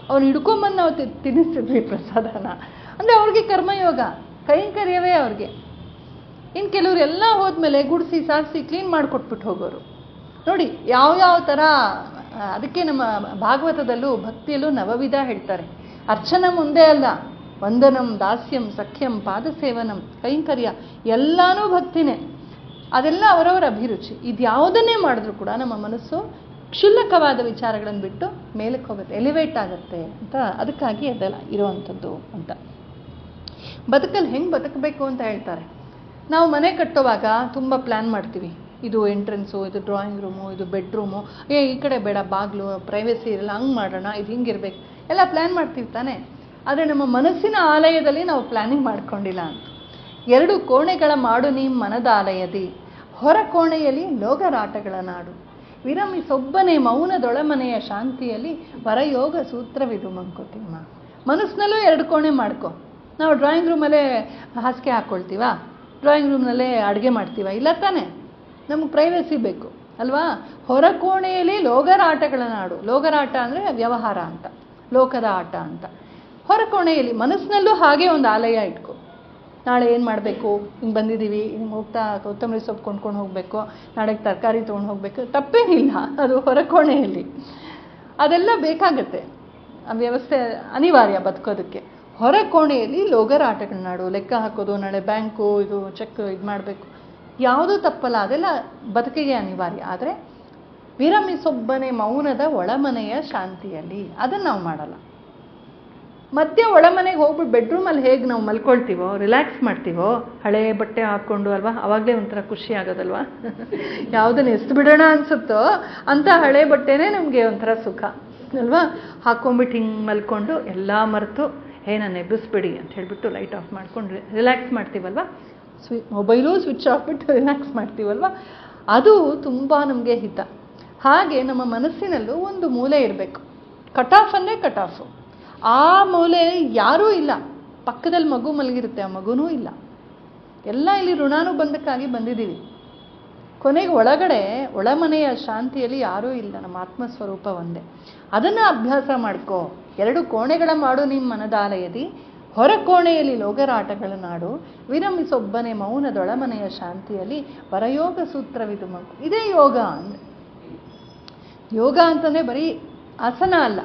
ಅವ್ನು ಹಿಡ್ಕೊಂಬಂದು ನಾವು ತಿನ್ನಿಸ್ತಿದ್ವಿ ಪ್ರಸಾದನ. ಅಂದರೆ ಅವ್ರಿಗೆ ಕರ್ಮಯೋಗ, ಕೈಂಕರ್ಯವೇ ಅವ್ರಿಗೆ. ಇನ್ನು ಕೆಲವರು ಎಲ್ಲ ಹೋದ್ಮೇಲೆ ಗುಡಿಸಿ ಸಾರಿಸಿ ಕ್ಲೀನ್ ಮಾಡಿಕೊಟ್ಬಿಟ್ಟು ಹೋಗೋರು ನೋಡಿ. ಯಾವ ಥರ. ಅದಕ್ಕೆ ನಮ್ಮ ಭಾಗವತದಲ್ಲೂ ಭಕ್ತಿಯಲ್ಲೂ ನವವಿಧ ಹೇಳ್ತಾರೆ. ಅರ್ಚನ ಮುಂದೆ ಅಲ್ಲ, ವಂದನಂ ದಾಸ್ಯಂ ಸಖ್ಯಂ ಪಾದಸೇವನಂ ಕೈಂಕರ್ಯ ಎಲ್ಲನೂ ಭಕ್ತಿನೇ. ಅದೆಲ್ಲ ಅವರವರ ಅಭಿರುಚಿ. ಇದ್ಯಾವುದನ್ನೇ ಮಾಡಿದ್ರು ಕೂಡ ನಮ್ಮ ಮನಸ್ಸು ಕ್ಷುಲ್ಲಕವಾದ ವಿಚಾರಗಳನ್ನು ಬಿಟ್ಟು ಮೇಲಕ್ಕೆ ಹೋಗುತ್ತೆ, ಎಲಿವೇಟ್ ಆಗುತ್ತೆ ಅಂತ. ಅದಕ್ಕಾಗಿ ಅದೆಲ್ಲ ಇರೋವಂಥದ್ದು ಅಂತ. ಬದುಕಲ್ಲಿ ಹೆಂಗೆ ಬದುಕಬೇಕು ಅಂತ ಹೇಳ್ತಾರೆ. ನಾವು ಮನೆ ಕಟ್ಟೋವಾಗ ತುಂಬ ಪ್ಲ್ಯಾನ್ ಮಾಡ್ತೀವಿ. ಇದು ಎಂಟ್ರೆನ್ಸು, ಇದು ಡ್ರಾಯಿಂಗ್ ರೂಮು, ಇದು ಬೆಡ್ರೂಮು, ಈ ಕಡೆ ಬೇಡ ಬಾಗಿಲು, ಪ್ರೈವೇಸಿ ಇರಲ್ಲ, ಹಂಗೆ ಮಾಡೋಣ, ಇದು ಹಿಂಗಿರ್ಬೇಕು, ಎಲ್ಲ ಪ್ಲ್ಯಾನ್ ಮಾಡ್ತೀವಿ ತಾನೇ. ಆದರೆ ನಮ್ಮ ಮನಸ್ಸಿನ ಆಲಯದಲ್ಲಿ ನಾವು ಪ್ಲ್ಯಾನಿಂಗ್ ಮಾಡ್ಕೊಂಡಿಲ್ಲ ಅಂತ. 2 ಕೋಣೆಗಳ ಮಾಡು ನೀ ಮನದ ಆಲಯದಿ, ಹೊರ ಕೋಣೆಯಲ್ಲಿ ಲೋಗರಾಟಗಳ ನಾಡು, ವಿರಮಿಸೊಬ್ಬನೇ ಮೌನದೊಳಮನೆಯ ಶಾಂತಿಯಲ್ಲಿ ವರಯೋಗ ಸೂತ್ರವಿದು ಮಂಕುತಿಮ್ಮ. ಮನಸ್ಸಿನಲ್ಲೂ 2 ಕೋಣೆ ಮಾಡ್ಕೊ. ನಾವು ಡ್ರಾಯಿಂಗ್ ರೂಮಲ್ಲೇ ಹಾಸಿಗೆ ಹಾಕ್ಕೊಳ್ತೀವ, ಡ್ರಾಯಿಂಗ್ ರೂಮ್ನಲ್ಲೇ ಅಡುಗೆ ಮಾಡ್ತೀವ? ಇಲ್ಲ ತಾನೇ. ನಮಗೆ ಪ್ರೈವೇಸಿ ಬೇಕು. ಅಲ್ವಾ? ಹೊರಕೋಣೆಯಲ್ಲಿ ಲೋಗರಾಟಗಳ ನಾಡು. ಲೋಗರಾಟ ಅಂದರೆ ವ್ಯವಹಾರ ಅಂತ, ಲೋಕದ ಆಟ ಅಂತ. ಹೊರಕೋಣೆಯಲ್ಲಿ ಮನಸ್ಸಿನಲ್ಲೂ ಹಾಗೆ ಒಂದು ಆಲಯ ಇಟ್ಕೊ. ನಾಳೆ ಏನು ಮಾಡಬೇಕು, ಹಿಂಗೆ ಬಂದಿದ್ದೀವಿ, ಹಿಂಗೆ ಹೋಗ್ತಾ ಕೊತ್ತಂಬರಿ ಸೊಪ್ಪು ಕೊಂಡ್ಕೊಂಡು ಹೋಗಬೇಕು, ನಾಳೆಗೆ ತರಕಾರಿ ತೊಗೊಂಡು ಹೋಗಬೇಕು, ತಪ್ಪೇನಿಲ್ಲ. ಅದು ಹೊರಕೋಣೆಯಲ್ಲಿ ಅದೆಲ್ಲ ಬೇಕಾಗತ್ತೆ, ಆ ವ್ಯವಸ್ಥೆ ಅನಿವಾರ್ಯ ಬದುಕೋದಕ್ಕೆ. ಹೊರಕೋಣೆಯಲ್ಲಿ ಲೋಗರಾಟಗಳ ನಾಡು, ಲೆಕ್ಕ ಹಾಕೋದು, ನಾಳೆ ಬ್ಯಾಂಕು ಇದು ಚೆಕ್ ಇದು ಮಾಡಬೇಕು, ಯಾವುದೂ ತಪ್ಪಲ್ಲ, ಅದೆಲ್ಲ ಬದುಕಿಗೆ ಅನಿವಾರ್ಯ. ಆದರೆ ವಿರಮಿಸೊಬ್ಬನೇ ಮೌನದ ಒಳಮನೆಯ ಶಾಂತಿಯಲ್ಲಿ ಅದನ್ನು ನಾವು ಮಾಡಲ್ಲ. ಮಧ್ಯೆ ಒಳಮನೆಗೆ ಹೋಗ್ಬಿಟ್ಟು ಬೆಡ್ರೂಮಲ್ಲಿ ಹೇಗೆ ನಾವು ಮಲ್ಕೊಳ್ತೀವೋ, ರಿಲ್ಯಾಕ್ಸ್ ಮಾಡ್ತೀವೋ, ಹಳೆ ಬಟ್ಟೆ ಹಾಕ್ಕೊಂಡು ಅಲ್ವಾ, ಅವಾಗಲೇ ಒಂಥರ ಖುಷಿ ಆಗೋದಲ್ವಾ. ಯಾವುದನ್ನು ಎಸ್ದು ಬಿಡೋಣ ಅನಿಸುತ್ತೋ ಅಂಥ ಹಳೆ ಬಟ್ಟೆನೇ ನಮಗೆ ಒಂಥರ ಸುಖ ಅಲ್ವಾ. ಹಾಕ್ಕೊಂಬಿಟ್ಟು ಹಿಂಗೆ ಮಲ್ಕೊಂಡು ಎಲ್ಲ ಮರೆತು ನಾನು ಎಬ್ಬಿಸ್ಬಿಡಿ ಅಂತ ಹೇಳಿಬಿಟ್ಟು ಲೈಟ್ ಆಫ್ ಮಾಡ್ಕೊಂಡು ರಿಲ್ಯಾಕ್ಸ್ ಮಾಡ್ತೀವಲ್ವ, ಮೊಬೈಲು ಸ್ವಿಚ್ ಆಫ್ ಬಿಟ್ಟು ರಿಲ್ಯಾಕ್ಸ್ ಮಾಡ್ತೀವಲ್ವ, ಅದು ತುಂಬ ನಮಗೆ ಹಿತ. ಹಾಗೆ ನಮ್ಮ ಮನಸ್ಸಿನಲ್ಲೂ ಒಂದು ಮೂಲೆ ಇರಬೇಕು. ಕಟ್ ಆಫ್ ಅಂದರೆ ಕಟ್ ಆಫು. ಆ ಮೂಲೆ ಯಾರೂ ಇಲ್ಲ, ಪಕ್ಕದಲ್ಲಿ ಮಗು ಮಲಗಿರುತ್ತೆ, ಆ ಮಗುನೂ ಇಲ್ಲ, ಎಲ್ಲ ಇಲ್ಲಿ ಋಣಾನುಬಂಧಕ್ಕಾಗಿ ಬಂದಿದ್ದೀವಿ. ಕೊನೆಗೆ ಒಳಗಡೆ ಒಳಮನೆಯ ಶಾಂತಿಯಲ್ಲಿ ಯಾರೂ ಇಲ್ಲ, ನಮ್ಮ ಆತ್ಮಸ್ವರೂಪ ಒಂದೇ. ಅದನ್ನು ಅಭ್ಯಾಸ ಮಾಡ್ಕೋ. 2 ಕೋಣೆಗಳ ಮಾಡು ನಿಮ್ಮ ಮನದಾಲಯದಿ, ಹೊರ ಕೋಣೆಯಲ್ಲಿ ಲೋಗರಾಟಗಳ ನಾಡು, ವಿರಮಿಸೊಬ್ಬನೇ ಮೌನದೊಳಮನೆಯ ಶಾಂತಿಯಲ್ಲಿ ಪರಯೋಗ ಸೂತ್ರವಿದು ಮಗು. ಇದೇ ಯೋಗ ಅಂದರೆ. ಯೋಗ ಅಂತಂದರೆ ಬರೀ ಆಸನ ಅಲ್ಲ.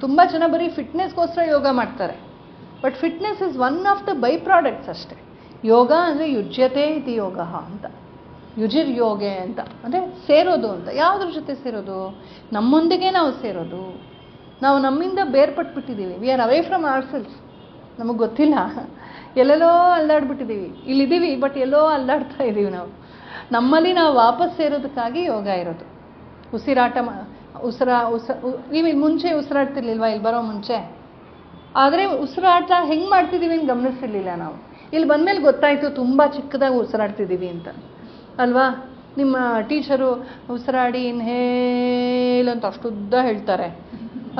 ತುಂಬ ಜನ ಬರೀ ಫಿಟ್ನೆಸ್ಗೋಸ್ಕರ ಯೋಗ ಮಾಡ್ತಾರೆ, but fitness is one of the by products ಅಷ್ಟೇ. ಯೋಗ ಅಂದರೆ ಯುಜ್ಯತೆ ಇತಿ ಯೋಗ ಅಂತ, ಯುಜಿರ್ ಯೋಗೆ ಅಂತ, ಅಂದರೆ ಸೇರೋದು ಅಂತ. ಯಾವುದ್ರ ಜೊತೆ ಸೇರೋದು? ನಮ್ಮೊಂದಿಗೆ ನಾವು ಸೇರೋದು. ನಾವು ನಮ್ಮಿಂದ ಬೇರ್ಪಟ್ಬಿಟ್ಟಿದ್ದೀವಿ. We are away from ourselves. ನಮಗೆ ಗೊತ್ತಿಲ್ಲ, ಎಲ್ಲೆಲ್ಲೋ ಅಲ್ಲಾಡ್ಬಿಟ್ಟಿದ್ದೀವಿ. ಇಲ್ಲಿದ್ದೀವಿ ಬಟ್ ಎಲ್ಲೋ ಅಲ್ಲಾಡ್ತಾ ಇದ್ದೀವಿ ನಾವು. ನಮ್ಮಲ್ಲಿ ನಾವು ವಾಪಸ್ ಸೇರೋದಕ್ಕಾಗಿ ಯೋಗ ಇರೋದು. ಉಸಿರಾಟ ನೀವು ಇಲ್ಲಿ ಮುಂಚೆ ಉಸಿರಾಡ್ತಿರ್ಲಿಲ್ವಾ, ಇಲ್ಲಿ ಬರೋ ಮುಂಚೆ? ಆದರೆ ಉಸಿರಾಟ ಹೆಂಗೆ ಮಾಡ್ತಿದ್ದೀವಿ ಅಂತ ಗಮನಿಸಿರ್ಲಿಲ್ಲ ನಾವು. ಇಲ್ಲಿ ಬಂದಮೇಲೆ ಗೊತ್ತಾಯಿತು ತುಂಬ ಚಿಕ್ಕದಾಗಿ ಉಸಿರಾಡ್ತಿದ್ದೀವಿ ಅಂತ ಅಲ್ವಾ. ನಿಮ್ಮ ಟೀಚರು ಉಸಿರಾಡಿ ಇನ್ಹೇಲ್ ಅಂತ ಅಷ್ಟುದ್ದ ಹೇಳ್ತಾರೆ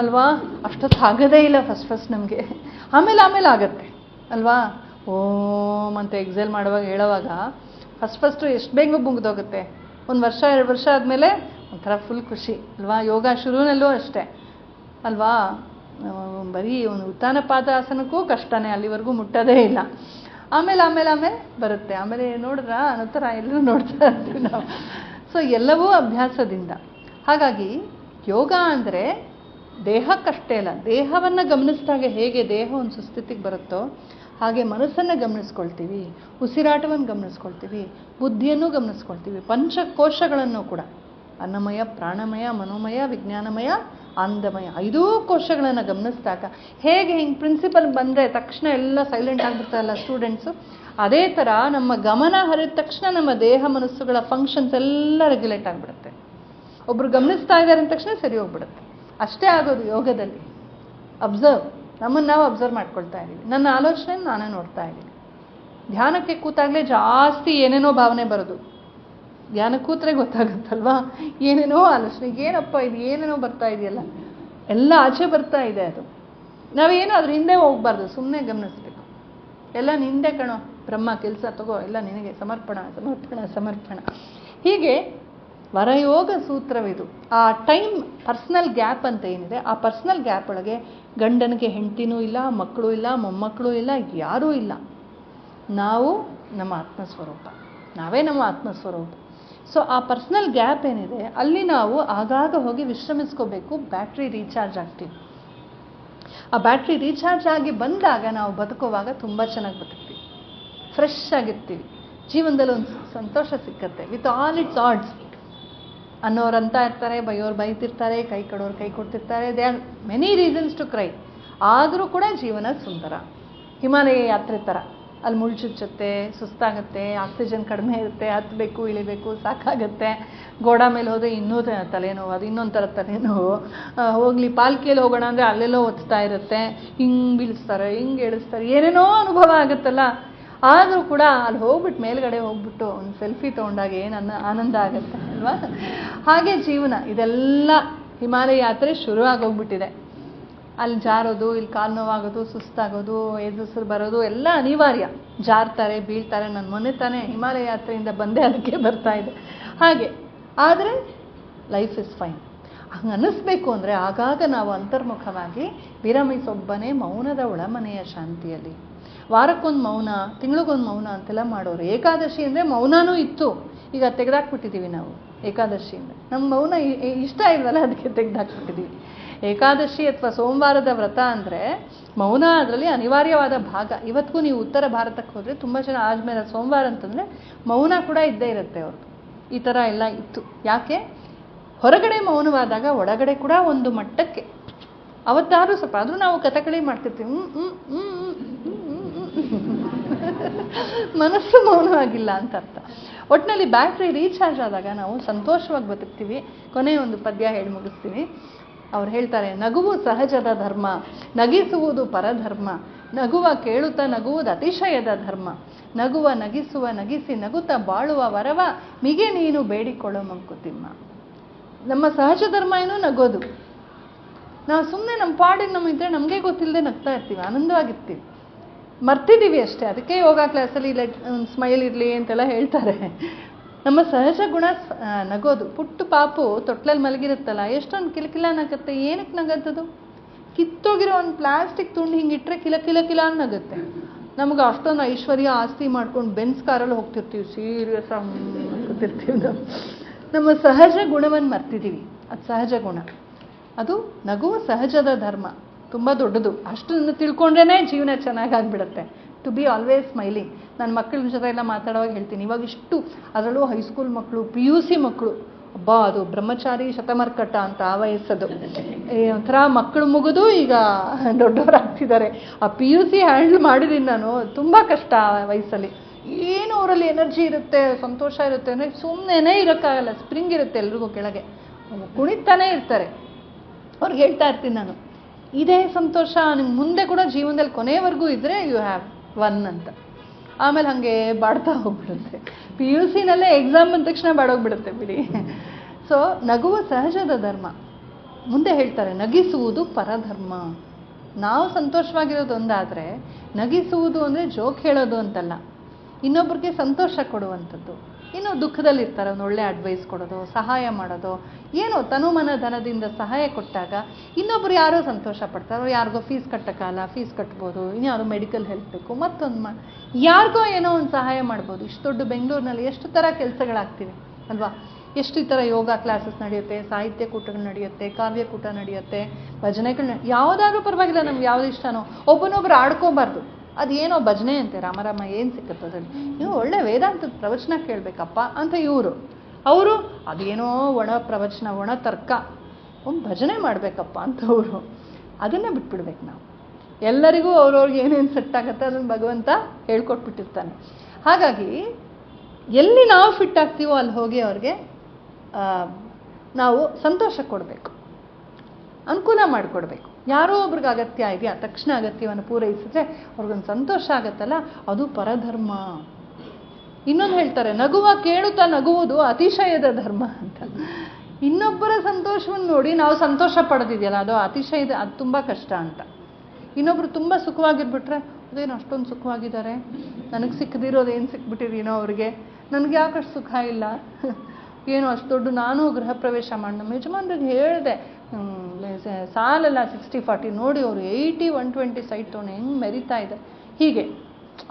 ಅಲ್ವಾ. ಅಷ್ಟೊತ್ತು ಆಗೋದೇ ಇಲ್ಲ ಫಸ್ಟ್ ನಮಗೆ, ಆಮೇಲೆ ಆಗತ್ತೆ ಅಲ್ವಾ. ಓಮ್ ಅಂತ ಎಕ್ಸೇಲ್ ಮಾಡುವಾಗ ಹೇಳೋವಾಗ ಫಸ್ಟು ಎಷ್ಟು ಬೇಗ ಮುಗಿದೋಗುತ್ತೆ. 1 ವರ್ಷ 2 ವರ್ಷ ಆದಮೇಲೆ ಒಂಥರ ಫುಲ್ ಖುಷಿ ಅಲ್ವಾ. ಯೋಗ ಶುರುನಲ್ಲೂ ಅಷ್ಟೇ ಅಲ್ವಾ. ಬರೀ ಒಂದು ಉತ್ಥಾನ ಪಾದಾಸನಕ್ಕೂ ಕಷ್ಟನೇ, ಅಲ್ಲಿವರೆಗೂ ಮುಟ್ಟೋದೇ ಇಲ್ಲ. ಆಮೇಲೆ ಬರುತ್ತೆ. ಆಮೇಲೆ ನೋಡಿದ್ರ ಅನ್ನೋ ಥರ ಎಲ್ಲರೂ ನೋಡ್ತಾ ಇರ್ತೀವಿ ನಾವು. ಸೊ ಎಲ್ಲವೂ ಅಭ್ಯಾಸದಿಂದ. ಹಾಗಾಗಿ ಯೋಗ ಅಂದರೆ ದೇಹಕ್ಕಷ್ಟೇ ಅಲ್ಲ, ದೇಹವನ್ನು ಗಮನಿಸಿದಾಗ ಹೇಗೆ ದೇಹ ಒಂದು ಸುಸ್ಥಿತಿಗೆ ಬರುತ್ತೋ ಹಾಗೆ ಮನಸ್ಸನ್ನು ಗಮನಿಸ್ಕೊಳ್ತೀವಿ, ಉಸಿರಾಟವನ್ನು ಗಮನಿಸ್ಕೊಳ್ತೀವಿ, ಬುದ್ಧಿಯನ್ನು ಗಮನಿಸ್ಕೊಳ್ತೀವಿ, ಪಂಚಕೋಶಗಳನ್ನು ಕೂಡ, ಅನ್ನಮಯ, ಪ್ರಾಣಮಯ, ಮನೋಮಯ, ವಿಜ್ಞಾನಮಯ, ಆನಂದಮಯ, 5 ಕೋಶಗಳನ್ನು ಗಮನಿಸಿದಾಗ ಹೇಗೆ ಹಿಂಗೆ ಪ್ರಿನ್ಸಿಪಲ್ ಬಂದರೆ ತಕ್ಷಣ ಎಲ್ಲ ಸೈಲೆಂಟ್ ಆಗಿಬಿಡ್ತಾರಲ್ಲ ಸ್ಟೂಡೆಂಟ್ಸು, ಅದೇ ಥರ ನಮ್ಮ ಗಮನ ಹರಿದ ತಕ್ಷಣ ನಮ್ಮ ದೇಹ ಮನಸ್ಸುಗಳ ಫಂಕ್ಷನ್ಸ್ ಎಲ್ಲ ರೆಗ್ಯುಲೇಟ್ ಆಗಿಬಿಡುತ್ತೆ. ಒಬ್ಬರು ಗಮನಿಸ್ತಾ ಇದ್ದಾರೆ ಅಂದ ತಕ್ಷಣ ಸರಿ ಹೋಗ್ಬಿಡುತ್ತೆ. ಅಷ್ಟೇ ಆಗೋದು ಯೋಗದಲ್ಲಿ. ಅಬ್ಸರ್ವ್, ನಮ್ಮನ್ನು ನಾವು ಅಬ್ಸರ್ವ್ ಮಾಡ್ಕೊಳ್ತಾ ಇದ್ದೀವಿ. ನನ್ನ ಆಲೋಚನೆ ನಾನೇ ನೋಡ್ತಾ ಇದ್ದೀನಿ. ಧ್ಯಾನಕ್ಕೆ ಕೂತಾಗಲೇ ಜಾಸ್ತಿ ಏನೇನೋ ಭಾವನೆ ಬರೋದು. ಧ್ಯಾನ ಕೂತ್ರೆ ಗೊತ್ತಾಗುತ್ತಲ್ವಾ, ಏನೇನೋ ಆಲೋಚನೆ, ಏನಪ್ಪ ಇದು ಏನೇನೋ ಬರ್ತಾ ಇದೆಯಲ್ಲ, ಎಲ್ಲ ಆಚೆ ಬರ್ತಾ ಇದೆ. ಅದು ನಾವೇನು ಅದ್ರ ಹಿಂದೆ ಹೋಗ್ಬಾರ್ದು, ಸುಮ್ಮನೆ ಗಮನಿಸ್ಬೇಕು. ಎಲ್ಲ ನಿಂದೆ ಕಣೋ ಬ್ರಹ್ಮ, ಕೆಲಸ ತಗೋ, ಎಲ್ಲ ನಿನಗೆ ಸಮರ್ಪಣ. ಹೀಗೆ ವರಯೋಗ ಸೂತ್ರವಿದು. ಆ ಟೈಮ್ ಪರ್ಸ್ನಲ್ ಗ್ಯಾಪ್ ಅಂತ ಏನಿದೆ, ಆ ಪರ್ಸ್ನಲ್ ಗ್ಯಾಪ್ ಒಳಗೆ ಗಂಡನಿಗೆ ಹೆಂಡತಿನೂ ಇಲ್ಲ, ಮಕ್ಕಳು ಇಲ್ಲ, ಮೊಮ್ಮಕ್ಕಳು ಇಲ್ಲ, ಯಾರೂ ಇಲ್ಲ. ನಾವು ನಮ್ಮ ಆತ್ಮಸ್ವರೂಪ, ನಾವೇ ನಮ್ಮ ಆತ್ಮಸ್ವರೂಪ. ಸೊ ಆ ಪರ್ಸ್ನಲ್ ಗ್ಯಾಪ್ ಏನಿದೆ ಅಲ್ಲಿ ನಾವು ಆಗಾಗ ಹೋಗಿ ವಿಶ್ರಮಿಸ್ಕೋಬೇಕು. ಬ್ಯಾಟ್ರಿ ರೀಚಾರ್ಜ್ ಆಗ್ತೀವಿ. ಆ ಬ್ಯಾಟ್ರಿ ರೀಚಾರ್ಜ್ ಆಗಿ ಬಂದಾಗ ನಾವು ಬದುಕುವಾಗ ತುಂಬ ಚೆನ್ನಾಗಿ ಬದುಕ್ತೀವಿ, ಫ್ರೆಶ್ ಆಗಿರ್ತೀವಿ. ಜೀವನದಲ್ಲಿ ಒಂದು ಸಂತೋಷ ಸಿಕ್ಕತ್ತೆ. With all its odds. ಅನ್ನೋರು ಅಂತ ಇರ್ತಾರೆ, ಬೈಯೋರು ಬೈತಿರ್ತಾರೆ, ಕೈ ಕೊಡೋರು ಕೈ ಕೊಡ್ತಿರ್ತಾರೆ. There are many reasons to cry. ಆದರೂ ಕೂಡ ಜೀವನ ಸುಂದರ. ಹಿಮಾಲಯ ಯಾತ್ರೆ ಥರ, ಅಲ್ಲಿ ಮುಳ್ಳು ಚುಚ್ಚುತ್ತೆ, ಸುಸ್ತಾಗುತ್ತೆ, ಆಕ್ಸಿಜನ್ ಕಡಿಮೆ ಇರುತ್ತೆ, ಹತ್ತಬೇಕು ಇಳಿಬೇಕು ಸಾಕಾಗುತ್ತೆ. ಗೋಡಾ ಮೇಲೆ ಹೋದರೆ ಇನ್ನೂ ತಲೆನೋವು, ಅದು ಇನ್ನೊಂದು ಥರ ತಲೆನೋವು. ಹೋಗಲಿ ಪಾಲ್ಕಿಯಲ್ಲಿ ಹೋಗೋಣ ಅಂದರೆ ಅಲ್ಲೆಲ್ಲೋ ಒತ್ತಾ ಇರುತ್ತೆ, ಹಿಂಗೆ ಬೀಳಿಸ್ತಾರೆ, ಹಿಂಗೆ ಇಳಿಸ್ತಾರೆ, ಏನೇನೋ ಅನುಭವ ಆಗುತ್ತಲ್ಲ. ಆದರೂ ಕೂಡ ಅಲ್ಲಿ ಹೋಗ್ಬಿಟ್ಟು ಮೇಲ್ಗಡೆ ಹೋಗ್ಬಿಟ್ಟು ಒಂದು ಸೆಲ್ಫಿ ತೊಗೊಂಡಾಗ ಏನು ಆನಂದ ಆಗುತ್ತೆ ಅಲ್ವಾ. ಹಾಗೆ ಜೀವನ ಇದೆಲ್ಲ ಹಿಮಾಲಯ ಯಾತ್ರೆ ಶುರು ಆಗೋಗ್ಬಿಟ್ಟಿದೆ. ಅಲ್ಲಿ ಜಾರೋದು, ಇಲ್ಲಿ ಕಾಲು ನೋವಾಗೋದು, ಸುಸ್ತಾಗೋದು, ಎದುರು ಬರೋದು ಎಲ್ಲ ಅನಿವಾರ್ಯ. ಜಾರ್ತಾರೆ, ಬೀಳ್ತಾರೆ. ನಾನು ಮೊನ್ನೆ ತಾನೇ ಹಿಮಾಲಯ ಯಾತ್ರೆಯಿಂದ ಬಂದೆ, ಅದಕ್ಕೆ ಬರ್ತಾ ಇದೆ. ಹಾಗೆ ಆದರೆ ಲೈಫ್ ಇಸ್ ಫೈನ್. ಹಂಗೆ ಅನ್ನಿಸ್ಬೇಕು ಅಂದರೆ ಆಗಾಗ ನಾವು ಅಂತರ್ಮುಖವಾಗಿ ವಿರಮಿಸೊಬ್ಬನೇ ಮೌನದ ಒಳಮನೆಯ ಶಾಂತಿಯಲ್ಲಿ. ವಾರಕ್ಕೊಂದು ಮೌನ, ತಿಂಗಳಿಗೊಂದು ಮೌನ ಅಂತೆಲ್ಲ ಮಾಡೋರು. ಏಕಾದಶಿ ಅಂದರೆ ಮೌನನೂ ಇತ್ತು, ಈಗ ತೆಗೆದಾಕ್ಬಿಟ್ಟಿದ್ದೀವಿ ನಾವು ಏಕಾದಶಿಯಿಂದ. ನಮ್ಮ ಮೌನ ಇಷ್ಟ ಇಲ್ವಲ್ಲ, ಅದಕ್ಕೆ ತೆಗೆದಾಕ್ಬಿಟ್ಟಿದ್ದೀವಿ. ಏಕಾದಶಿ ಅಥವಾ ಸೋಮವಾರದ ವ್ರತ ಅಂದರೆ ಮೌನ ಅದರಲ್ಲಿ ಅನಿವಾರ್ಯವಾದ ಭಾಗ. ಇವತ್ತಿಗೂ ನೀವು ಉತ್ತರ ಭಾರತಕ್ಕೆ ಹೋದರೆ ತುಂಬ ಜನ ಆದ್ಮೇಲೆ ಸೋಮವಾರ ಅಂತಂದರೆ ಮೌನ ಕೂಡ ಇದ್ದೇ ಇರುತ್ತೆ ಅವ್ರದ್ದು. ಈ ಥರ ಎಲ್ಲ ಇತ್ತು. ಯಾಕೆ? ಹೊರಗಡೆ ಮೌನವಾದಾಗ ಒಳಗಡೆ ಕೂಡ ಒಂದು ಮಟ್ಟಕ್ಕೆ ಅವತ್ತಾದ್ರೂ ಸ್ವಲ್ಪ, ಆದರೂ ನಾವು ಕಥಕಳಿ ಮಾಡ್ತಿರ್ತೀವಿ, ಮನಸ್ಸು ಮೌನವಾಗಿಲ್ಲ ಅಂತ ಅರ್ಥ. ಒಟ್ಟಿನಲ್ಲಿ ಬ್ಯಾಟ್ರಿ ರೀಚಾರ್ಜ್ ಆದಾಗ ನಾವು ಸಂತೋಷವಾಗಿ ಬದುಕ್ತೀವಿ. ಕೊನೆಯ ಒಂದು ಪದ್ಯ ಹೇಳಿ ಮುಗಿಸ್ತೀವಿ. ಅವ್ರು ಹೇಳ್ತಾರೆ, ನಗುವು ಸಹಜದ ಧರ್ಮ, ನಗಿಸುವುದು ಪರಧರ್ಮ, ನಗುವ ಕೇಳುತ್ತ ನಗುವುದು ಅತಿಶಯದ ಧರ್ಮ, ನಗುವ ನಗಿಸುವ ನಗಿಸಿ ನಗುತ್ತ ಬಾಳುವ ವರವ ಮಿಗೆ ನೀನು ಬೇಡಿಕೊಳ್ಳೋ ಮಂಕುತಿಮ್ಮ. ನಮ್ಮ ಸಹಜ ಧರ್ಮ ಏನೋ ನಗೋದು. ನಾವು ಸುಮ್ಮನೆ ನಮ್ಮ ಪಾಡಿಗೆ ನಮ್ಮಿದ್ರೆ ನಮಗೆ ಗೊತ್ತಿಲ್ಲದೆ ನಗ್ತಾ ಇರ್ತೀವಿ, ಆನಂದವಾಗಿರ್ತೀವಿ, ಮರ್ತಿದ್ದೀವಿ ಅಷ್ಟೇ. ಅದಕ್ಕೆ ಯೋಗ ಕ್ಲಾಸಲ್ಲಿ ಸ್ಮೈಲ್ ಇರಲಿ ಅಂತೆಲ್ಲ ಹೇಳ್ತಾರೆ. ನಮ್ಮ ಸಹಜ ಗುಣ ನಗೋದು. ಪುಟ್ಟು ಪಾಪು ತೊಟ್ಲಲ್ಲಿ ಮಲಗಿರುತ್ತಲ್ಲ, ಎಷ್ಟೊಂದು ಕಿಲಕಿಲ ನಗುತ್ತೆ. ಏನಕ್ಕೆ ನಗತ್ತದು? ಕಿತ್ತೋಗಿರೋ ಒಂದು ಪ್ಲಾಸ್ಟಿಕ್ ತುಂಡು ಹಿಂಗಿಟ್ರೆ ಕಿಲ ನಗುತ್ತೆ. ನಮ್ಗೆ ಅಷ್ಟೊಂದು ಐಶ್ವರ್ಯ ಆಸ್ತಿ ಮಾಡ್ಕೊಂಡು ಬೆನ್ಸ್ ಕಾರಲ್ಲಿ ಹೋಗ್ತಿರ್ತೀವಿ, ಸೀರಿಯಸ್ ಕೂತಿರ್ತೀವಿ. ನಮ್ಮ ಸಹಜ ಗುಣವನ್ನು ಮರ್ತಿದ್ದೀವಿ. ಅದು ಸಹಜ ಗುಣ. ಅದು ನಗುವ ಸಹಜದ ಧರ್ಮ, ತುಂಬ ದೊಡ್ಡದು. ಅಷ್ಟನ್ನು ತಿಳ್ಕೊಂಡ್ರೇ ಜೀವನ ಚೆನ್ನಾಗಾಗ್ಬಿಡುತ್ತೆ. To be always smiling. ನನ್ನ ಮಕ್ಕಳ ಜೊತೆ ಎಲ್ಲ ಮಾತಾಡುವಾಗ ಹೇಳ್ತೀನಿ, ಇವಾಗ ಇಷ್ಟು, ಅದರಲ್ಲೂ ಹೈಸ್ಕೂಲ್ ಮಕ್ಕಳು, PUC ಮಕ್ಕಳು, ಅಬ್ಬಾ ಅದು ಬ್ರಹ್ಮಚಾರಿ ಶತಮರ್ಕಟ ಅಂತ ಆ ವಯಸ್ಸದು. ಒಂಥರ ಮಕ್ಕಳು ಮುಗಿದು ಈಗ ದೊಡ್ಡವರಾಗ್ತಿದ್ದಾರೆ. ಆ PUC ಹ್ಯಾಂಡಲ್ ಮಾಡಿದ್ದೀನಿ ನಾನು. ತುಂಬ ಕಷ್ಟ ಆ ವಯಸ್ಸಲ್ಲಿ. ಏನು ಅವರಲ್ಲಿ ಎನರ್ಜಿ ಇರುತ್ತೆ, ಸಂತೋಷ ಇರುತ್ತೆ ಅಂದರೆ ಸುಮ್ಮನೆ ಇರೋಕ್ಕಾಗಲ್ಲ. ಸ್ಪ್ರಿಂಗ್ ಇರುತ್ತೆ ಎಲ್ರಿಗೂ ಕೆಳಗೆ, ಕುಣಿತಾನೇ ಇರ್ತಾರೆ. ಅವ್ರಿಗೆ ಹೇಳ್ತಾ ಇರ್ತೀನಿ ನಾನು, ಇದೇ ಸಂತೋಷ ನಿಮ್ಗೆ ಮುಂದೆ ಕೂಡ ಜೀವನದಲ್ಲಿ ಕೊನೆಯವರೆಗೂ ಇದ್ದರೆ ಯು ಹ್ಯಾವ್ ಒನ್ ಅಂತ. ಆಮೇಲೆ ಹಾಗೆ ಬಾಡ್ತಾ ಹೋಗ್ಬಿಡುತ್ತೆ. PUCನಲ್ಲೇ ಎಕ್ಸಾಮ್ ಬಂದ ತಕ್ಷಣ ಬಾಡೋಗ್ಬಿಡುತ್ತೆ ಬಿಡಿ. ಸೊ ನಗುವ ಸಹಜದ ಧರ್ಮ. ಮುಂದೆ ಹೇಳ್ತಾರೆ, ನಗಿಸುವುದು ಪರಧರ್ಮ. ನಾವು ಸಂತೋಷವಾಗಿರೋದು ಒಂದಾದರೆ, ನಗಿಸುವುದು ಅಂದರೆ ಜೋಕ್ ಹೇಳೋದು ಅಂತಲ್ಲ, ಇನ್ನೊಬ್ರಿಗೆ ಸಂತೋಷ ಕೊಡುವಂಥದ್ದು. ಇನ್ನು ದುಃಖದಲ್ಲಿರ್ತಾರೆ, ಒಂದು ಒಳ್ಳೆ ಅಡ್ವೈಸ್ ಕೊಡೋದು, ಸಹಾಯ ಮಾಡೋದು, ಏನೋ ತನುಮನ ಧನದಿಂದ ಸಹಾಯ ಕೊಟ್ಟಾಗ ಇನ್ನೊಬ್ರು ಯಾರೋ ಸಂತೋಷ ಪಡ್ತಾರೋ. ಯಾರಿಗೋ ಫೀಸ್ ಕಟ್ಟೋಕ್ಕಲ್ಲ, ಫೀಸ್ ಕಟ್ಬೋದು. ಇನ್ಯಾರೋ ಮೆಡಿಕಲ್ ಹೆಲ್ಪ್ ಬೇಕು, ಮತ್ತೊಂದು ಯಾರಿಗೋ ಏನೋ ಒಂದು ಸಹಾಯ ಮಾಡ್ಬೋದು. ಇಷ್ಟು ದೊಡ್ಡ ಬೆಂಗಳೂರಿನಲ್ಲಿ ಎಷ್ಟು ಥರ ಕೆಲಸಗಳಾಗ್ತಿವೆ ಅಲ್ವಾ? ಎಷ್ಟು ಈ ಥರ ಯೋಗ ಕ್ಲಾಸಸ್ ನಡೆಯುತ್ತೆ, ಸಾಹಿತ್ಯ ಕೂಟಗಳು ನಡೆಯುತ್ತೆ, ಕಾವ್ಯ ಕೂಟ ನಡೆಯುತ್ತೆ, ಭಜನೆಗಳು ಯಾವುದಾದ್ರೂ ಪರವಾಗಿಲ್ಲ, ನಮ್ಗೆ ಯಾವ್ದು ಇಷ್ಟನೋ. ಒಬ್ಬನೊಬ್ರು ಆಡ್ಕೋಬಾರ್ದು. ಅದೇನೋ ಭಜನೆ ಅಂತೆ, ರಾಮರಾಮ ಏನು ಸಿಕ್ಕತ್ತೆ ಅದರಲ್ಲಿ, ನೀವು ಒಳ್ಳೆ ವೇದಾಂತದ ಪ್ರವಚನ ಕೇಳಬೇಕಪ್ಪ ಅಂತ ಅವರು ಅದೇನೋ ಒಣ ಪ್ರವಚನ, ಒಣ ತರ್ಕ, ಒಂದು ಭಜನೆ ಮಾಡಬೇಕಪ್ಪ ಅಂತ ಅವರು. ಅದನ್ನೇ ಬಿಟ್ಬಿಡ್ಬೇಕು ನಾವು. ಎಲ್ಲರಿಗೂ ಅವ್ರವ್ರಿಗೆ ಏನೇನು ಸೆಟ್ ಆಗುತ್ತೆ ಅದನ್ನು ಭಗವಂತ ಹೇಳ್ಕೊಟ್ಬಿಟ್ಟಿರ್ತಾನೆ. ಹಾಗಾಗಿ ಎಲ್ಲಿ ನಾವು ಫಿಟ್ ಆಗ್ತೀವೋ ಅಲ್ಲಿ ಹೋಗಿ ಅವ್ರಿಗೆ ನಾವು ಸಂತೋಷ ಕೊಡಬೇಕು, ಅನುಕೂಲ ಮಾಡಿಕೊಡ್ಬೇಕು. ಯಾರೋ ಒಬ್ರಿಗೆ ಅಗತ್ಯ ಇದೆಯಾ, ತಕ್ಷಣ ಅಗತ್ಯವನ್ನು ಪೂರೈಸಿದ್ರೆ ಅವ್ರಿಗೊಂದು ಸಂತೋಷ ಆಗತ್ತಲ್ಲ, ಅದು ಪರಧರ್ಮ. ಇನ್ನೊಂದು ಹೇಳ್ತಾರೆ, ನಗುವ ಕೇಳುತ್ತಾ ನಗುವುದು ಅತಿಶಯದ ಧರ್ಮ ಅಂತ. ಇನ್ನೊಬ್ಬರ ಸಂತೋಷವನ್ನು ನೋಡಿ ನಾವು ಸಂತೋಷ ಪಡೆದಿದೆಯಲ್ಲ, ಅದು ಅತಿಶಯದ, ಅದು ತುಂಬ ಕಷ್ಟ ಅಂತ. ಇನ್ನೊಬ್ರು ತುಂಬ ಸುಖವಾಗಿರ್ಬಿಟ್ರೆ, ಅದೇನು ಅಷ್ಟೊಂದು ಸುಖವಾಗಿದ್ದಾರೆ, ನನಗೆ ಸಿಕ್ಕದಿರೋದು ಏನು ಸಿಕ್ಬಿಟ್ಟಿದೀನೋ ಅವ್ರಿಗೆ, ನನಗೆ ಯಾಕಷ್ಟು ಸುಖ ಇಲ್ಲ, ಏನು ಅಷ್ಟು ದೊಡ್ಡ. ನಾನು ಗೃಹ ಪ್ರವೇಶ ಮಾಡಿ ನಮ್ಮ ಯಜಮಾನ್ರಿಗೆ ಹೇಳಿದೆ, ಸಾಲಲ್ಲ 60-40 ನೋಡಿ, ಅವರು 80-120 ಸೈಟ್ ತೊಗೊಂಡು ಹೆಂಗೆ ಮೆರಿತಾ ಇದೆ. ಹೀಗೆ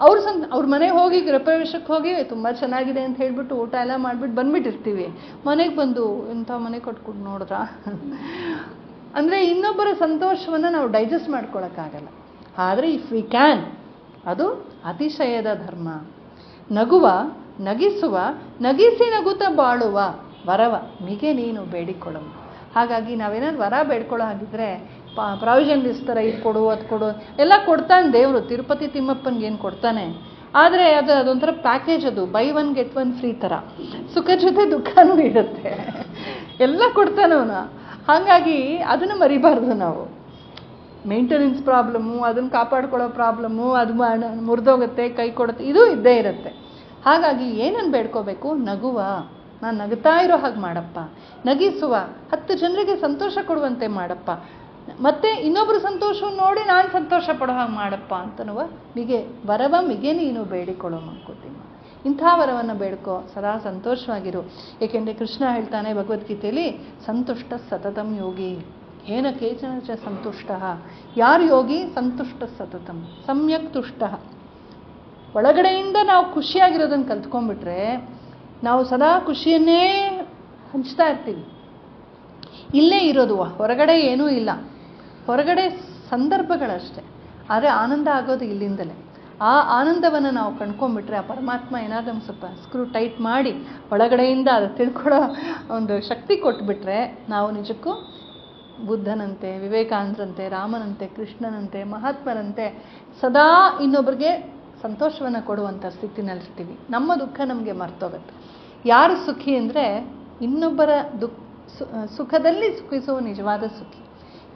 ಅವ್ರ ಮನೆಗೆ ಹೋಗಿ ಗೃಹ ಪ್ರವೇಶಕ್ಕೆ ಹೋಗಿ ತುಂಬ ಚೆನ್ನಾಗಿದೆ ಅಂತ ಹೇಳ್ಬಿಟ್ಟು ಊಟ ಎಲ್ಲ ಮಾಡಿಬಿಟ್ಟು ಬಂದ್ಬಿಟ್ಟಿರ್ತೀವಿ. ಮನೆಗೆ ಬಂದು ಇಂಥ ಮನೆ ಕಟ್ಕೊಂಡು ನೋಡಿದ್ರಾ ಅಂದರೆ ಇನ್ನೊಬ್ಬರ ಸಂತೋಷವನ್ನು ನಾವು ಡೈಜೆಸ್ಟ್ ಮಾಡ್ಕೊಳಕ್ಕಾಗಲ್ಲ. ಆದರೆ ಇಫ್ ವಿ ಕ್ಯಾನ್, ಅದು ಅತಿಶಯದ ಧರ್ಮ. ನಗುವ ನಗಿಸುವ ನಗಿಸಿ ನಗುತ್ತ ಬಾಳುವ ವರವ ಮಿಗೆ ನೀನು ಬೇಡಿಕೊಳ್ಳುವ. ಹಾಗಾಗಿ ನಾವೇನಾದ್ರು ವರ ಬೇಡ್ಕೊಳ್ಳೋ ಹಾಗಿದ್ರೆ ಪ್ರಾವಿಷನ್ ಲಿಸ್ಟ್ ಥರ ಇದು ಕೊಡು, ಅದು ಕೊಡು ಎಲ್ಲ ಕೊಡ್ತಾನೆ ದೇವರು. ತಿರುಪತಿ ತಿಮ್ಮಪ್ಪನಿಗೆ ಏನು ಕೊಡ್ತಾನೆ. ಆದರೆ ಅದೊಂಥರ ಪ್ಯಾಕೇಜ್, ಅದು ಬೈ 1 get 1 ಫ್ರೀ ಥರ. ಸುಖ ಜೊತೆ ದುಃಖನೂ ಇರುತ್ತೆ, ಎಲ್ಲ ಕೊಡ್ತಾನೆ ಅವನು. ಹಾಗಾಗಿ ಅದನ್ನು ಮರಿಬಾರ್ದು ನಾವು. ಮೇಂಟೆನೆನ್ಸ್ ಪ್ರಾಬ್ಲಮ್ಮು, ಅದನ್ನು ಕಾಪಾಡ್ಕೊಳ್ಳೋ ಪ್ರಾಬ್ಲಮ್ಮು, ಅದು ಮುರಿದೋಗುತ್ತೆ, ಕೈ ಕೊಡುತ್ತೆ, ಇದು ಇದ್ದೇ ಇರುತ್ತೆ. ಹಾಗಾಗಿ ಏನನ್ನು ಬೇಡ್ಕೋಬೇಕು? ನಗುವ, ನಾನು ನಗುತ್ತಾ ಇರೋ ಹಾಗೆ ಮಾಡಪ್ಪ, ನಗಿಸುವ, 10 ಜನರಿಗೆ ಸಂತೋಷ ಕೊಡುವಂತೆ ಮಾಡಪ್ಪ, ಮತ್ತು ಇನ್ನೊಬ್ಬರು ಸಂತೋಷವನ್ನು ನೋಡಿ ನಾನು ಸಂತೋಷ ಪಡೋ ಹಾಗೆ ಮಾಡಪ್ಪ ಅಂತನವ ವರವ ಮಿಗೆ ನೀನು ಬೇಡಿಕೊಳ್ಳೋ ಮಂಕುತಿಮ್ಮ. ಇಂಥ ವರವನ್ನು ಬೇಡ್ಕೋ, ಸದಾ ಸಂತೋಷವಾಗಿರು. ಏಕೆಂದರೆ ಕೃಷ್ಣ ಹೇಳ್ತಾನೆ ಭಗವದ್ಗೀತೆಯಲ್ಲಿ, ಸಂತುಷ್ಟ ಸತತಂ ಯೋಗಿ ಏನ ಕೇಚನ ಚ ಸಂತುಷ್ಟ. ಯಾರು ಯೋಗಿ? ಸಂತುಷ್ಟ ಸತತಂ ಸಮ್ಯಕ್ ತುಷ್ಟ. ಒಳಗಡೆಯಿಂದ ನಾವು ಖುಷಿಯಾಗಿರೋದನ್ನು ಕಲ್ತ್ಕೊಂಡ್ಬಿಟ್ರೆ ನಾವು ಸದಾ ಖುಷಿಯನ್ನೇ ಹಂಚ್ತಾ ಇರ್ತೀವಿ. ಇಲ್ಲೇ ಇರೋದು, ಹೊರಗಡೆ ಏನೂ ಇಲ್ಲ, ಹೊರಗಡೆ ಸಂದರ್ಭಗಳಷ್ಟೇ. ಆದರೆ ಆನಂದ ಆಗೋದು ಇಲ್ಲಿಂದಲೇ. ಆ ಆನಂದವನ್ನು ನಾವು ಕಂಡ್ಕೊಂಡ್ಬಿಟ್ರೆ ಆ ಪರಮಾತ್ಮ ಏನಾದರೂ ಒಂದು ಸ್ವಲ್ಪ ಸ್ಕ್ರೂ ಟೈಟ್ ಮಾಡಿ ಒಳಗಡೆಯಿಂದ ಅದು ತಿಳ್ಕೊಳ್ಳೋ ಒಂದು ಶಕ್ತಿ ಕೊಟ್ಬಿಟ್ರೆ ನಾವು ನಿಜಕ್ಕೂ ಬುದ್ಧನಂತೆ, ವಿವೇಕಾನಂದರಂತೆ, ರಾಮನಂತೆ, ಕೃಷ್ಣನಂತೆ, ಮಹಾತ್ಮರಂತೆ ಸದಾ ಇನ್ನೊಬ್ಬರಿಗೆ ಸಂತೋಷವನ್ನು ಕೊಡುವಂಥ ಸ್ಥಿತಿನಲ್ಲಿರ್ತೀವಿ. ನಮ್ಮ ದುಃಖ ನಮಗೆ ಮರ್ತೋಗುತ್ತೆ. ಯಾರು ಸುಖಿ ಅಂದರೆ ಇನ್ನೊಬ್ಬರ ಸುಖದಲ್ಲಿ ಸುಖಿಸುವ ನಿಜವಾದ ಸುಖಿ.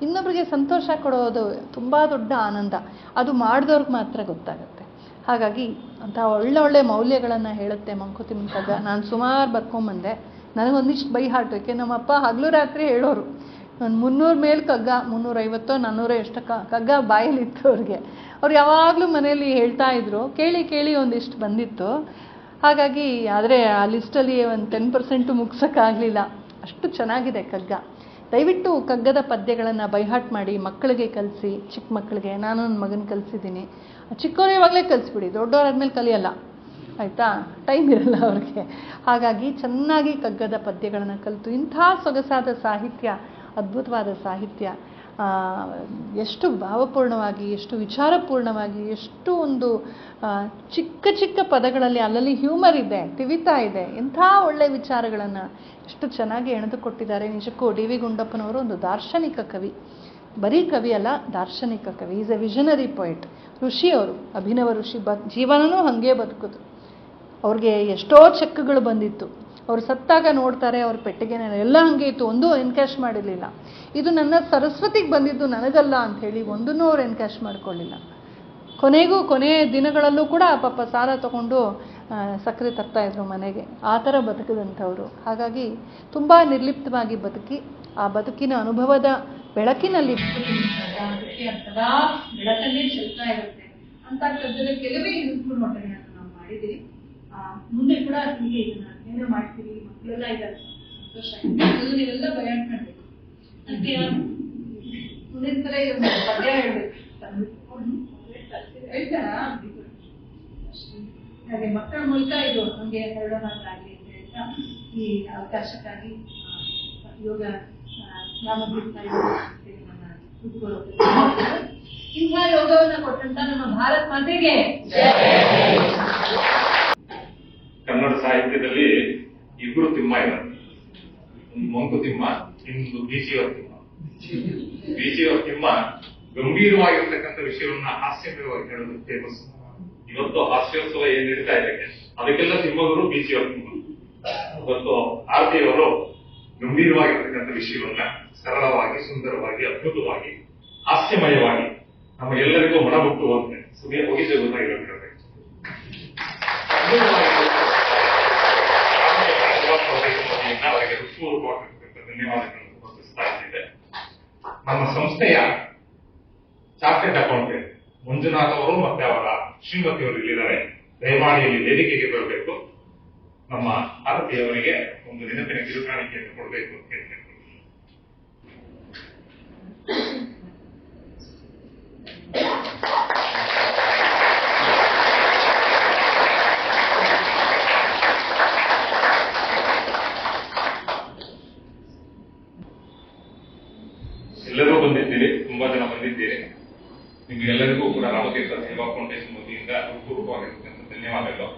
ಇನ್ನೊಬ್ಬರಿಗೆ ಸಂತೋಷ ಕೊಡೋದು ತುಂಬ ದೊಡ್ಡ ಆನಂದ. ಅದು ಮಾಡಿದವ್ರಿಗೆ ಮಾತ್ರ ಗೊತ್ತಾಗುತ್ತೆ. ಹಾಗಾಗಿ ಅಂಥ ಒಳ್ಳೊಳ್ಳೆ ಮೌಲ್ಯಗಳನ್ನು ಹೇಳುತ್ತೆ ಮಂಕುತಿಮ್ಮ ಕಗ್ಗ. ನಾನು ಸುಮಾರು ಬರ್ಕೊಂಬಂದೆ. ನನಗೊಂದಿಷ್ಟು ಬೈ ಹಾರ್ಟ್. ಏಕೆ ನಮ್ಮಪ್ಪ ಹಗಲು ರಾತ್ರಿ ಹೇಳೋರು. ಒಂದು 300 ಮೇಲೆ ಕಗ್ಗ, 350 400 ಎಷ್ಟು ಕಗ್ಗ ಬಾಯಲ್ಲಿತ್ತು ಅವ್ರಿಗೆ. ಅವ್ರು ಯಾವಾಗಲೂ ಮನೆಯಲ್ಲಿ ಹೇಳ್ತಾ ಇದ್ರು. ಕೇಳಿ ಕೇಳಿ ಒಂದಿಷ್ಟು ಬಂದಿತ್ತು. ಹಾಗಾಗಿ ಆದರೆ ಆ ಲಿಸ್ಟಲ್ಲಿ ಒಂದು 10% ಮುಗ್ಸೋಕ್ಕಾಗಲಿಲ್ಲ. ಅಷ್ಟು ಚೆನ್ನಾಗಿದೆ ಕಗ್ಗ. ದಯವಿಟ್ಟು ಕಗ್ಗದ ಪದ್ಯಗಳನ್ನು ಬೈಹಾಟ್ ಮಾಡಿ ಮಕ್ಕಳಿಗೆ ಕಲಿಸಿ. ಚಿಕ್ಕ ಮಕ್ಕಳಿಗೆ ನಾನು ನನ್ನ ಮಗನ ಕಲಿಸಿದ್ದೀನಿ. ಚಿಕ್ಕವರು ಇವಾಗಲೇ ಕಲಿಸ್ಬಿಡಿ, ದೊಡ್ಡವರಾದ್ಮೇಲೆ ಕಲಿಯಲ್ಲ, ಆಯಿತಾ? ಟೈಮ್ ಇರಲ್ಲ ಅವ್ರಿಗೆ. ಹಾಗಾಗಿ ಚೆನ್ನಾಗಿ ಕಗ್ಗದ ಪದ್ಯಗಳನ್ನು ಕಲಿತು ಇಂಥ ಸೊಗಸಾದ ಸಾಹಿತ್ಯ, ಅದ್ಭುತವಾದ ಸಾಹಿತ್ಯ, ಎಷ್ಟು ಭಾವಪೂರ್ಣವಾಗಿ, ಎಷ್ಟು ವಿಚಾರಪೂರ್ಣವಾಗಿ, ಎಷ್ಟು ಒಂದು ಚಿಕ್ಕ ಚಿಕ್ಕ ಪದಗಳಲ್ಲಿ ಅಲ್ಲಲ್ಲಿ ಹ್ಯೂಮರ್ ಇದೆ, ತಿವಿತಾ ಇದೆ. ಇಂಥ ಒಳ್ಳೆ ವಿಚಾರಗಳನ್ನು ಎಷ್ಟು ಚೆನ್ನಾಗಿ ಎಣೆದುಕೊಟ್ಟಿದ್ದಾರೆ. ನಿಜಕ್ಕೂ ಡಿ ವಿ ಗುಂಡಪ್ಪನವರು ಒಂದು ದಾರ್ಶನಿಕ ಕವಿ. ಬರೀ ಕವಿ ಅಲ್ಲ, ದಾರ್ಶನಿಕ ಕವಿ. Is a visionary poet. ಋಷಿಯವರು, ಅಭಿನವ ಋಷಿ. ಜೀವನನೂ ಹಾಗೆ ಬದುಕೋದು. ಅವ್ರಿಗೆ ಎಷ್ಟೋ ಚೆಕ್ಗಳು ಬಂದಿತ್ತು. ಅವ್ರು ಸತ್ತಾಗ ನೋಡ್ತಾರೆ ಅವ್ರ ಪೆಟ್ಟಿಗೆನ ಎಲ್ಲ ಹಾಗೆ ಇತ್ತು, ಒಂದೂ ಎನ್ಕ್ಯಾಶ್ ಮಾಡಿರಲಿಲ್ಲ. ಇದು ನನ್ನ ಸರಸ್ವತಿಗೆ ಬಂದಿದ್ದು, ನನಗಲ್ಲ ಅಂಥೇಳಿ ಒಂದನ್ನೂ ಅವ್ರು ಎನ್ಕ್ಯಾಶ್ ಮಾಡ್ಕೊಳ್ಳಿಲ್ಲ. ಕೊನೆಯ ದಿನಗಳಲ್ಲೂ ಕೂಡ ಪಾಪ ಸಾಲ ತಗೊಂಡು ಸಕ್ಕರೆ ತರ್ತಾಯಿದ್ರು ಮನೆಗೆ. ಆ ಥರ ಬದುಕಿದಂಥವ್ರು. ಹಾಗಾಗಿ ತುಂಬ ನಿರ್ಲಿಪ್ತವಾಗಿ ಬದುಕಿ ಆ ಬದುಕಿನ ಅನುಭವದ ಬೆಳಕಿನಲ್ಲಿ ಸದಾ ಬೆಳಕನ್ನೇ ಚೆಲ್ತಾ ಇರುತ್ತೆ ಅಂತ ಕಗ್ಗದ ಕೆಲವೇ ಇನ್ಪುಟ್ ನೋಟಗಳನ್ನು ನಾವು ಮಾಡಿದ್ದೀವಿ. ಮುಂದೆ ಕೂಡ ಹೀಗೆ ಇದನ್ನ ಏನೋ ಮಾಡ್ತೀವಿ. ಮಕ್ಕಳೆಲ್ಲ ಇದ್ದಾರೆ, ಸಂತೋಷ. ನೀವೆಲ್ಲ ಬಯಾನ್ ಮಾಡಬೇಕು. ಅದಕ್ಕೆ ಮುಂದಿನ ಸಲ ಇದೊಂದು ಪದ್ಯ ಹೇಳ್ಬೇಕು. ಹೇಳ್ತಾರಾ? ಹಾಗೆ ಮಕ್ಕಳ ಮೂಲಕ ಇದು ನಮಗೆ ಹರಡೋಣಾಗಲಿ ಅಂತ ಹೇಳ್ತಾ ಈ ಅವಕಾಶಕ್ಕಾಗಿ ಯೋಗ ಇಂಥ ಯೋಗವನ್ನು ಕೊಟ್ಟಂತ ನಮ್ಮ ಭಾರತ್ ಮಾತೆಗೆ. ಕನ್ನಡ ಸಾಹಿತ್ಯದಲ್ಲಿ ಇಬ್ಬರು ತಿಮ್ಮ ಇದ್ದಾರೆ. ಒಂದು ಮಂಕುತಿಮ್ಮ, ಇನ್ನೊಂದು ಬೀಚಿಯವರ ತಿಮ್ಮ. ಬೀಚಿಯವರ ತಿಮ್ಮ ಗಂಭೀರವಾಗಿರ್ತಕ್ಕಂಥ ವಿಷಯವನ್ನ ಹಾಸ್ಯಮಯವಾಗಿ ಹೇಳೋದು ಫೇಮಸ್. ಇವತ್ತು ಹಾಸ್ಯೋತ್ಸವ ಏನ್ ನಡೀತಾ ಇದೆ ಅದಕ್ಕೆಲ್ಲ ತಿಮ್ಮಗರು ಬೀಚಿಯವರ ತಿಮ್ಮ. ಇವತ್ತು ಆರ್ತಿಯವರು ಗಂಭೀರವಾಗಿರ್ತಕ್ಕಂಥ ವಿಷಯವನ್ನ ಸರಳವಾಗಿ, ಸುಂದರವಾಗಿ, ಅದ್ಭುತವಾಗಿ, ಹಾಸ್ಯಮಯವಾಗಿ ನಮಗೆಲ್ಲರಿಗೂ ಮನಮುಟ್ಟುವಂತೆ ಒಗಿಸೋ ಗೊತ್ತಾಗಿರಬೇಕು. ಅವರಿಗೆ ಹೃತ್ಪೂರ್ವಕವಾಗಿರ್ತಕ್ಕಂಥ ಧನ್ಯವಾದಗಳನ್ನು ಸಮರ್ಪಿಸ್ತಾ ಇದ್ದೇವೆ. ನಮ್ಮ ಸಂಸ್ಥೆಯ ಚಾರ್ಟೆಡ್ ಅಕೌಂಟೆಂಟ್ ಮಂಜುನಾಥ್ ಅವರು ಮತ್ತೆ ಅವರ ಶ್ರೀಮತಿಯವರು ಇಲ್ಲಿದ್ದಾರೆ. ದಯಮಾಡಿ ಇಲ್ಲಿ ವೇದಿಕೆಗೆ ಬರಬೇಕು. ನಮ್ಮ ಆರತಿಯವರಿಗೆ ಒಂದು ನೆನಪಿನ ಕಿರುಕಾಣಿಕೆಯನ್ನು ಕೊಡಬೇಕು ಅಂತ ಹೇಳ್ತೇನೆ. ಎಲ್ಲರೂ ಬಂದಿದ್ದೀರಿ, ತುಂಬಾ ಜನ ಬಂದಿದ್ದೀರಿ. ನಿಮ್ಗೆಲ್ಲರಿಗೂ ಕೂಡ ರಾಮತೀರ್ಥ ಸೇವಾ ಫೌಂಡೇಶನ್ ವತಿಯಿಂದ ಹೃತ್ಪೂರ್ವಕವಾಗಿರ್ತಕ್ಕಂಥ ಧನ್ಯವಾದಗಳು.